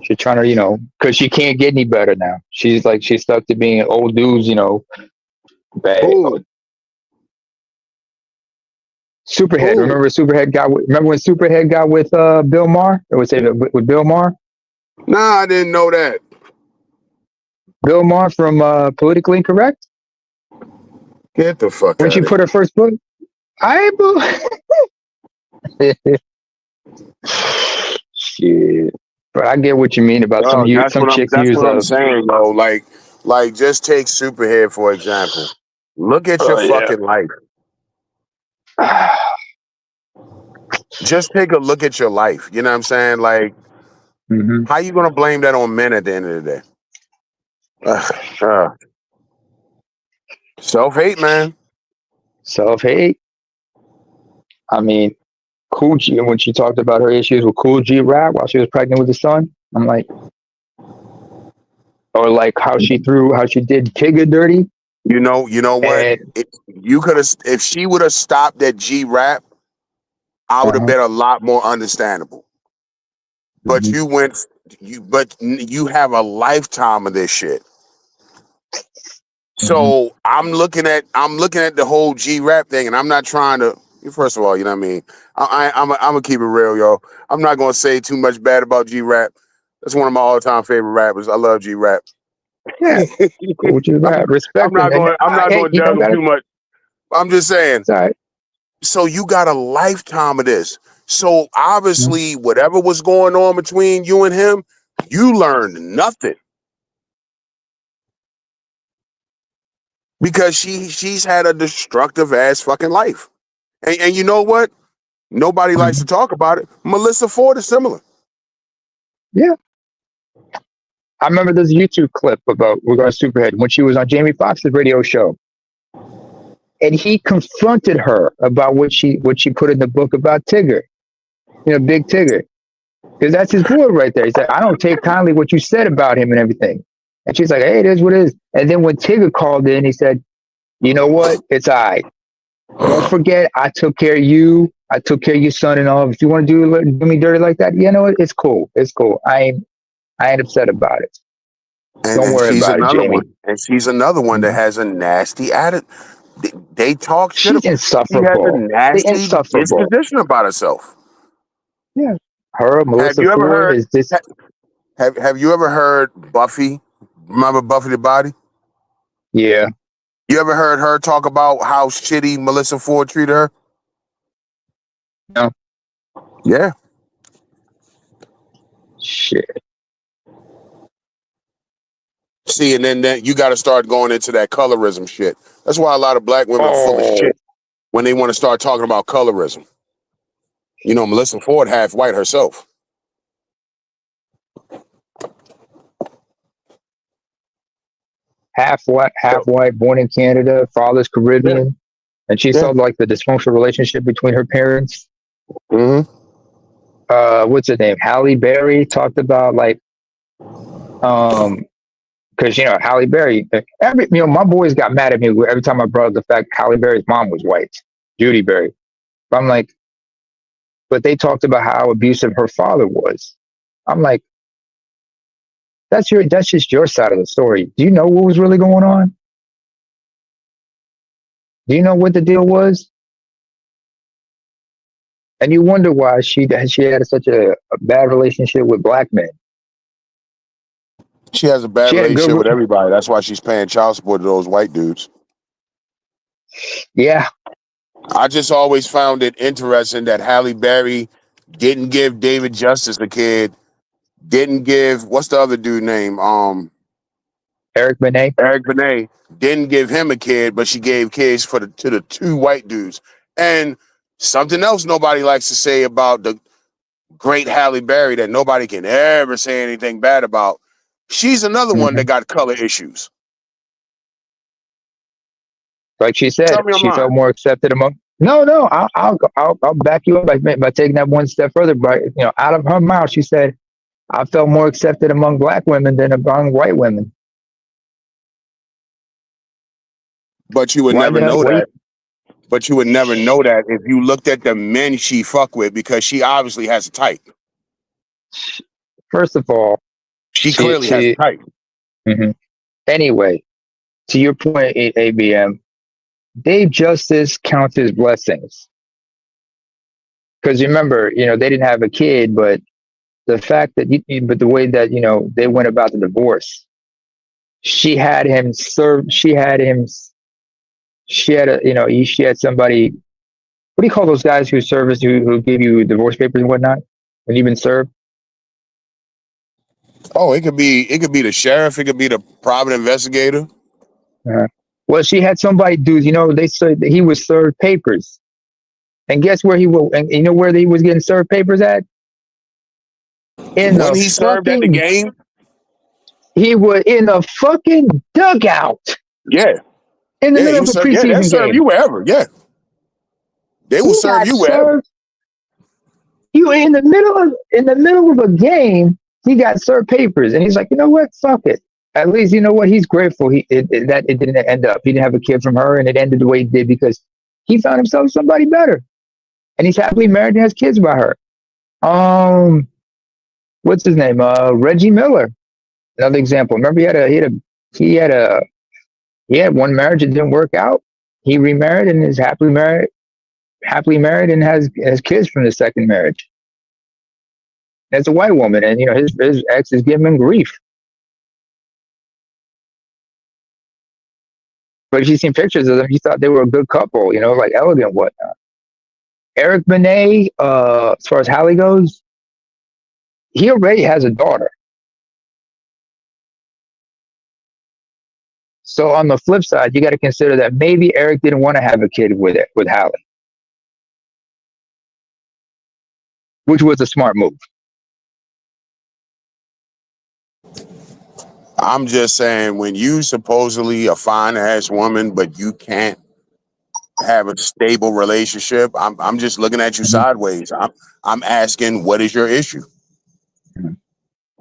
She's trying to, because she can't get any better now. She's stuck to being old dudes, bad. Ooh. Superhead. Ooh. Remember when Superhead got with Bill Maher? Or was it with Bill Maher? Nah, I didn't know that. Bill Maher from Politically Incorrect? Get the fuck when out she put her first book? Shit. But I get what you mean about some chicks' That's what I'm saying, though. Like just take Superhead for example. Look at your fucking life. Just take a look at your life. You know what I'm saying? Like Mm-hmm. How you gonna blame that on men at the end of the day? Self-hate, man. Self-hate. I mean, Cool G, when she talked about her issues with Cool G Rap while she was pregnant with his son, I'm like, or like how she did Tigger dirty. You know what? And If she would have stopped at G Rap, I would have uh-huh. been a lot more understandable. But Mm-hmm. you have a lifetime of this shit. Mm-hmm. So I'm looking at the whole G Rap thing, and I'm not trying to. First of all, you know what I mean. I'm gonna keep it real, yo. I'm not gonna say too much bad about G Rap. That's one of my all-time favorite rappers. I love G Rap. Yeah, Cool G I'm, Rap, I'm respect him, not and going. I'm not hey, going to you don't delve gotta. too much. I'm just saying. It's all right. So you got a lifetime of this. So Mm-hmm. obviously, whatever was going on between you and him, you learned nothing because she's had a destructive ass fucking life. And you know what? Nobody likes Mm-hmm. to talk about it. Melissa Ford is similar. Yeah, I remember this YouTube clip about Regarding Superhead when she was on Jamie Foxx's radio show, and he confronted her about what she put in the book about Tigger, Big Tigger, because that's his boy right there. He said, "I don't take kindly what you said about him and everything," and she's like, "Hey, it is what it is." And then when Tigger called in, he said, "You know what? It's all right. Don't forget, I took care of you. I took care of your son and all. If you want to do me dirty like that, you know what? It's cool. It's cool. I ain't upset about it. Don't And worry she's about it, another Jamie." one. And she's another one that Mhm. has a nasty attitude. They talk shit She's about. She has a insufferable. They nasty insufferable. disposition about herself. Yeah. Her, Have Melissa you ever Ford heard? is this. Have you ever heard Buffy? Remember Buffy the Body? Yeah. You ever heard her talk about how shitty Melissa Ford treated her? No. Yeah. Shit. See, and then you got to start going into that colorism shit. That's why a lot of black women are full of Oh, shit when they want to start talking about colorism. You know, Melissa Ford half white herself. half white, born in Canada, father's Yeah, Caribbean, and she yeah. saw like the dysfunctional relationship between her parents. Mm-hmm. What's her name? Halle Berry talked about like um because Halle Berry. My boys got mad at me every time I brought up the fact Halle Berry's mom was white, Judy Berry. But I'm like, but they talked about how abusive her father was. I'm like, that's just your side of the story. Do you know what was really going on? Do you know what the deal was? And you wonder why she had such a bad relationship with black men. She has a bad She had a relationship good, with everybody. That's why she's paying child support to those white dudes. yeah. I just always found it interesting that Halle Berry didn't give David Justice a kid. Didn't give what's the other dude name? Eric Benet. Eric Benet didn't give him a kid, but she gave kids to the two white dudes. And something else nobody likes to say about the great Halle Berry that nobody can ever say anything bad about. She's another one Mm-hmm. that got color issues. Like she said, Tell me I'm she felt lying. more accepted among. No, no, I'll back you up by taking that one step further. But out of her mouth, she said, "I felt more accepted among black women than among white women." But you would Why never did I know wait? that. But you would never know that if you looked at the men she fuck with because she obviously has a type. First of all, She she clearly has a she. type. Mhm. Anyway, to your point, ABM, Dave Justice counts his blessings because remember, they didn't have a kid, but the fact that but the way that they went about the divorce, she had him serve. She had him. She had she had somebody. What do you call those guys who service who give you divorce papers and whatnot when you've been served? Oh, it could be the sheriff, it could be the private investigator. Uh, well, she had somebody do. They said that he was served papers, and guess where he was? And you know where he was getting served papers at? in When the he served at the fucking, game, he was in the fucking dugout yeah, in the yeah, he middle of was a served. Yeah, they'll preseason serve game. you wherever. Yeah, they will He serve got you wherever. served. You in the middle of a game. He got served papers, and he's like, you know what? Fuck it. At least you know what? He's grateful that it didn't end up. He didn't have a kid from her, and it ended the way it did because he found himself somebody better, and he's happily married and has kids by her. What's his name? Reggie Miller. Another example. Remember, he had one marriage that didn't work out. He remarried and is happily married, and has kids from the second marriage. As a white woman, and his ex is giving him grief. But if you seen pictures of them, you thought they were a good couple, like elegant whatnot. Eric Benet, as far as Hallie goes, he already has a daughter. So on the flip side, you got to consider that maybe Eric didn't want to have a kid with Hallie, which was a smart move. I'm just saying, when you supposedly a fine ass woman, but you can't have a stable relationship, I'm just looking at you Mhm. sideways. I'm asking, what is your issue?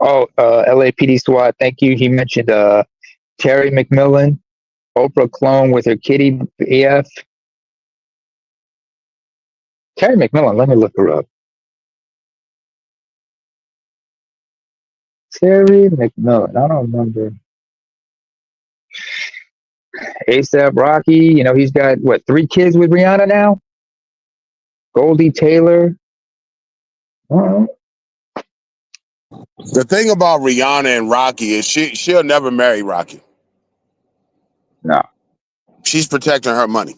Oh, LAPD SWAT, thank you. He mentioned Terry McMillan, Oprah clone with her kitty AF. Terry McMillan, let me look her up. Terry McMillan, I don't remember. ASAP Rocky, he's got what, 3 kids with Rihanna now? Goldie Taylor. Uh-huh. The thing about Rihanna and Rocky is she'll never marry Rocky. No. She's protecting her money,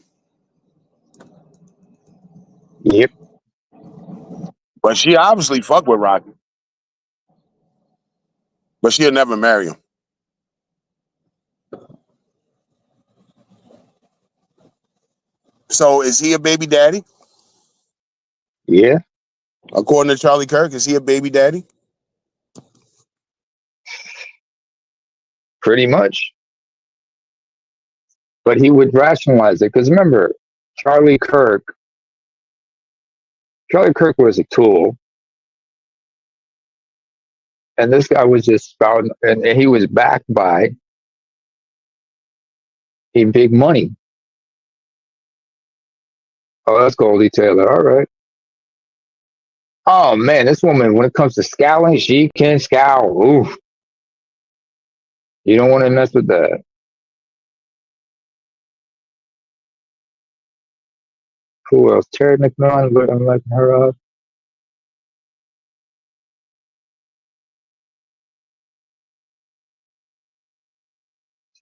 Yep. but she obviously fuck with Rocky, but she'll never marry him. So is he a baby daddy? Yeah, According to Charlie Kirk, is he a baby daddy? pretty much. But he would rationalize it because remember, Charlie Kirk. Charlie Kirk was a tool, and this guy was just spouting, and he was backed by a big money. Oh, that's Goldie Taylor. All right. Oh man, this woman, when it comes to scowling, she can scowl. Oof. You don't want to mess with that. Who else? Terry McMillan. I'm liking her up.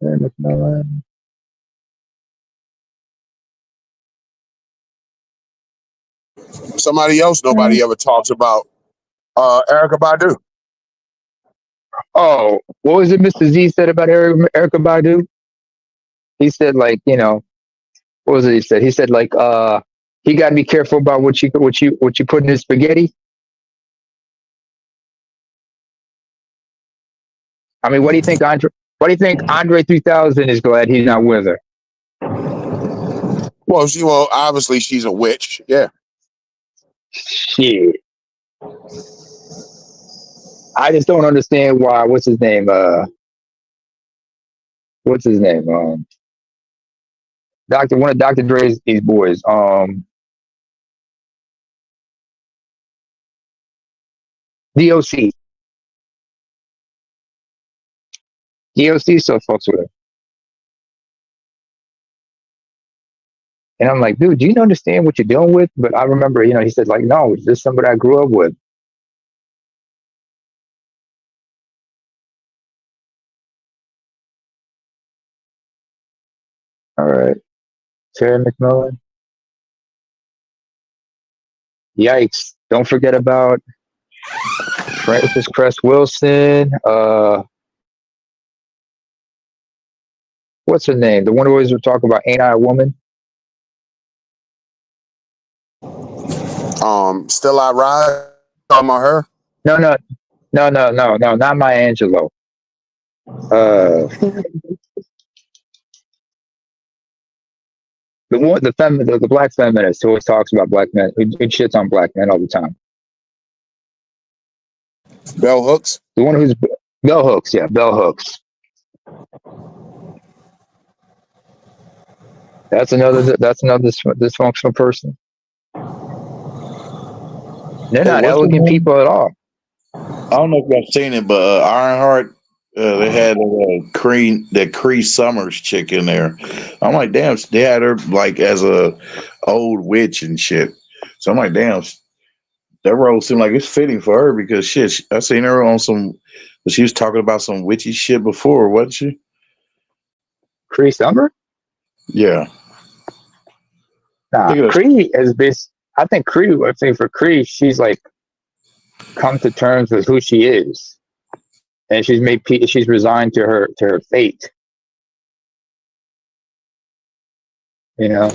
Terry McMillan. Somebody else nobody ever talks about. Erica Badu. Oh, what was it Mr. Z said about Erica Badu? He said like, what was it he said? He said like he got to be careful about what you put in his spaghetti. I mean, what do you think Andre 3000 is glad he's not with her? Well, obviously she's a witch. Yeah. Shit. I just don't understand why. What's his name? What's his name? One of Dr. Dre's these boys. DOC. DOC still fucks with her. And I'm like, dude, do you understand what you're dealing with? But I remember, he said like, no, this is somebody I grew up with. All right. Terry McMillan. Yikes. Don't forget about Francis Cress Wilson. What's her name? The one who always would talk about Ain't I a Woman? Still I Rise. Talking about her. No. No, not Maya Angelou. Uh, the black feminist who always talks about black men, who shits on black men all the time. Bell Hooks. The one who's Bell Hooks, yeah, Bell Hooks. That's another dysfunctional person. They're Hey, not what's the elegant name? people at all. I don't know if y'all seen it, but Ironheart, they had that Cree Summers chick in there. I'm like, damn, they had her like as a old witch and shit. So I'm like, damn, that role seemed like it's fitting for her because shit, I seen her on some. She was talking about some witchy shit before, wasn't she? Cree Summer? Yeah, Nah, think of Cree has been. I think for Cree, she's like come to terms with who she is, and she's resigned to her fate. You know,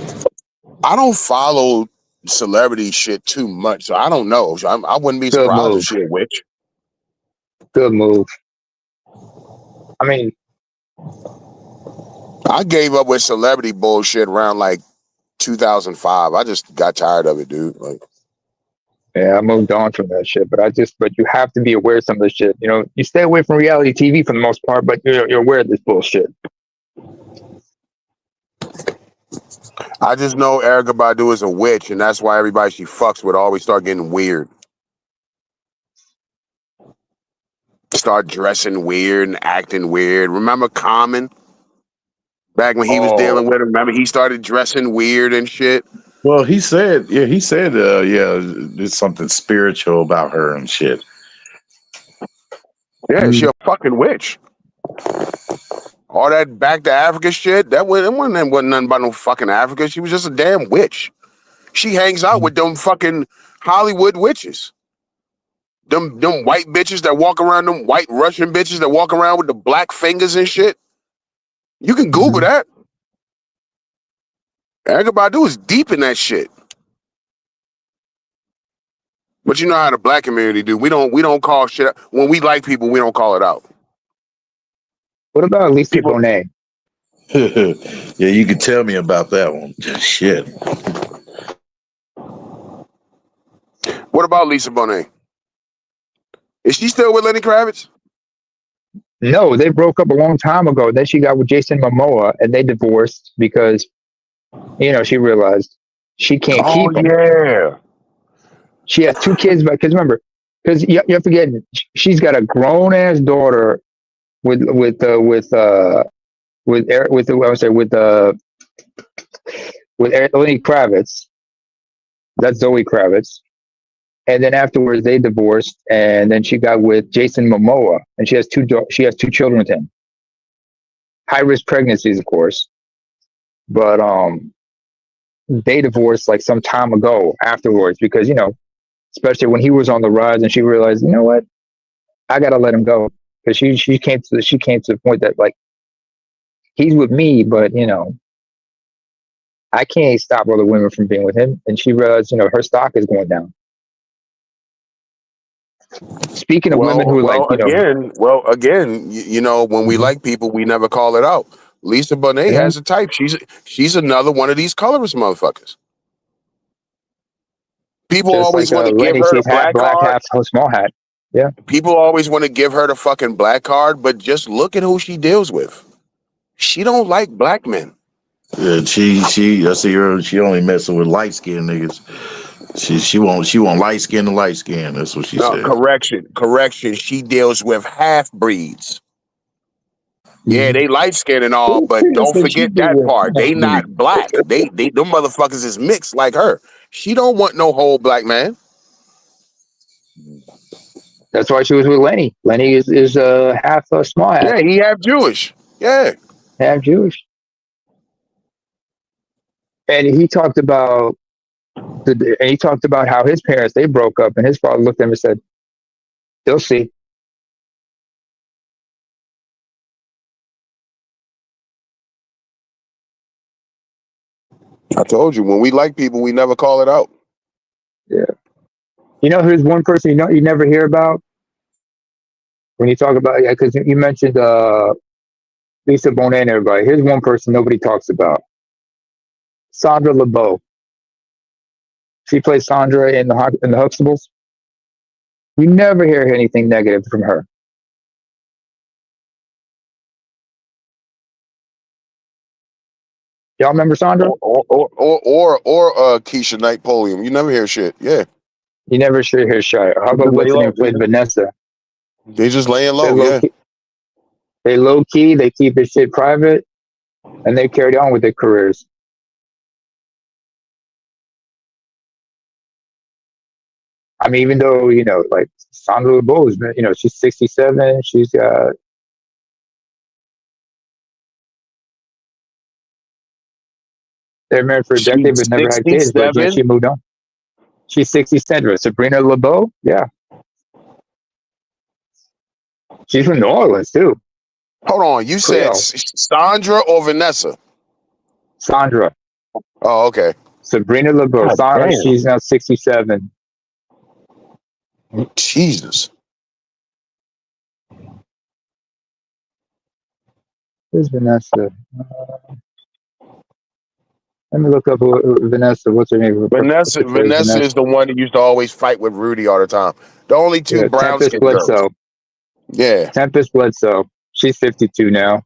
I don't follow celebrity shit too much, so I don't know. I wouldn't be good surprised if move, she a witch. good move. I mean, I gave up with celebrity bullshit around like 2005. I just got tired of it, dude. Like, yeah, I moved on from that shit, but you have to be aware of some of this shit. You know, you stay away from reality TV for the most part, but you're aware of this bullshit. I just know Erica Badu is a witch, and that's why everybody she fucks with always start getting weird. Start dressing weird and acting weird. Remember Common? Back when he was oh, dealing with her, remember he started dressing weird and shit? well, he said, yeah, there's something spiritual about her and shit. Yeah, she Mm-hmm. a fucking witch. All that back to Africa shit, that wasn't nothing about no fucking Africa. She was just a damn witch. She hangs out with them fucking Hollywood witches. Them white bitches that walk around, them white Russian bitches that walk around with the black fingers and shit. You can Google that. Erica Badu is deep in that shit. But you know how the black community do. We don't call shit out. When we like people, we don't call it out. What about Lisa People. Bonet? Yeah, you could tell me about that one. Shit. What about Lisa Bonet? Is she still with Lenny Kravitz? No, they broke up a long time ago. Then she got with Jason Momoa, and they divorced because she realized she can't Oh keep him. yeah. She has two kids, but because remember, because you're forgetting, she's got a grown ass daughter with Lenny Kravitz. That's Zoe Kravitz. And then afterwards, they divorced, and then she got with Jason Momoa, and she has two children with him. High risk pregnancies, of course, but they divorced like some time ago afterwards because especially when he was on the rise, and she realized, you know what, I gotta let him go because she came to the point that like he's with me, but I can't stop other women from being with him, and she realized her stock is going down. Speaking of women who are like again, when we Mhm. like people, we never call it out. Lisa Bonet Yeah, has a type. She's another one of these colorist motherfuckers. People just always like want to give Lenny, her the she's half black black, card. half small hat. Yeah, People always want to give her the fucking black card, but just look at who she deals with. She don't like black men. Yeah, I see her. She only messing with light skinned niggas. She want light skin to light skin. That's what she No, said. correction. She deals with half breeds. Yeah, Mhm. they light skinned and all, Who but said don't that she forget do that with part. half They breed? not black. They them motherfuckers is mixed like her. She don't want no whole black man. That's why she was with Lenny. Lenny is half small hat, Yeah, he half Jewish. Yeah. half Jewish, and he talked about how his parents they broke up, and his father looked at him and said, "They'll see." I told you, when we like people, we never call it out. Yeah, who's one person you never hear about? When you talk about, yeah, because you mentioned Lisa Bonet and everybody. Here's one person nobody talks about: Sandra LeBeau. She plays Sandra in the Huxtables. You never hear anything negative from her. Y'all remember Sandra? Or Keisha Knight Polium. You never hear shit. Yeah, You never hear shit. How about what's her name played Vanessa? they just laying They low. low Yeah. key. They low key. They keep their shit private, and they carried on with their careers. I mean, even though like Sandra LeBeau is, she's 67. She's they're married for a decade, She's but never had kids. But yeah, 67. she moved on. She's 67. Sabrina LeBeau, yeah, she's from New Orleans too. Hold on. You said Creole. Sandra or Vanessa? Sandra. Oh, okay. Sabrina LeBeau. God damn. She's now 67. Jesus. Who's Vanessa? Let me look up Vanessa. What's her name? Vanessa is the one that used to always fight with Rudy all the time. The only two Yeah, brown Tempest skinned girls. Bledsoe. Yeah. Tempest Bledsoe. She's 52 now.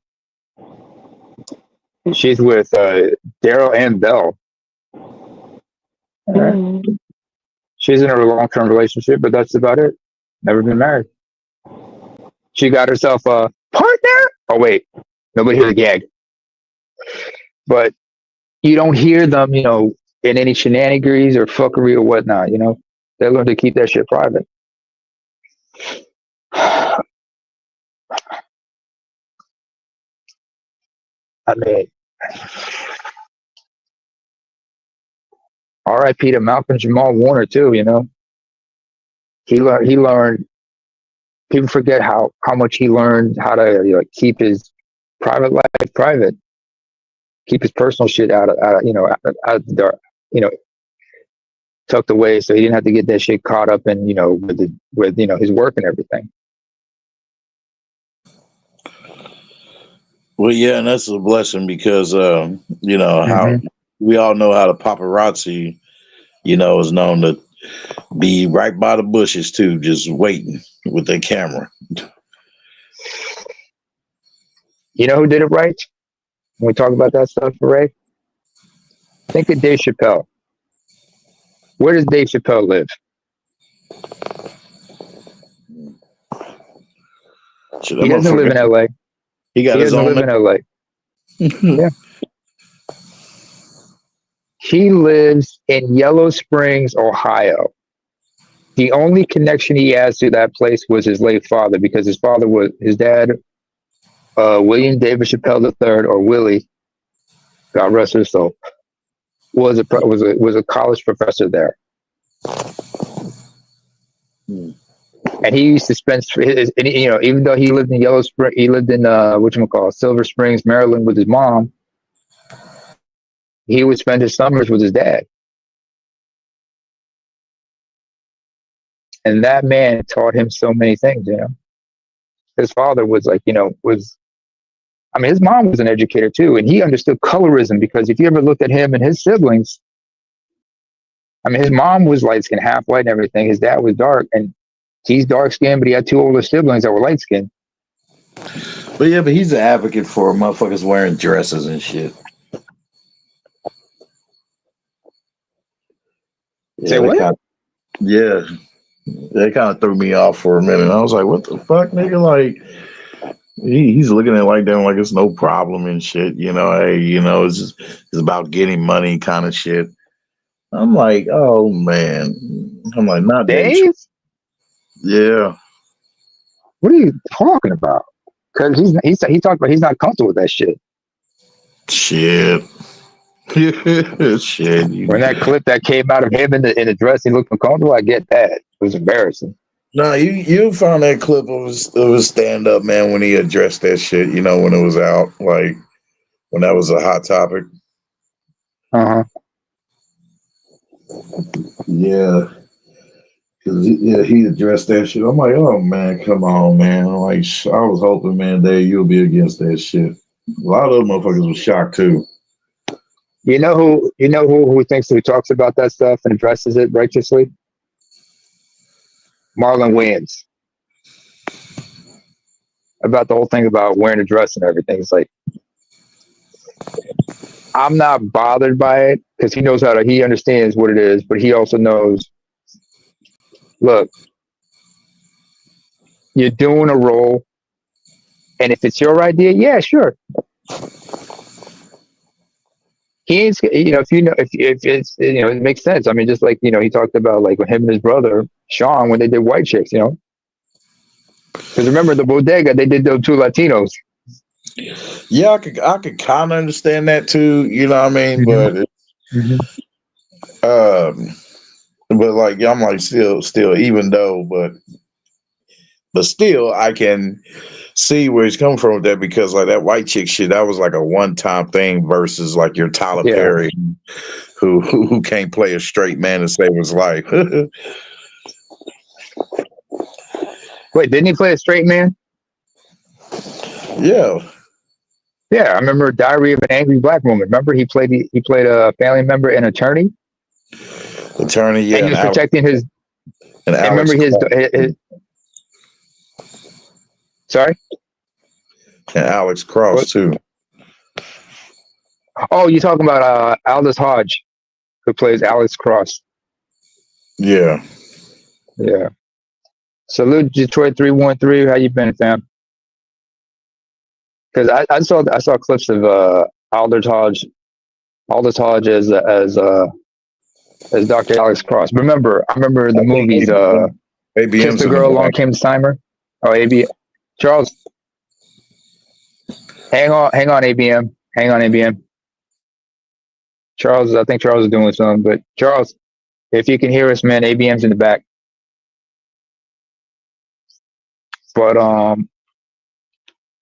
She's with Daryl and Bell. All right. She's in a long-term relationship, but that's about it. Never been married. She got herself a partner. Oh wait, nobody hear the gag. But you don't hear them, in any shenanigans or fuckery or whatnot. They learn to keep that shit private. I mean, R.I.P. to Malcolm Jamal Warner too. He learned. People forget how much he learned how to keep his private life private, keep his personal shit out of the dark, tucked away, so he didn't have to get that shit caught up in with his work and everything. Well, yeah, and that's a blessing because how Mhm. we all know how the paparazzi, is known to be right by the bushes too, just waiting with their camera. You know who did it right? When we talk about that stuff, Ray, think of Dave Chappelle. Where does Dave Chappelle live? Shit, He doesn't live in L.A. He got He his doesn't own. live in L.A. Yeah. He lives in Yellow Springs, Ohio. The only connection he has to that place was his late father, because his dad, William David Chappelle III, or Willie, God rest his soul, was a college professor there. And he used to spend even though he lived in Yellow Spring, he lived in Silver Springs, Maryland, with his mom. He would spend his summers with his dad, and that man taught him so many things. His father was his mom was an educator too, and he understood colorism, because if you ever looked at him and his siblings, his mom was light skinned, half white and everything. His dad was dark, and he's dark skinned, but he had two older siblings that were light skinned. But yeah, but he's an advocate for motherfuckers wearing dresses and shit. Yeah, Say what? They kind of threw me off for a minute. I was like, "What the fuck, nigga?" Like, he's looking at it like that, like it's no problem and shit. Hey, it's about getting money, kind of shit. I'm like, oh man. I'm like, not that. Dave? Yeah. What are you talking about? Because he talked about he's not comfortable with that shit. Shit. Shit. When that clip that came out of him in the dress, he looked uncomfortable. I get that. It was embarrassing. No, you found that clip of his stand up, man, when he addressed that shit, when it was out, like when that was a hot topic. Uh-huh. Yeah. Yeah, he addressed that shit. I'm like, oh man, come on, man. I'm like, I was hoping, man, Dave, you'll be against that shit. A lot of those motherfuckers was shocked too. Who thinks who talks about that stuff and addresses it righteously? Marlon Wayans. About the whole thing about wearing a dress and everything. It's like, I'm not bothered by it because he understands what it is, but he also knows, look, you're doing a role, and if it's your idea, yeah, sure. He ain't, if it's, it makes sense. I mean, just like, he talked about like with him and his brother, Sean, when they did White Chicks, because remember the bodega, they did those two Latinos. Yeah, I could kind of understand that too. You know what I mean? Mm-hmm. But like, I'm like, still, even though, but still, I can see where he's coming from with that because like that white chick shit, that was like a one time thing versus like your Tyler Yeah. Perry, who can't play a straight man to save his life. Wait, didn't he play a straight man? Yeah, Yeah, I remember Diary of an Angry Black Woman. Remember he played a family member and attorney, attorney. Yeah, and he was protecting his. and And Alex remember Cross, his. Sorry. and Alex Cross What? too. Oh, you're talking about Aldous Hodge, who plays Alex Cross. Yeah. Yeah. Salute Detroit 313. How you been, fam? Because I saw clips of Aldous Hodge as Dr. Alex Cross. I remember the movies Kiss ABM's the in the Girl, back. Long Came Timer. Oh, Charles, hang on, ABM. Hang on, ABM. Charles, I think Charles is doing something, but Charles, if you can hear us, man, ABM's in the back. But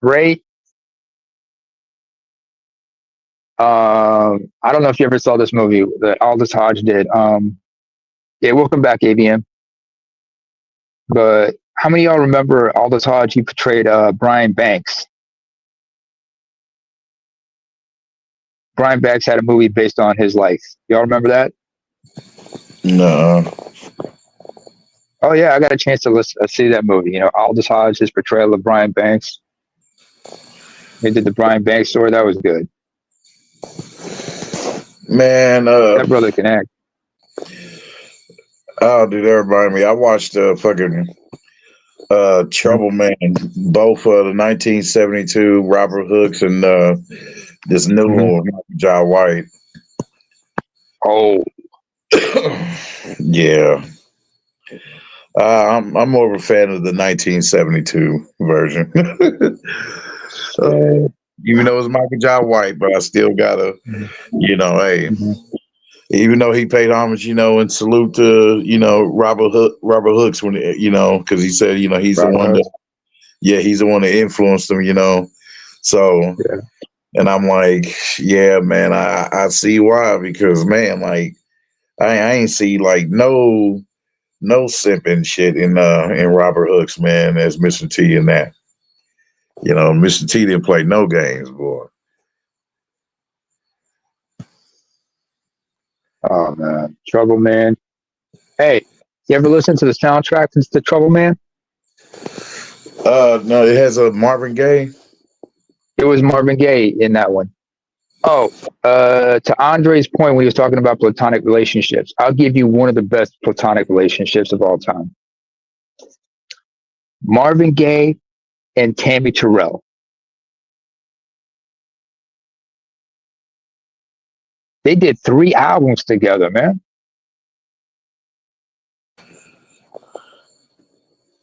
Ray, I don't know if you ever saw this movie that Aldous Hodge did. Yeah, welcome back, ABM. But how many of y'all remember Aldous Hodge? He portrayed Brian Banks. Brian Banks had a movie based on his life. Y'all remember that? No. Oh yeah, I got a chance to see that movie. Aldous Hodge, his portrayal of Brian Banks. They did the Brian Banks story. That was good. Man, That brother can act. oh, dude, that remind me. I watched fucking Trouble Man, both the 1972 Robert Hooks and this new one, John White. Oh, Yeah. I'm more of a fan of the 1972 version. Even though it's Michael John White, but I still gotta, hey, even though he paid homage, and salute to, Robert Hooks when, because he said, he's the one that, he's the one that influenced him, So, yeah. and I'm like, yeah, man, I see why, because man, like, I ain't see like no simping shit in Robert Hooks, man, as Mr. T in that. Mr. T didn't play no games, boy. Oh man, Trouble Man. Hey, you ever listen to the soundtrack to Trouble Man? No, it has a Marvin Gaye. It was Marvin Gaye in that one. Oh, to Andre's point when he was talking about platonic relationships, I'll give you one of the best platonic relationships of all time. Marvin Gaye and Tammy Terrell. They did 3 albums together, man.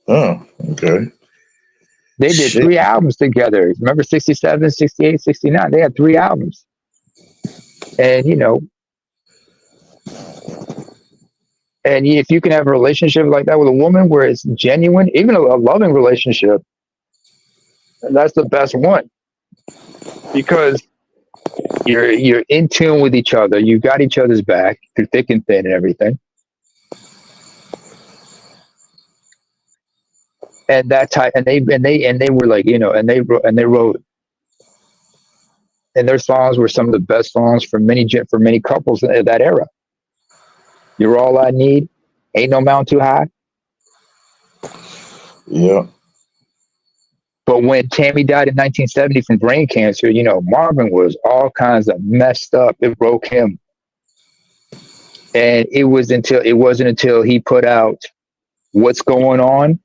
Oh, okay. They did Shit. 3 albums together. Remember 67, 68, 69? They had 3 albums. And, and if you can have a relationship like that with a woman where it's genuine, even a loving relationship, that's the best one. Because you're in tune with each other. You got each other's back through thick and thin and everything. and that type, and they were like, and they wrote, and their songs were some of the best songs for many couples in that era. You're all I need, ain't no mountain too high. Yeah. But when Tammy died in 1970 from brain cancer, Marvin was all kinds of messed up. It broke him, and it wasn't until he put out "What's Going On,"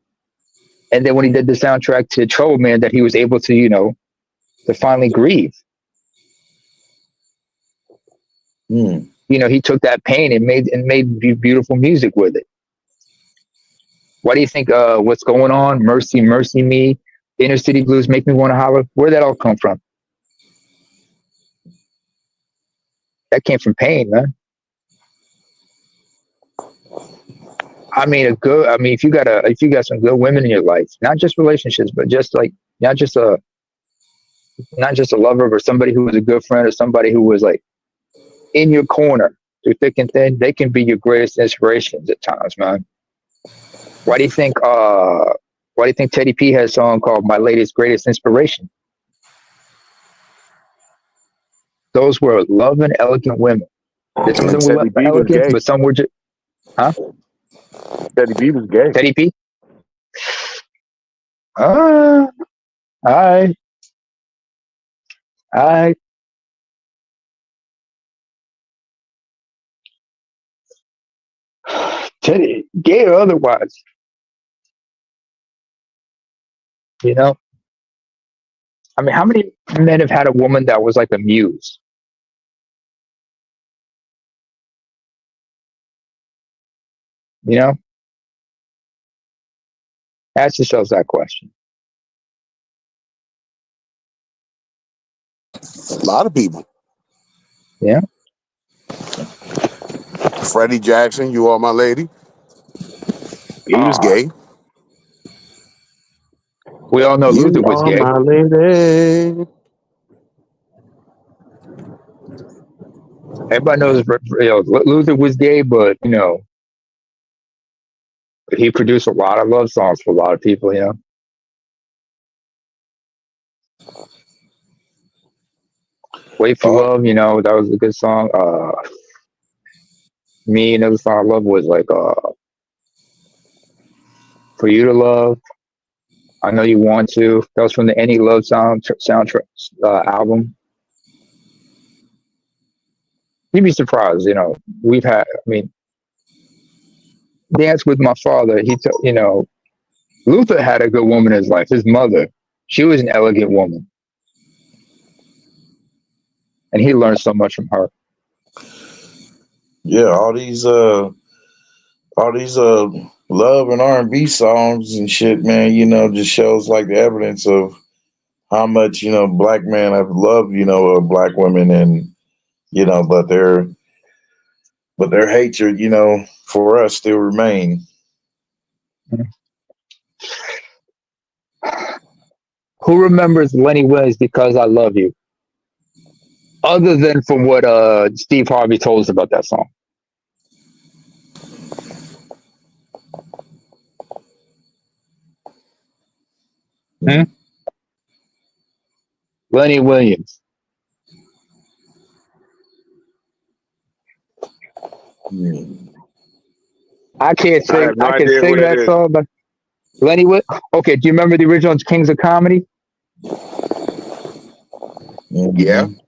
and then when he did the soundtrack to Trouble Man, that he was able to, to finally grieve. Hmm. He took that pain and made beautiful music with it. Why do you think "What's Going On," "Mercy, Mercy Me," "Inner City Blues," "Make Me Want to Holler"? Where'd that all come from? That came from pain, man. If you got some good women in your life, not just relationships, but just like not just a not just a lover, but somebody who was a good friend or somebody who was like in your corner through thick and thin, they can be your greatest inspirations at times, man. Why do you think Teddy P has a song called "My Latest Greatest Inspiration"? Those were loving, elegant women. Some of And them were Teddy B was elegant, gay. but some were just, huh? Teddy B was gay. Teddy P? Uh, I, I, Teddy, gay or otherwise, you know? I mean, how many men have had a woman that was like a muse? You know? Ask yourselves that question. A lot of people. Yeah? Freddie Jackson, You Are My Lady. He was Ah, gay. we all know You Luther was are gay. my lady. Everybody knows Luther was gay, but, he produced a lot of love songs for a lot of people, Wait for Oh, Love, that was a good song. Me, another song I love was like For You to Love. I Know You Want to. That was from the Any Love soundtrack album. You'd be surprised, Dance with My Father. Luther had a good woman in his life. His mother, she was an elegant woman, and he learned so much from her. yeah. All these love and R&B songs and shit, man. Just shows like the evidence of how much black men have loved black women, and but their hatred for us still remain. Who remembers Lenny Williams because I Love You? Other than from what Steve Harvey told us about that song. Hmm? Lenny Williams. Hmm. I can't I sing. have no I can idea who sing that that is. song, but Lenny Williams. Okay, do you remember the original Kings of Comedy? Yeah. Mhm.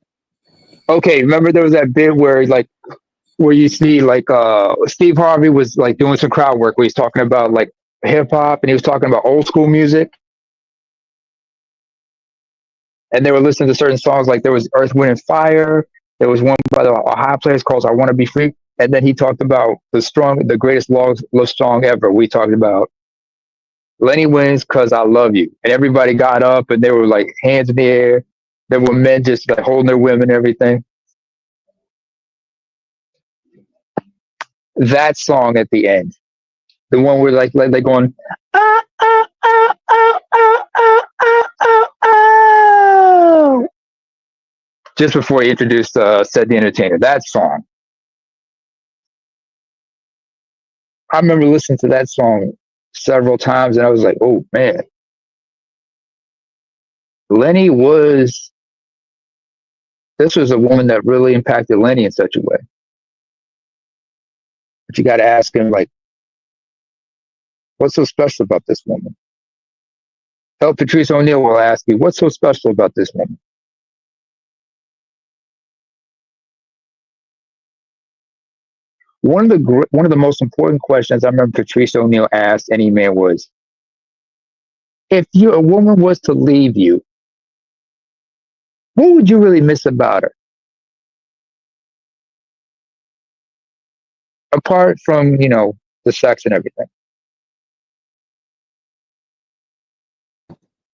Okay, remember there was that bit where you see Steve Harvey was like doing some crowd work where he's talking about like hip hop and he was talking about old school music and they were listening to certain songs like there was Earth, Wind and Fire. There was one by the Ohio players called "I Want to Be Free," and then he talked about the greatest love song ever. We talked about Lenny Williams, "Cause I Love You," and everybody got up and they were like hands in the air. There were men just like holding their women and everything. That song at the end, the one where like they're going, ah, ah, ah, ah, ah, ah, ah, ah, ah, just before he introduced Said the Entertainer. That song, I remember listening to that song several times, and I was like, oh man, Lenny was. This was a woman that really impacted Lenny in such a way. But you got to ask him, like, what's so special about this woman? Oh, Patrice O'Neill will ask you, what's so special about this woman? One of the most important questions I remember Patrice O'Neill asked any man was, if a woman was to leave you, what would you really miss about her? Apart from, the sex and everything.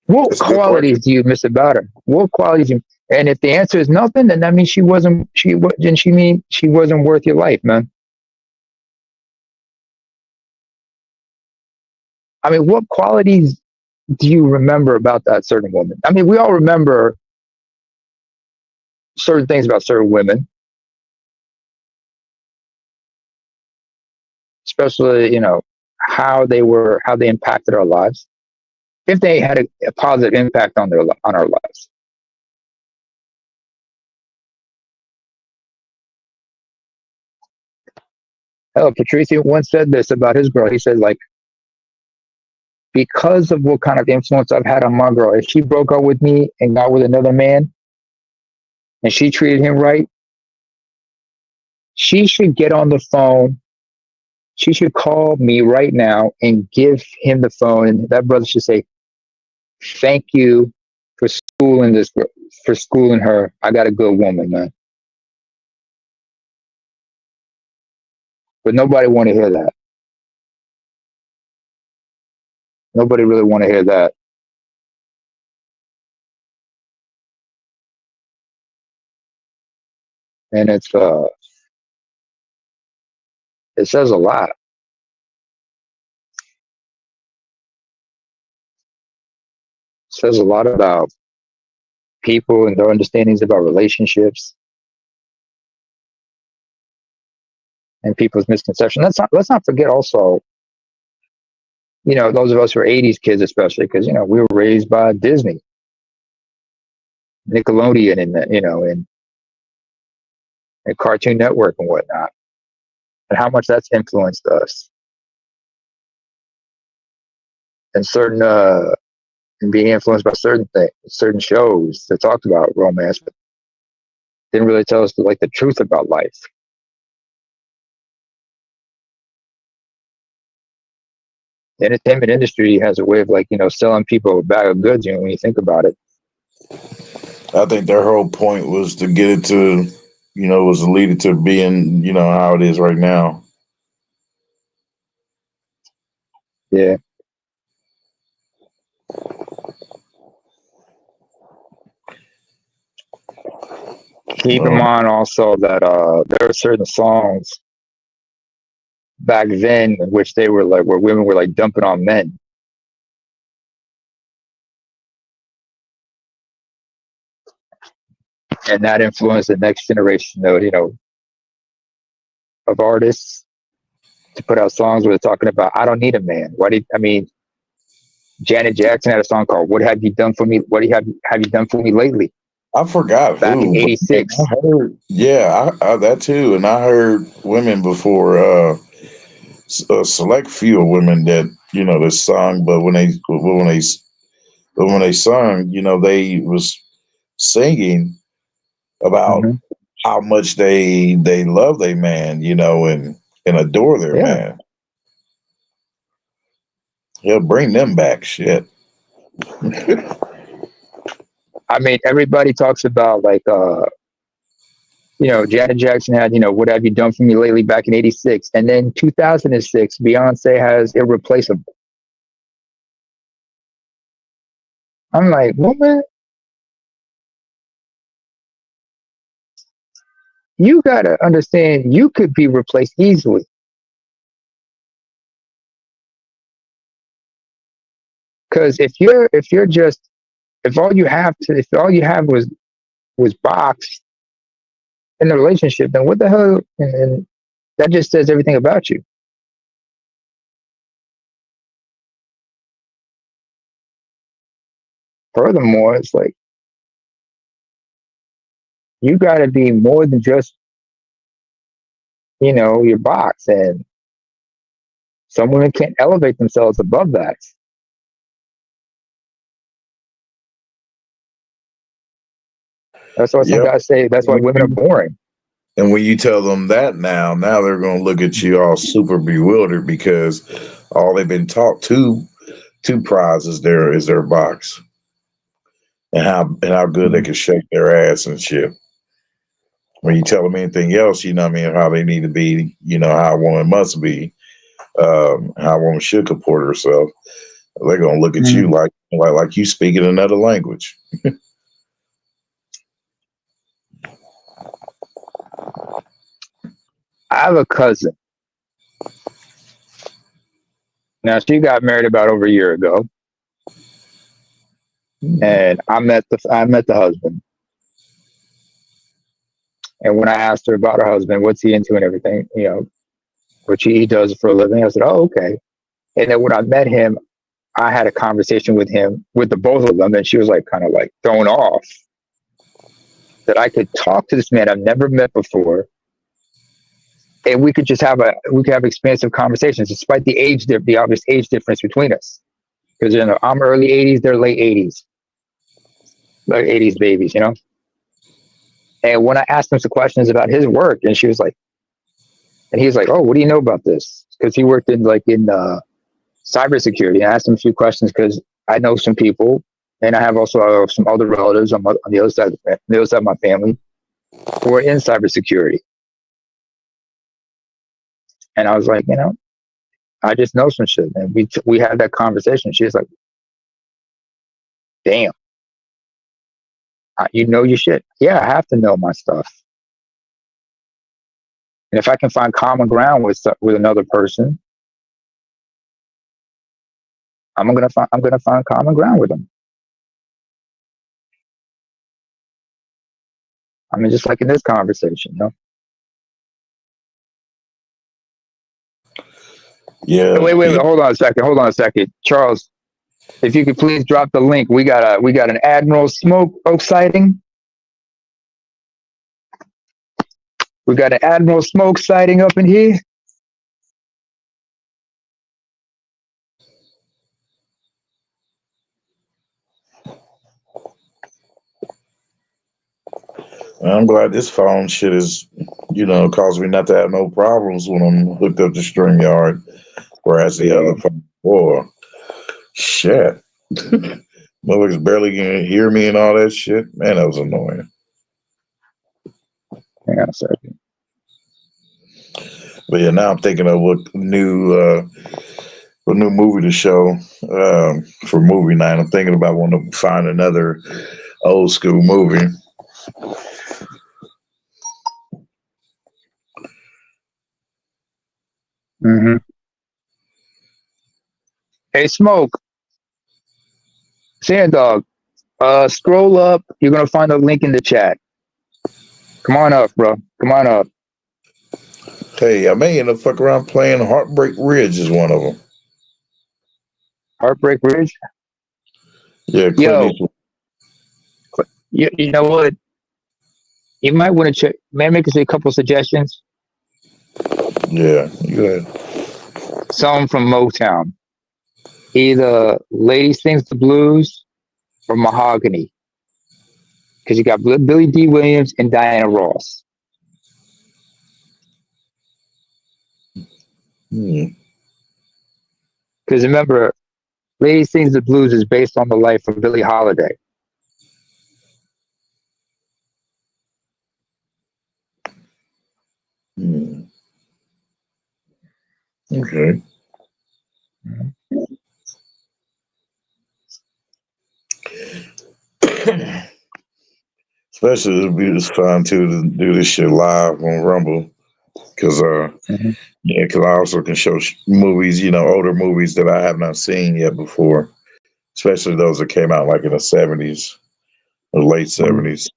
What That's a good question. qualities do you miss about her? What qualities and if the answer is nothing, then that means she wasn't worth your life, man. I mean, what qualities do you remember about that certain woman? I mean, we all remember certain things about certain women, especially, how they impacted our lives. If they had a positive impact on our lives. Hell, Patricio once said this about his girl. He said, like, because of what kind of influence I've had on my girl, if she broke up with me and got with another man and she treated him right, she should get on the phone. She should call me right now and give him the phone. And that brother should say, thank you for schooling her. I got a good woman, man. But nobody want to hear that. Nobody really want to hear that. And it says a lot. It says a lot about people and their understandings about relationships and people's misconceptions. Let's not forget also, those of us who are 80s kids, especially because, we were raised by Disney, Nickelodeon, and Cartoon Network and whatnot, and how much that's influenced us and and being influenced by certain things, certain shows that talked about romance, but didn't really tell us the truth about life. The entertainment industry has a way of selling people a bag of goods, when you think about it. I think their whole point was to get it to, was to lead it to being, how it is right now. Yeah. Keep in Um, mind also that there are certain songs back then in which they were where women were dumping on men. And that influenced the next generation of artists to put out songs where they're talking about, I don't need a man. Janet Jackson had a song called "What Have You Done for Me? What have you done for me lately?" I forgot Back in who, but '86. I heard, yeah, I that too, and I heard women before, a select few of women that that sung, but when they sung, they was singing about Mm-hmm. how much they love their man, and adore their Yeah, man. Yeah, bring them back. Shit. everybody talks about Janet Jackson had "What Have You Done for Me Lately" back in '86, and then 2006, Beyonce has "Irreplaceable." I'm like, woman, you gotta understand, you could be replaced easily. Because if all you have was box in the relationship, then what the hell? And that just says everything about you. furthermore, it's like you got to be more than just your box, and some women can't elevate themselves above that. That's why some Yep. guys say that's why women are boring. And when you tell them that now they're going to look at you all super bewildered because all they've been taught to prize is their box and how good they can shake their ass and shit. When you tell them anything else, how they need to be, how a woman must be, how a woman should comport herself, they're going to look at you Mhm. like you speaking another language. I have a cousin. Now she got married about over a year ago, and I met the husband. And when I asked her about her husband, what's he into and everything, what he does for a living, I said, "Oh, okay." And then when I met him, I had a conversation with him, with the both of them, and she was like, kind of like thrown off that I could talk to this man I've never met before, and we could have expansive conversations, despite the obvious age difference between us. Because I'm early '80s, they're late '80s, like '80s babies. And when I asked him some questions about his work, and he was like, "Oh, what do you know about this?" Because he worked in cybersecurity. I asked him a few questions because I know some people, and I have also some other relatives on the other side of my family who are in cybersecurity. And I was like, I just know some shit, and we had that conversation. She was like, "Damn, you know your shit." Yeah, I have to know my stuff. And if I can find common ground with another person, I'm gonna find common ground with them. I mean, just like in this conversation. Yeah. Wait. Hold on a second, Charles. If you could please drop the link. We got an Admiral Smoke sighting. We got an Admiral Smoke sighting up in here. I'm glad this phone shit is, causing me not to have no problems when I'm hooked up to StreamYard. Whereas the other phone, boy, shit. Motherfuckers barely can hear me and all that shit. Man, that was annoying. Hang on a second. But yeah, now I'm thinking of what new movie to show for movie night. I'm thinking about wanting to find another old school movie. Mm-hmm. Hey, Smoke, Sand Dog, scroll up. You're gonna find a link in the chat. Come on up, bro. Come on up. Hey, I may end up fuck around playing Heartbreak Ridge is one of them. Heartbreak Ridge. Yeah, Clint Yo, Eastwood. you know what? You might want to check. May I make a couple suggestions? Yeah, you had. Some from Motown. Either Lady Sings the Blues or Mahogany. Because you got Billy D. Williams and Diana Ross. Because remember, Lady Sings the Blues is based on the life of Billie Holiday. Okay. Especially it'll be just fun too to do this shit live on Rumble, because Mm-hmm. yeah, because I also can show movies, older movies that I have not seen yet before, especially those that came out like in the '70s or late '70s.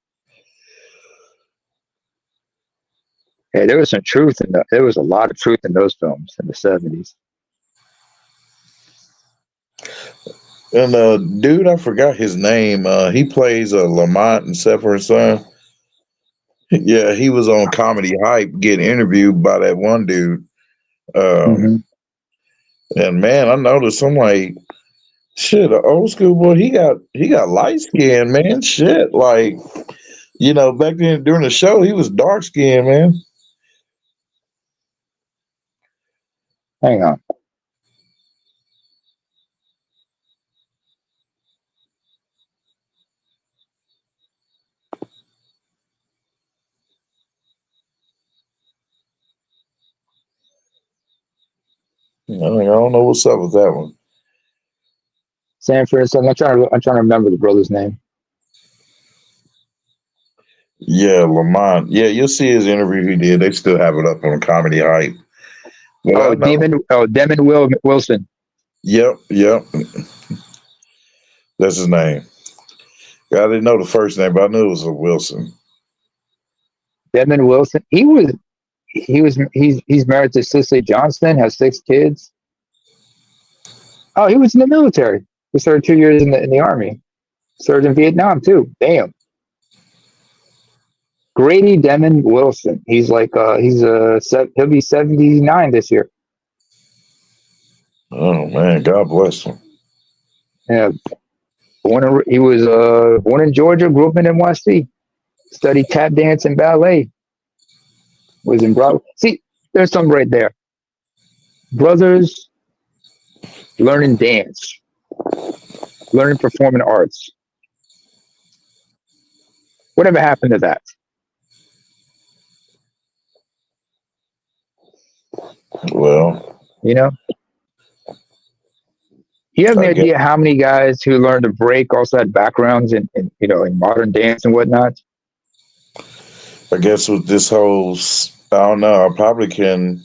Yeah, there was some truth there was a lot of truth in those films in the '70s. And dude, I forgot his name. He plays Lamont and Separate Son. Yeah, he was on Comedy Hype getting interviewed by that one dude. Um, Hmm. and man, I noticed I'm like, shit, the old school boy, he got light skin, man. Shit, like back then during the show, he was dark skinned, man. Hang on. I don't know what's up with that one. Sanford and Son. I'm trying to remember the brother's name. Yeah, Lamont. Yeah, you'll see his interview he did. They still have it up on Comedy Hype. Well, Oh, I know. Demon Wilson. Yep. That's his name. I didn't know the first name, but I knew it was a Wilson. Demon Wilson. He's married to Cicely Johnston. Has 6 kids. Oh, he was in the military. He served 2 years in the army. Served in Vietnam too. Damn. Grady Demon Wilson. He'll be 79 this year. Oh man, God bless him. Yeah. He was born in Georgia, grew up in NYC. Studied tap dance and ballet. Was in Broadway. See, there's something right there. Brothers learning dance, learning performing arts. Whatever happened to that? Well, You know? Do you have I any guess idea how many guys who learned to break also had backgrounds in modern dance and whatnot? with this whole, I don't know. I probably can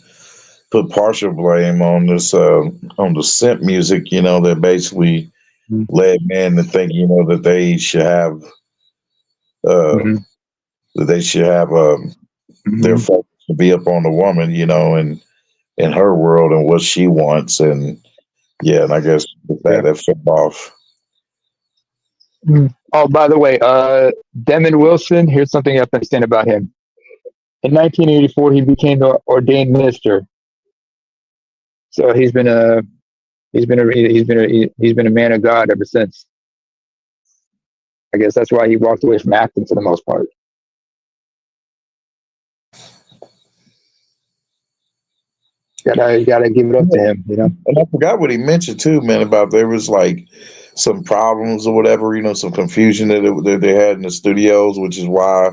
put partial blame on this on the synth music. That basically led men to think that they should have uh, Mm-hmm. their Mm-hmm. focus to be up on the woman. And in her world and what she wants, and yeah, and I guess with Yeah. that fell off. Mm. Oh, by the way, Demon Wilson. Here's something you have to understand about him. In 1984, he became an ordained minister. So he's been a man of God ever since. I guess that's why he walked away from acting for the most part. You gotta give it up to him, you know. And I forgot what he mentioned too, man, about there was like some problems or whatever, some confusion that they had in the studios, which is why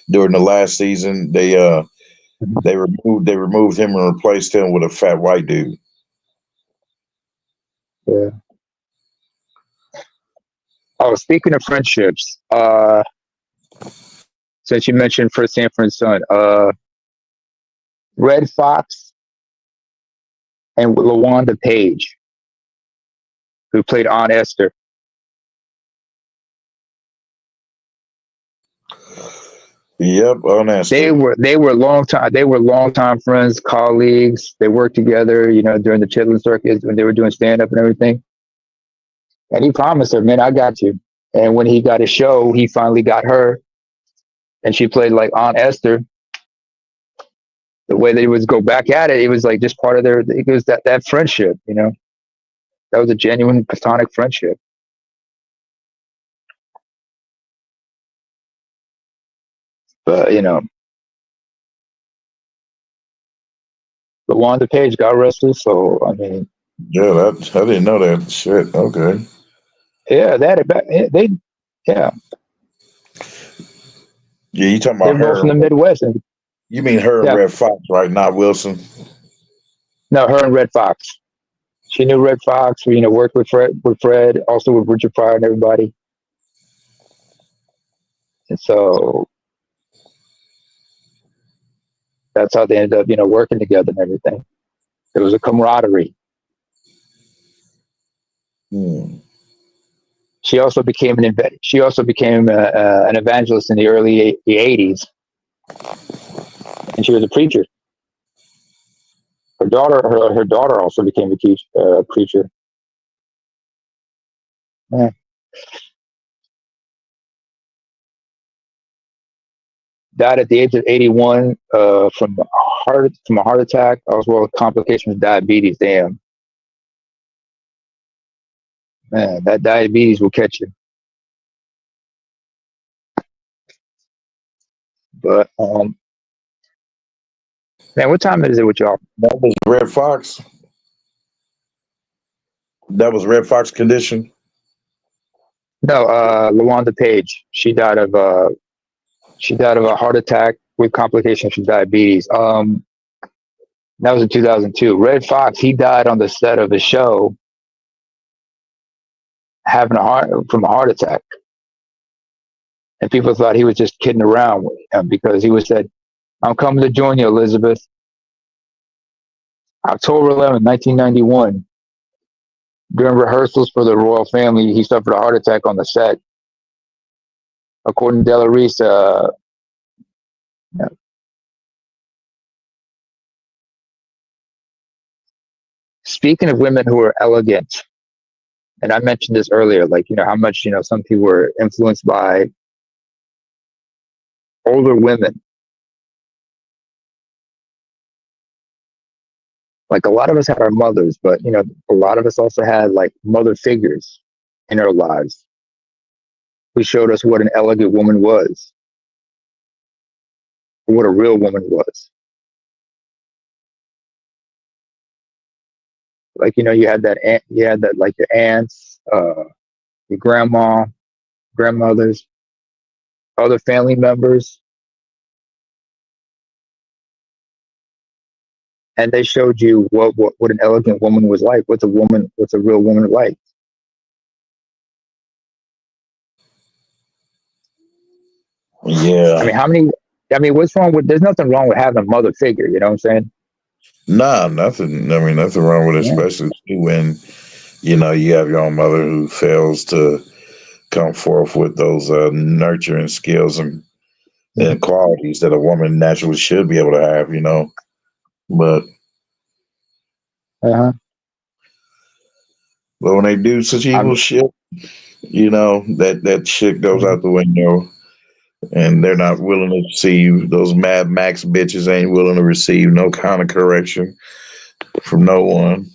during the last season they removed him and replaced him with a fat white dude. Yeah. Oh, speaking of friendships, since you mentioned for Sanford and Son, Red Fox and LaWanda Page, who played Aunt Esther. Yep, They unanswered. were long time friends, colleagues. They worked together, during the Chitlin circus when they were doing stand up and everything. And he promised her, "Man, I got you." And when he got a show, he finally got her, and she played like Aunt Esther. The way they would go back at it, it was like just part of it was that friendship, that was a genuine platonic friendship. But but Wanda Page got arrested, so I mean, Yeah, that I didn't know that. Shit. Okay. yeah, they, yeah, Yeah, you talking they're about both her? from the Midwest, and You mean her and yeah, Red Fox, right? Not Wilson. no, her and Red Fox. She knew Red Fox, who worked with Fred, also with Richard Pryor and everybody, and so that's how they ended up, working together and everything. It was a camaraderie. Hmm. She also became an evangelist in the early the 80s, and she was a preacher. Her daughter also became a preacher. Yeah. Died at the age of 81 from a heart attack, as well as complications of diabetes. Damn, man, that diabetes will catch you. But man, what time is it with y'all? That was Red Fox. That was Red Fox condition. No, Lawanda Page. She died of a heart attack with complications from diabetes. That was in 2002. Red Fox, he died on the set of a show having from a heart attack, and people thought he was just kidding around with him because he was said, "I'm coming to join you, Elizabeth." October 11, 1991, during rehearsals for the royal family, he suffered a heart attack on the set. According to Della Reese, speaking of women who are elegant, and I mentioned this earlier, like, how much, some people were influenced by older women. Like a lot of us had our mothers, but, a lot of us also had like mother figures in our lives who showed us what an elegant woman was, or what a real woman was. Like, you had that like your aunts, your grandmothers, other family members, and they showed you what an elegant woman was like. What's a real woman like? Yeah. I mean, what's wrong with? There's nothing wrong with having a mother figure. You know what I'm saying? Nah, nothing. I mean, nothing wrong with it, Yeah. especially when you have your own mother who fails to come forth with those nurturing skills and qualities that a woman naturally should be able to have. But Uh-huh. when they do such I'm, evil shit, that shit goes mhm. out the window, and they're not willing to receive those Mad Max bitches. Ain't willing to receive no kind of correction from no one.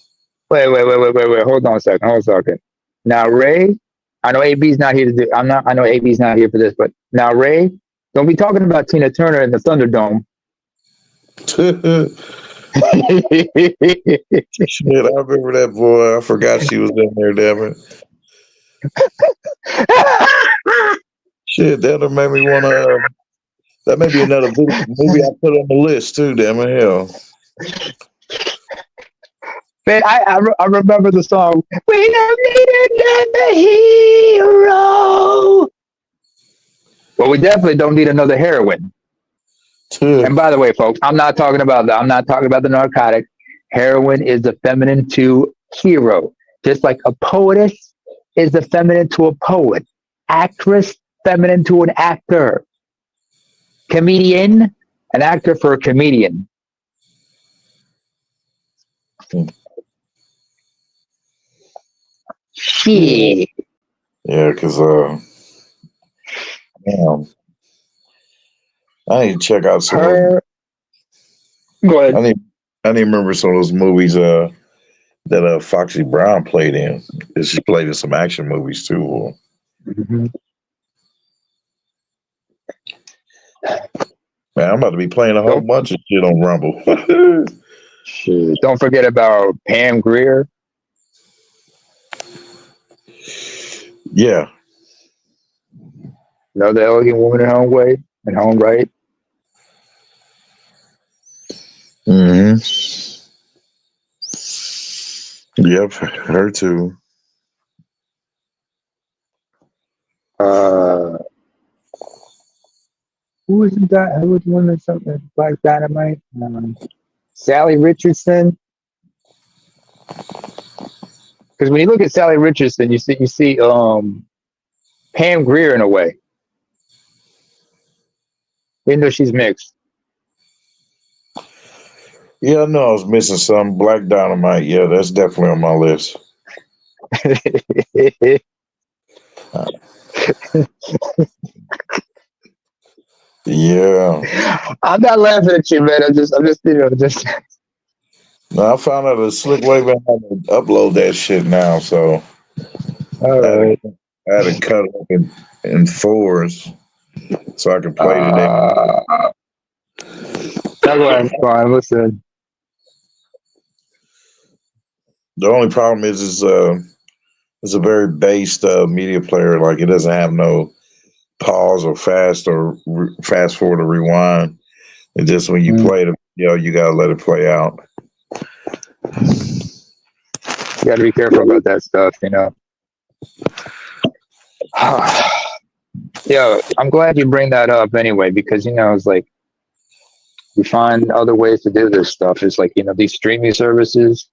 Wait. Hold on a second. Hold on a second. Now, Ray, I know AB's not here to do. I know AB's not here for this, but now, Ray, don't be talking about Tina Turner in the Thunderdome. Shit, I remember that boy. I forgot she was in there. Damn it. Shit, that made me want to. That may be another movie I put on the list too. Damn it, hell. Man, I remember the song. We don't need another hero. Well, we definitely don't need another heroine. And by the way, folks, I'm not talking about the narcotic. Heroin is the feminine to hero, just like a poetess is the feminine to a poet, actress feminine to an actor, comedian, an actor for a comedian. Shit. Yeah, because damn, I need to check out some of them. Go ahead. I need to remember some of those movies that Foxy Brown played in. She played in some action movies too. Mm-hmm. Man, I'm about to be playing a whole bunch of shit on Rumble. Shit. Don't forget about Pam Grier. Yeah. Another elegant woman in her own way, in her own right. Mm-hmm. Yep, her too. Who was that? Who was the one that's something Black Dynamite? Sally Richardson. Because when you look at Sally Richardson, you see Pam Grier in a way, even though she's mixed. Yeah, I know I was missing some. Black Dynamite. Yeah, that's definitely on my list. Yeah. I'm not laughing at you, man. I'm just, just. No, I found out a slick way man how to upload that shit now, so All I had right. to, I had to cut it up in fours so I could play today. That was fine. Listen, The only problem is it's a very based media player. Like it doesn't have no pause or fast forward or rewind. And just when you you play the video, you gotta let it play out. got to be careful about that stuff, Yeah, I'm glad you bring that up anyway, because it's like we find other ways to do this stuff. It's like these streaming services,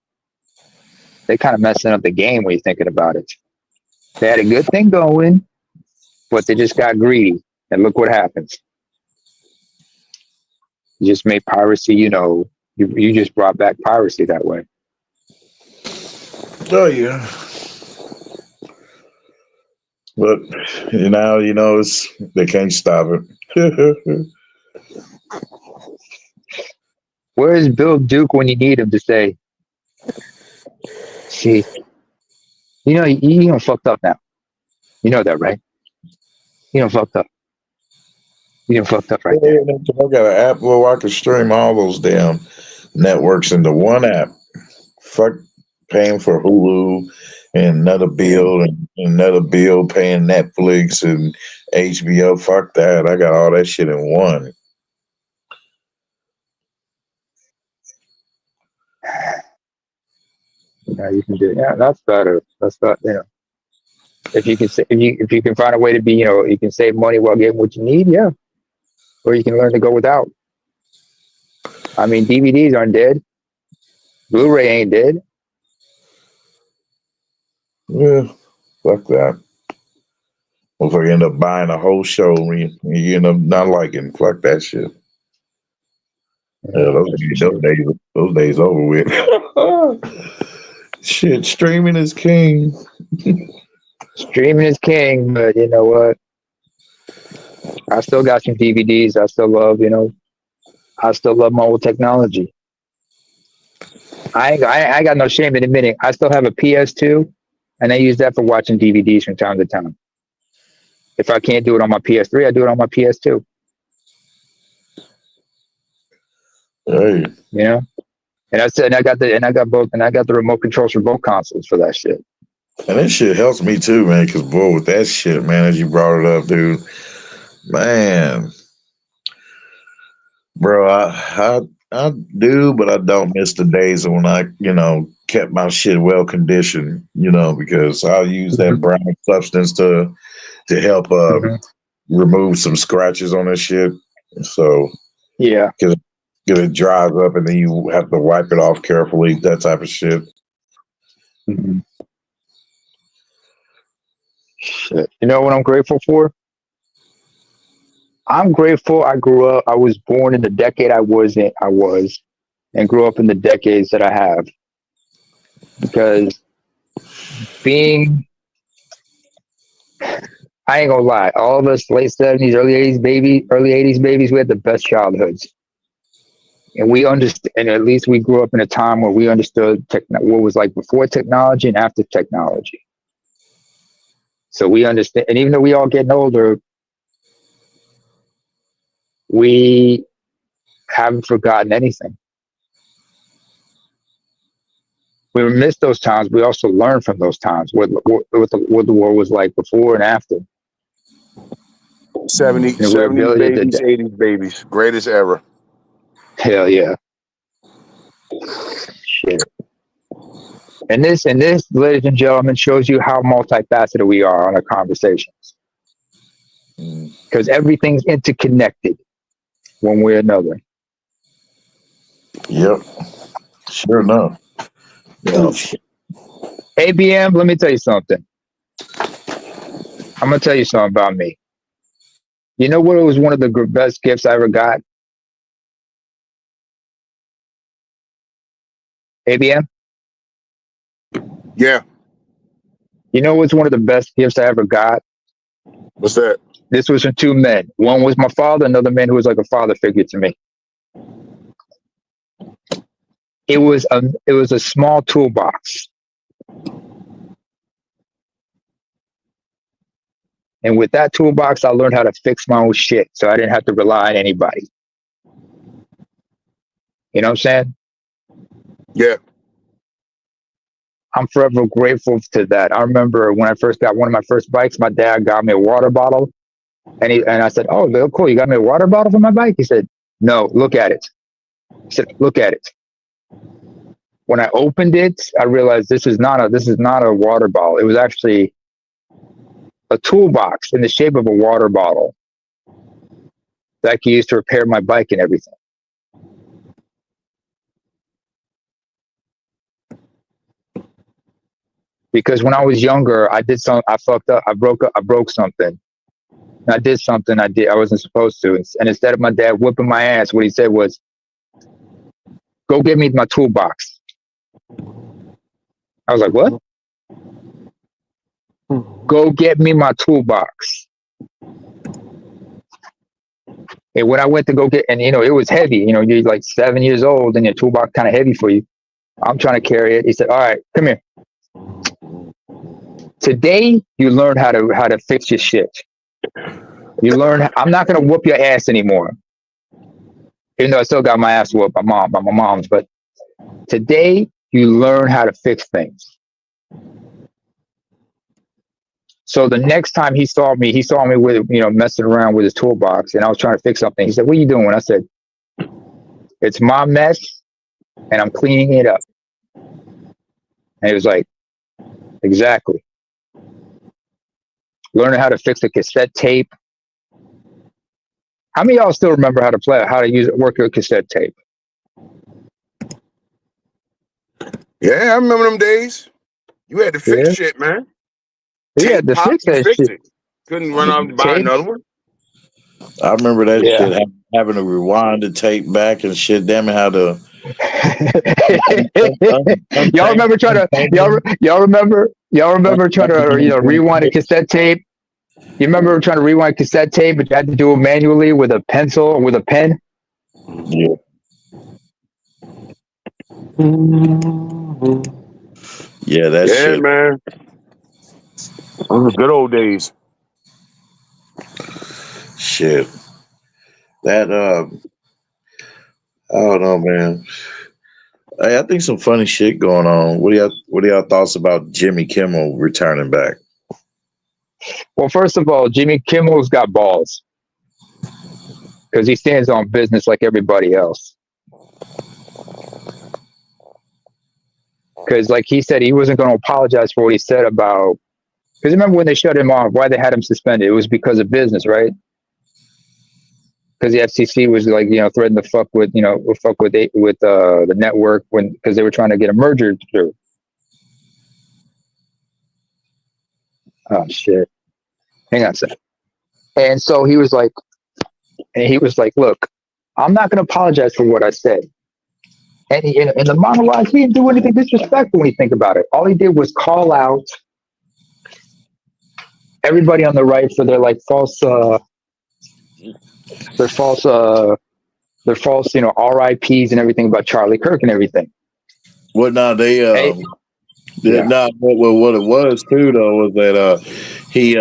they kind of messing up the game when you're thinking about it. They had a good thing going, but they just got greedy, and look what happens. You just made piracy. You just brought back piracy that way. Oh yeah. But now it's they can't stop it. Where is Bill Duke when you need him to say, "See, you fucked up now. You know that, right? You don't fucked up. You don't fucked up right there." I got an app where I can stream all those damn networks into one app. Fuck paying for Hulu and another bill and another bill paying Netflix and HBO. Fuck that. I got all that shit in one. You can do. Yeah, that's better. That's not. If you can if you can find a way to be, you can save money while getting what you need. Yeah, or you can learn to go without. I mean, DVDs aren't dead. Blu-ray ain't dead. Yeah, fuck that. If I end up buying a whole show, you end up not liking. Fuck that shit. Yeah, That's for sure. those days over with. Shit, streaming is king. Streaming is king, but you know what? I still got some DVDs. I still love my old technology. I got no shame in admitting I still have a PS2, and I use that for watching DVDs from time to time. If I can't do it on my PS3, I do it on my PS2. Hey, You know, and I said, and I got both, and I got the remote controls for both consoles for that shit. and that shit helps me too, man. Because boy, with that shit, man, as you brought it up, dude, man, bro, I do, but I don't miss the days when I, kept my shit well conditioned, because I'll use that brown substance to help Mm-hmm. remove some scratches on that shit. So, Yeah. because it dries up and then you have to wipe it off carefully, that type of shit. Mm-hmm. Shit. You know what I'm grateful for? I'm grateful I was born in the decade I was in, and grew up in the decades that I have. Because being, I ain't gonna lie, all of us late 70s, early 80s babies, we had the best childhoods. And we understand, and at least we grew up in a time where we understood what was like before technology and after technology. So we understand, and even though we all getting older, we haven't forgotten anything. We missed those times. We also learned from those times what the war was like before and after. 70, And we're 70s ability babies, to, 80s babies. Greatest era. hell yeah, shit. And this, ladies and gentlemen, shows you how multifaceted we are on our conversations. Because everything's interconnected one way or another. Yep, sure enough. Yeah. ABM, let me tell you something. I'm gonna tell you something about me. You know what was one of the best gifts I ever got? ABM? Yeah. You know what's one of the best gifts I ever got? What's that? This was from two men. One was my father, another man who was like a father figure to me. It was a small toolbox. And with that toolbox, I learned how to fix my own shit. So I didn't have to rely on anybody. You know what I'm saying? Yeah. I'm forever grateful to that. I remember when I first got one of my first bikes, my dad got me a water bottle. And I said, "Oh, cool. You got me a water bottle for my bike?" He said, "No, look at it." He said, "Look at it." When I opened it, I realized this is not a water bottle. It was actually a toolbox in the shape of a water bottle that I could use to repair my bike and everything. Because when I was younger, I fucked up, I broke something. I did something I wasn't supposed to. And instead of my dad whipping my ass, what he said was, "Go get me my toolbox." I was like, "What?" "Go get me my toolbox." And when I went to go get, and it was heavy. You're like 7 years old, and your toolbox kind of heavy for you. I'm trying to carry it. He said, "All right, come here. Today, you learn how to fix your shit. You learn. I'm not gonna whoop your ass anymore, even though I still got my ass whooped by my mom's. But today, you learn how to fix things." So the next time he saw me with messing around with his toolbox, and I was trying to fix something. He said, "What are you doing?" I said, "It's my mess, and I'm cleaning it up." And he was like, "Exactly. Learning how to fix a cassette tape." How many of y'all still remember how to work a cassette tape? Yeah, I remember them days. You had to fix Yeah, shit, man. yeah. Tape The pop, fix you that fixed shit. it. Couldn't run out and buy Tape. another one. I remember that Yeah. shit having to rewind the tape back and shit. Damn it, how to y'all untangle, remember trying to untangle, y'all remember trying to untangle. rewind a cassette tape. You remember trying to rewind a cassette tape, but you had to do it manually with a pencil or with a pen. Yeah, yeah, that Yeah, shit. man. Those were good old days. Shit. That I don't know, man. Hey, I think some funny shit going on. What are y'all thoughts about Jimmy Kimmel returning back? Well, first of all, Jimmy Kimmel's got balls because he stands on business like everybody else. Because, like he said, he wasn't going to apologize for what he said about. Because remember when they shut him off, why they had him suspended? It was because of business, right? Because the FCC was like, threatening to fuck with, the network because they were trying to get a merger through. Oh shit! Hang on a second. And so he was like, "Look, I'm not going to apologize for what I said." And in the monologue, he didn't do anything disrespectful when you think about it. All he did was call out everybody on the right for their like their false, their false, RIPS and everything about Charlie Kirk and everything. Well, now they And yeah, no, what it was too though was that he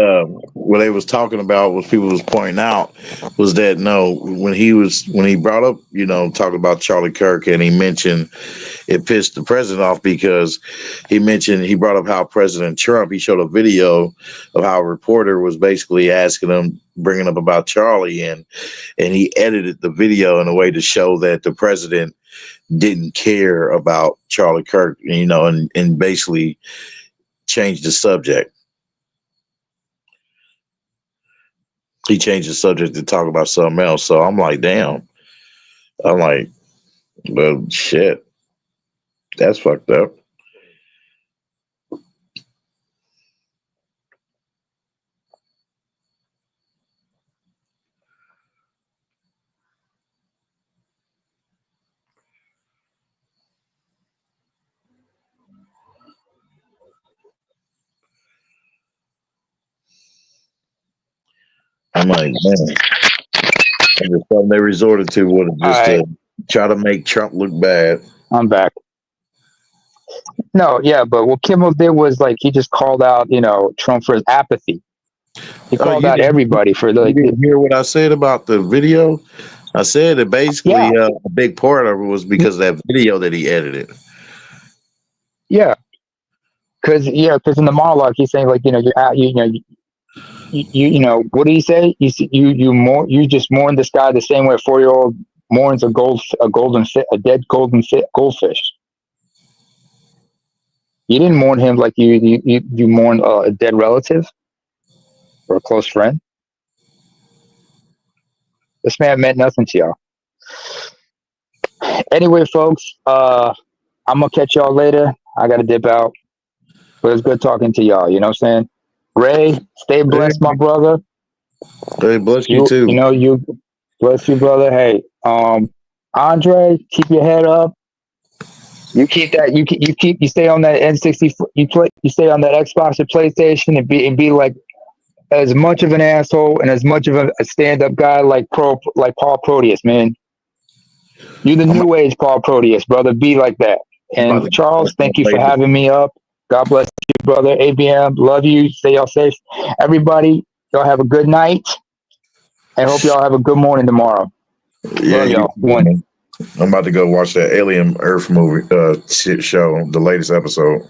what they was talking about, what people was pointing out was that no, when he brought up talking about Charlie Kirk, and he mentioned it pissed the president off because he brought up how President Trump, he showed a video of how a reporter was basically asking him, bringing up about Charlie, and he edited the video in a way to show that the president didn't care about Charlie Kirk, and basically changed the subject. He changed the subject to talk about something else. So I'm like, damn. I'm like, well, shit, that's fucked up. I'm like, man, and the something they resorted to was All just right, to try to make Trump look bad. I'm back. No, yeah, but what Kimmel did was like he just called out, Trump for his apathy. He Oh, called out everybody for you like, didn't hear what I said about the video? I said that basically yeah, a big part of it was because of that video that he edited. yeah, because in the monologue he's saying like, you're out, what did he say? You just mourn this guy the same way a 4-year-old mourns a dead goldfish. You didn't mourn him like you mourn a dead relative or a close friend. This man meant nothing to y'all. Anyway, folks, I'm gonna catch y'all later. I gotta dip out, but it's good talking to y'all. You know what I'm saying? Ray, stay Hey, blessed, my brother. hey, bless you You too. you bless you, brother. Hey, Andre, keep your head up. You keep that. You stay on that N60. You stay on that Xbox or PlayStation and be like as much of an asshole and as much of a stand up guy like Paul Proteus, man. You're the I'm, new age Paul Proteus, brother. Be like that. I'm about And to Charles, thank you for later. having me up. God bless you, brother. ABM, love you. Stay y'all safe. Everybody, y'all have a good night. I hope y'all have a good morning tomorrow. Yeah, Love y'all. One. I'm about to go watch that Alien Earth movie show, the latest episode.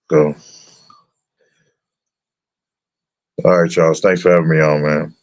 So, all right, Charles. Thanks for having me on, man.